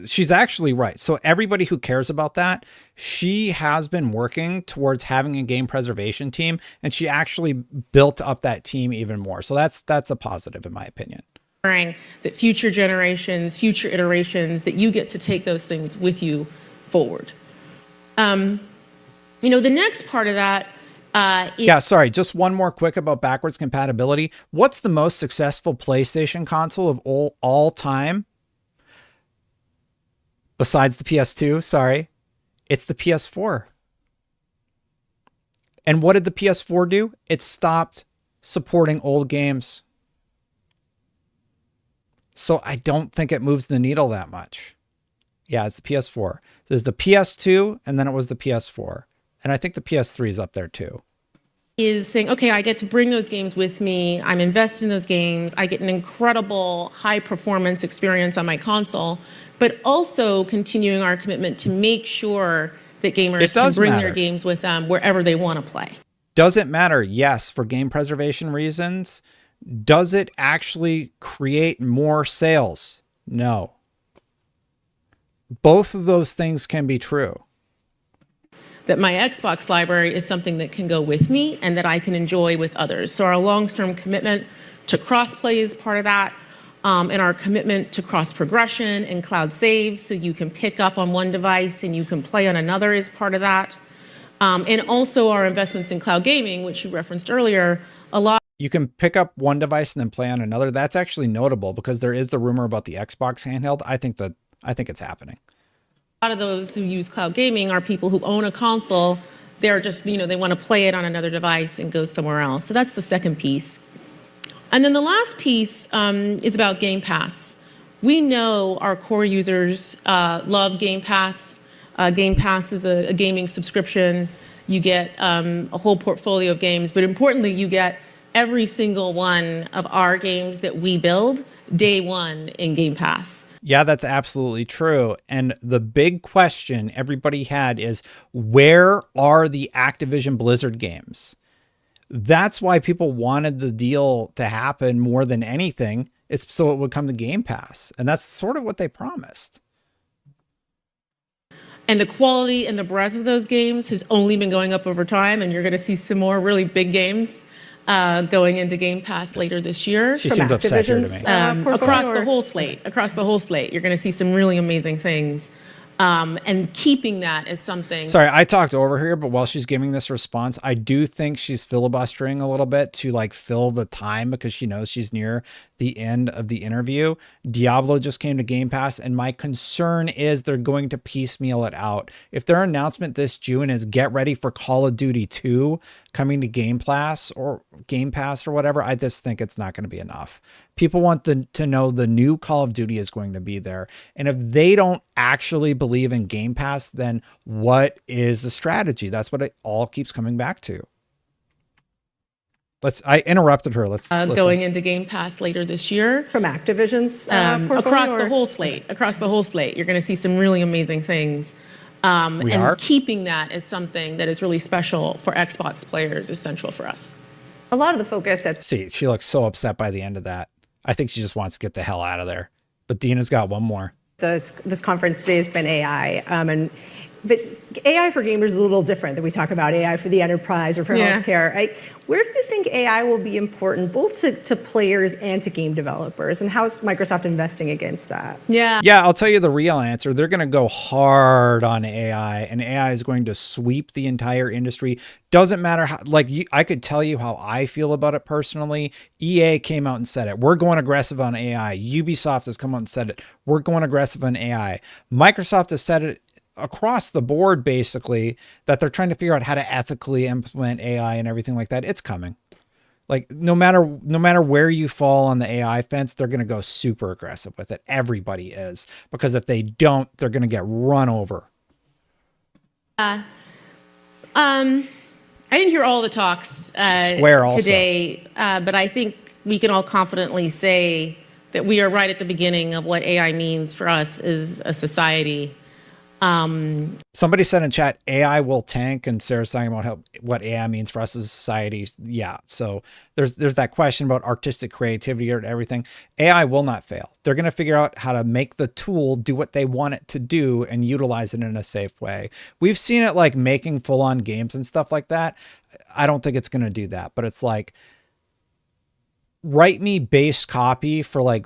she's actually right. So everybody who cares about that, she has been working towards having a game preservation team, and she actually built up that team even more. So that's a positive in my opinion. That future generations, future iterations, that you get to take those things with you forward. The next part of that yeah, sorry, just one more quick about backwards compatibility. What's the most successful PlayStation console of all time? Besides the PS2, sorry. It's the PS4. And what did the PS4 do? It stopped supporting old games. So I don't think it moves the needle that much. Yeah, it's the PS4. There's the PS2, and then it was the PS4. And I think the PS3 is up there too. Is saying, okay, I get to bring those games with me. I'm invested in those games. I get an incredible high performance experience on my console, but also continuing our commitment to make sure that gamers can bring their games with them wherever they want to play. Does it matter? Yes, for game preservation reasons. Does it actually create more sales? No. Both of those things can be true. That my Xbox library is something that can go with me and that I can enjoy with others. So our long-term commitment to cross-play is part of that, and our commitment to cross-progression and cloud saves, so you can pick up on one device and you can play on another, is part of that. And also our investments in cloud gaming, which you referenced earlier, a lot. You can pick up one device and then play on another. That's actually notable because there is the rumor about the Xbox handheld. I think it's happening. A lot of those who use cloud gaming are people who own a console. They're just, they want to play it on another device and go somewhere else. So that's the second piece. And then the last piece is about Game Pass. We know our core users love Game Pass. Game Pass is a gaming subscription. You get a whole portfolio of games, but importantly, you get every single one of our games that we build day one in Game Pass. Yeah, that's absolutely true. And the big question everybody had is, where are the Activision Blizzard games? That's why people wanted the deal to happen more than anything. It's so it would come to Game Pass. And that's sort of what they promised. And the quality and the breadth of those games has only been going up over time. And you're going to see some more really big games going into Game Pass later this year. She seems upset here to me. Across the whole slate. Across the whole slate. You're going to see some really amazing things. And keeping that as something. Sorry, I talked over here, but while she's giving this response, I do think she's filibustering a little bit to like fill the time because she knows she's near the end of the interview. Diablo just came to Game Pass, and my concern is they're going to piecemeal it out. If their announcement this June is get ready for Call of Duty 2 coming to Game Pass or whatever, I just think it's not going to be enough. People want to know the new Call of Duty is going to be there. And if they don't actually believe in Game Pass, then what is the strategy? That's what it all keeps coming back to. I interrupted her. Let's listen. Going into Game Pass later this year. From Activision's across the whole slate. Across the whole slate. You're going to see some really amazing things. Keeping that as something that is really special for Xbox players is central for us. A lot of the focus at... See, she looks so upset by the end of that. I think she just wants to get the hell out of there. But Dina's got one more. This conference today has been AI. But AI for gamers is a little different than we talk about AI for the enterprise or for healthcare. Where do you think AI will be important both to players and to game developers? And how is Microsoft investing against that? Yeah, I'll tell you the real answer. They're going to go hard on AI, and AI is going to sweep the entire industry. Doesn't matter how, I could tell you how I feel about it personally. EA came out and said it. We're going aggressive on AI. Ubisoft has come out and said it. We're going aggressive on AI. Microsoft has said it across the board, basically, that they're trying to figure out how to ethically implement AI and everything like that. It's coming. Like no matter where you fall on the AI fence, they're going to go super aggressive with it. Everybody is, because if they don't, they're going to get run over. I didn't hear all the talks Square also today, but I think we can all confidently say that we are right at the beginning of what AI means for us as a society. Somebody said in chat, AI will tank, and Sarah's talking about what AI means for us as a society. Yeah. So there's that question about artistic creativity or everything. AI will not fail. They're going to figure out how to make the tool do what they want it to do and utilize it in a safe way. We've seen it like making full on games and stuff like that. I don't think it's going to do that, but it's like, write me base copy for like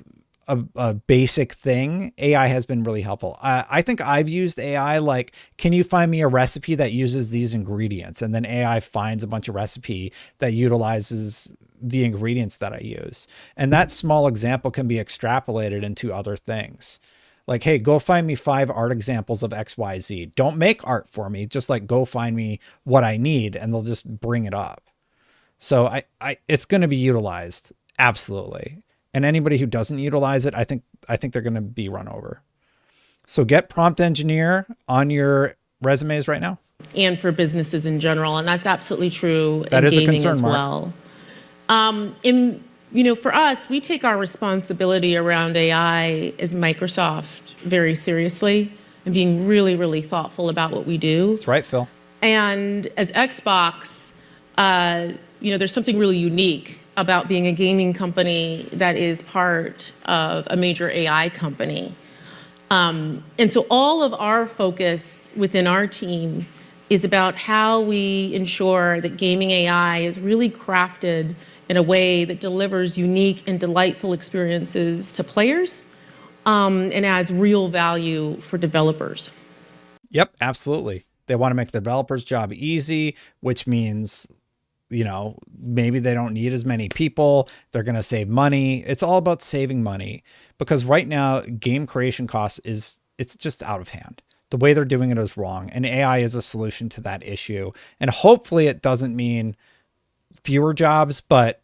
a basic thing. AI has been really helpful. I think I've used AI like, can you find me a recipe that uses these ingredients? And then AI finds a bunch of recipe that utilizes the ingredients that I use. And that small example can be extrapolated into other things. Like, hey, go find me 5 art examples of XYZ. Don't make art for me. Just like, go find me what I need, and they'll just bring it up. So it's going to be utilized. Absolutely. And anybody who doesn't utilize it, I think they're going to be run over. So get prompt engineer on your resumes right now. And for businesses in general, and that's absolutely true. That is a concern, as well. For us, we take our responsibility around AI as Microsoft very seriously and being really, really thoughtful about what we do. That's right, Phil. And as Xbox, there's something really unique about being a gaming company that is part of a major AI company. And so all of our focus within our team is about how we ensure that gaming AI is really crafted in a way that delivers unique and delightful experiences to players, and adds real value for developers. Yep, absolutely. They want to make the developer's job easy, which means, maybe they don't need as many people. They're going to save money. It's all about saving money, because right now game creation costs it's just out of hand. The way they're doing it is wrong. And AI is a solution to that issue. And hopefully it doesn't mean fewer jobs, but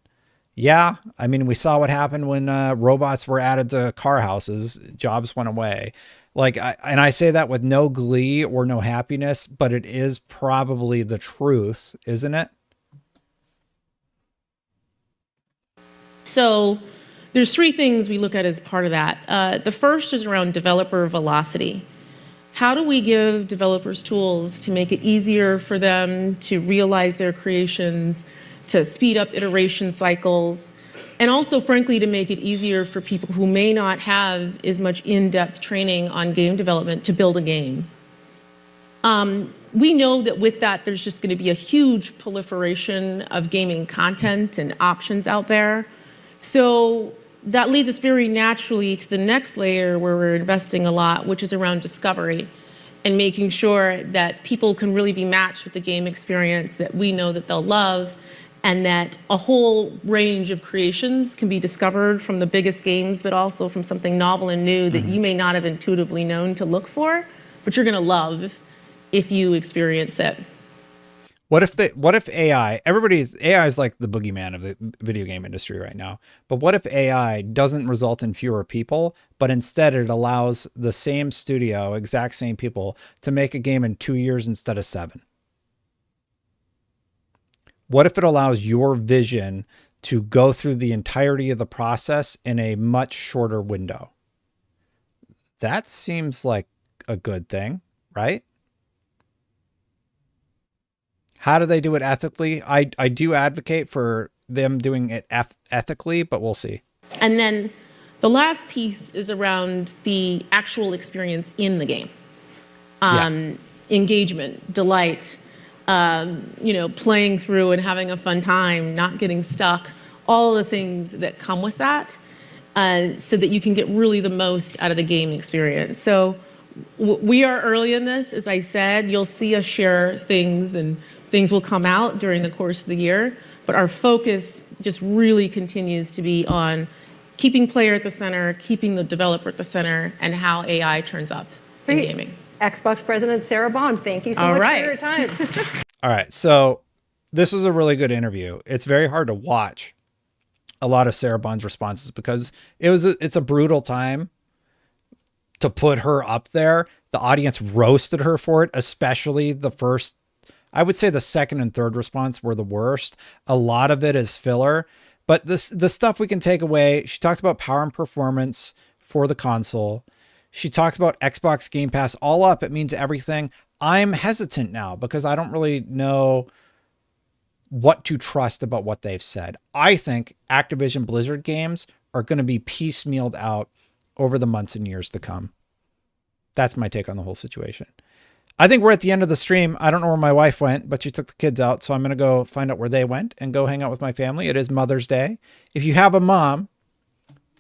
yeah, I mean, we saw what happened when robots were added to car houses. Jobs went away. And I say that with no glee or no happiness, but it is probably the truth, isn't it? So there's 3 things we look at as part of that. The first is around developer velocity. How do we give developers tools to make it easier for them to realize their creations, to speed up iteration cycles, and also, frankly, to make it easier for people who may not have as much in-depth training on game development to build a game? We know that with that, there's just going to be a huge proliferation of gaming content and options out there. So that leads us very naturally to the next layer where we're investing a lot, which is around discovery and making sure that people can really be matched with the game experience that we know that they'll love, and that a whole range of creations can be discovered from the biggest games, but also from something novel and new that you may not have intuitively known to look for, but you're going to love if you experience it. What if AI, AI is like the boogeyman of the video game industry right now. But what if AI doesn't result in fewer people, but instead it allows the same studio, exact same people, to make a game in 2 years instead of 7? What if it allows your vision to go through the entirety of the process in a much shorter window? That seems like a good thing, right? How do they do it ethically? I do advocate for them doing it ethically, but we'll see. And then the last piece is around the actual experience in the game. Engagement, delight, playing through and having a fun time, not getting stuck, all the things that come with that, so that you can get really the most out of the game experience. So we are early in this. As I said, you'll see us share things, and things will come out during the course of the year, but our focus just really continues to be on keeping player at the center, keeping the developer at the center, and how AI turns up in gaming. Xbox President Sarah Bond, thank you so much for your time. All right, so this was a really good interview. It's very hard to watch a lot of Sarah Bond's responses because it's a brutal time to put her up there. The audience roasted her for it, especially the first. I would say the second and third response were the worst. A lot of it is filler, but the stuff we can take away. She talked about power and performance for the console. She talked about Xbox Game Pass. All up, it means everything. I'm hesitant now because I don't really know what to trust about what they've said. I think Activision Blizzard games are going to be piecemealed out over the months and years to come. That's my take on the whole situation. I think we're at the end of the stream. I don't know where my wife went, but she took the kids out. So I'm going to go find out where they went and go hang out with my family. It is Mother's Day. If you have a mom,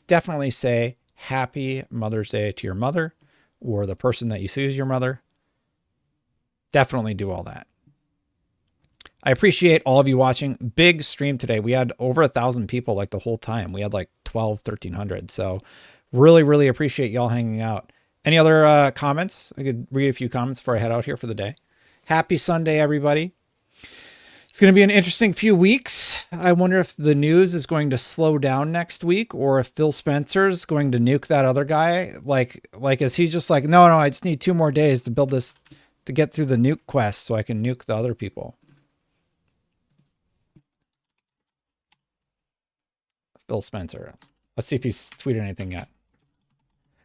definitely say Happy Mother's Day to your mother or the person that you see as your mother. Definitely do all that. I appreciate all of you watching. Big stream today. We had over 1,000 people like the whole time. We had like 1,300. So really, really appreciate y'all hanging out. Any other comments? I could read a few comments before I head out here for the day. Happy Sunday, everybody. It's going to be an interesting few weeks. I wonder if the news is going to slow down next week or if Phil Spencer is going to nuke that other guy. Like is he just like, no, I just need 2 more days to build this, to get through the nuke quest so I can nuke the other people. Phil Spencer. Let's see if he's tweeted anything yet.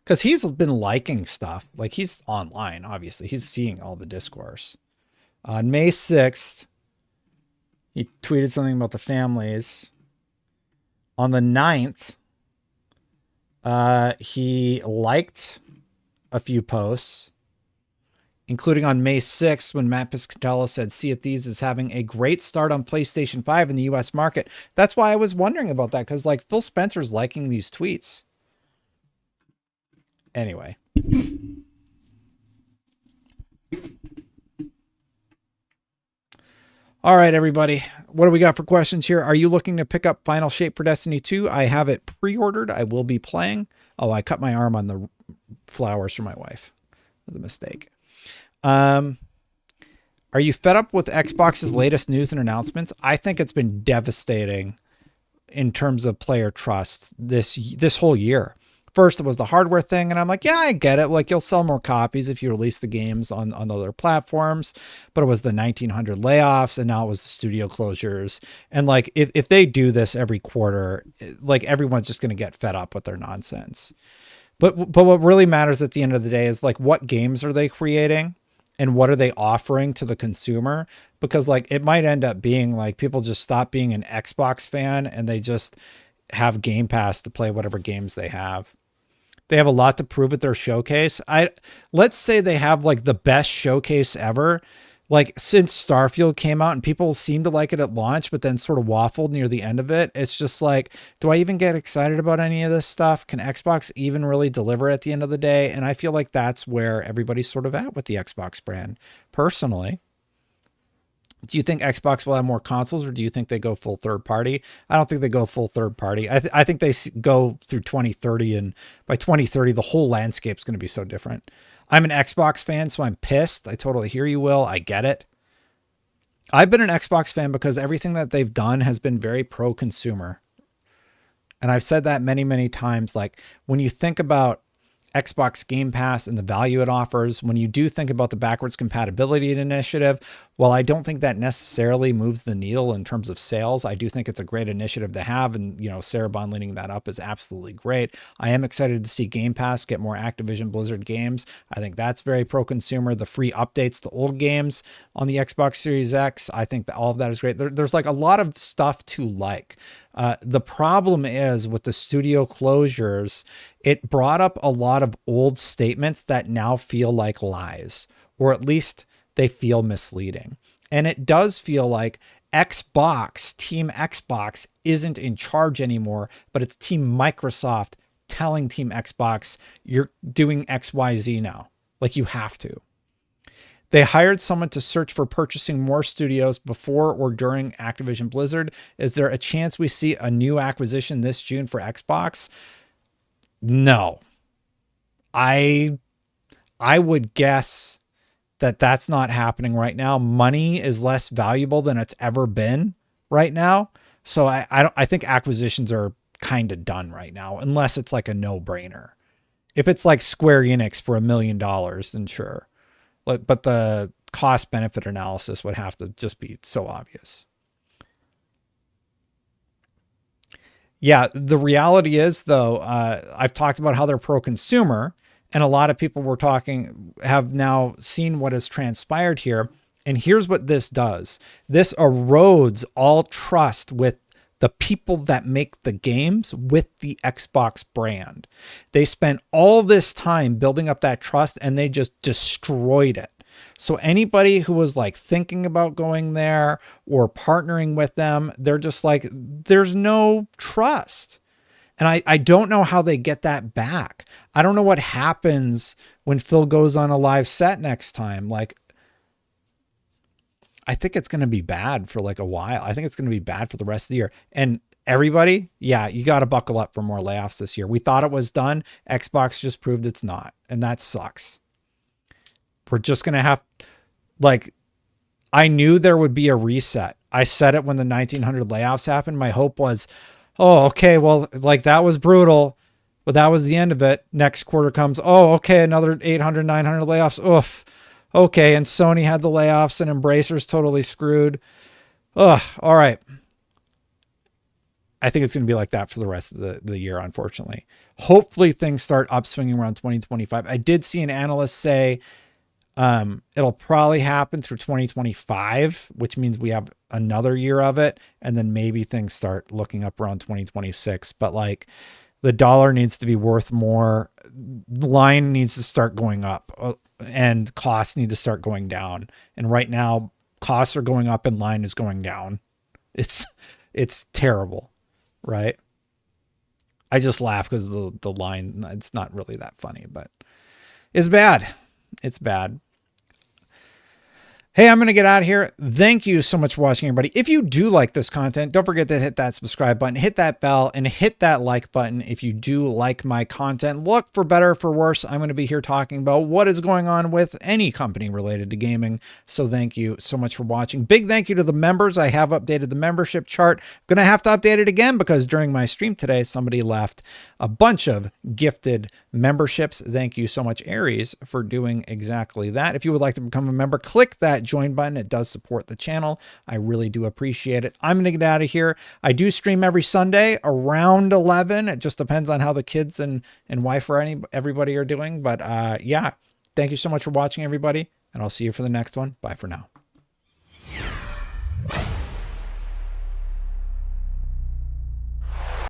Because he's been liking stuff. Like he's online, obviously. He's seeing all the discourse. On May 6th, he tweeted something about the families. On the 9th, he liked a few posts, including on May 6th when Matt Piscatella said Sea of Thieves is having a great start on PlayStation 5 in the US market. That's why I was wondering about that, because like Phil Spencer's liking these tweets. Anyway. All right, everybody. What do we got for questions here? Are you looking to pick up Final Shape for Destiny 2? I have it pre-ordered. I will be playing. Oh, I cut my arm on the flowers for my wife. That was a mistake. Are you fed up with Xbox's latest news and announcements? I think it's been devastating in terms of player trust this whole year. First, it was the hardware thing, and I'm like, yeah, I get it. Like, you'll sell more copies if you release the games on other platforms. But it was the 1,900 layoffs, and now it was the studio closures. And, like, if they do this every quarter, like, everyone's just going to get fed up with their nonsense. But what really matters at the end of the day is, like, what games are they creating? And what are they offering to the consumer? Because, like, it might end up being, like, people just stop being an Xbox fan, and they just have Game Pass to play whatever games they have. They have a lot to prove at their showcase. Let's say they have like the best showcase ever. like since Starfield came out and people seemed to like it at launch, but then sort of waffled near the end of it. It's just like, do I even get excited about any of this stuff? Can Xbox even really deliver at the end of the day? And I feel like that's where everybody's sort of at with the Xbox brand. Personally, do you think Xbox will have more consoles, or do you think they go full third party? I don't think they go full third party. I think they go through 2030, and by 2030, the whole landscape is going to be so different. I'm an Xbox fan, so I'm pissed. I totally hear you, Will. I get it. I've been an Xbox fan because everything that they've done has been very pro-consumer. And I've said that many, many times. Like, when you think about Xbox Game Pass and the value it offers, when you do think about the backwards compatibility initiative, while I don't think that necessarily moves the needle in terms of sales, I do think it's a great initiative to have. And, you know, Sarah Bond leading that up is absolutely great. I am excited to see Game Pass get more Activision Blizzard games. I think that's very pro-consumer. The free updates to old games on the Xbox Series X, I think that all of that is great. There's like a lot of stuff to like. The problem is with the studio closures, it brought up a lot of old statements that now feel like lies, or at least they feel misleading. And it does feel like Xbox, Team Xbox, isn't in charge anymore, but it's Team Microsoft telling Team Xbox, you're doing XYZ now. Like, you have to. They hired someone to search for purchasing more studios before or during Activision Blizzard. Is there a chance we see a new acquisition this June for Xbox? No. I would guess that that's not happening right now. Money is less valuable than it's ever been right now. So I think acquisitions are kind of done right now, unless it's like a no-brainer. If it's like Square Enix for $1 million, then sure. But the cost benefit analysis would have to just be so obvious. Yeah, the reality is, though, I've talked about how they're pro-consumer, and a lot of people have now seen what has transpired here. And here's what this does. This erodes all trust with the people that make the games with the Xbox brand. They spent all this time building up that trust, and they just destroyed it. So anybody who was like thinking about going there or partnering with them, they're just like, there's no trust. And I don't know how they get that back. I don't know what happens when Phil goes on a live set next time. Like, I think it's going to be bad for like a while. I think it's going to be bad for the rest of the year. And everybody, yeah, you got to buckle up for more layoffs this year. We thought it was done. Xbox just proved it's not. And that sucks. We're just going to have, like, I knew there would be a reset. I said it when the 1900 layoffs happened. My hope was, oh, okay, well, like, that was brutal, but that was the end of it. Next quarter comes, oh, okay, another 800, 900 layoffs. Oof. Okay, and Sony had the layoffs and Embracer's totally screwed. Ugh, all right. I think it's going to be like that for the rest of the year, unfortunately. Hopefully things start upswinging around 2025. I did see an analyst say it'll probably happen through 2025, which means we have another year of it, and then maybe things start looking up around 2026. But like, the dollar needs to be worth more. The line needs to start going up, and costs need to start going down. And right now, costs are going up and line is going down. It's terrible, right? I just laugh because the line, it's not really that funny, but it's bad. It's bad. Hey, I'm going to get out of here. Thank you so much for watching, everybody. If you do like this content, don't forget to hit that subscribe button, hit that bell, and hit that like button if you do like my content. Look, for better or for worse, I'm going to be here talking about what is going on with any company related to gaming. So thank you so much for watching. Big thank you to the members. I have updated the membership chart. Going to have to update it again because during my stream today, somebody left a bunch of gifted memberships. Thank you so much, Aries, for doing exactly that. If you would like to become a member, click that join button. It does support the channel. I really do appreciate it. I'm going to get out of here. I do stream every Sunday around 11. It just depends on how the kids and wife or everybody are doing. But yeah, thank you so much for watching, everybody. And I'll see you for the next one. Bye for now.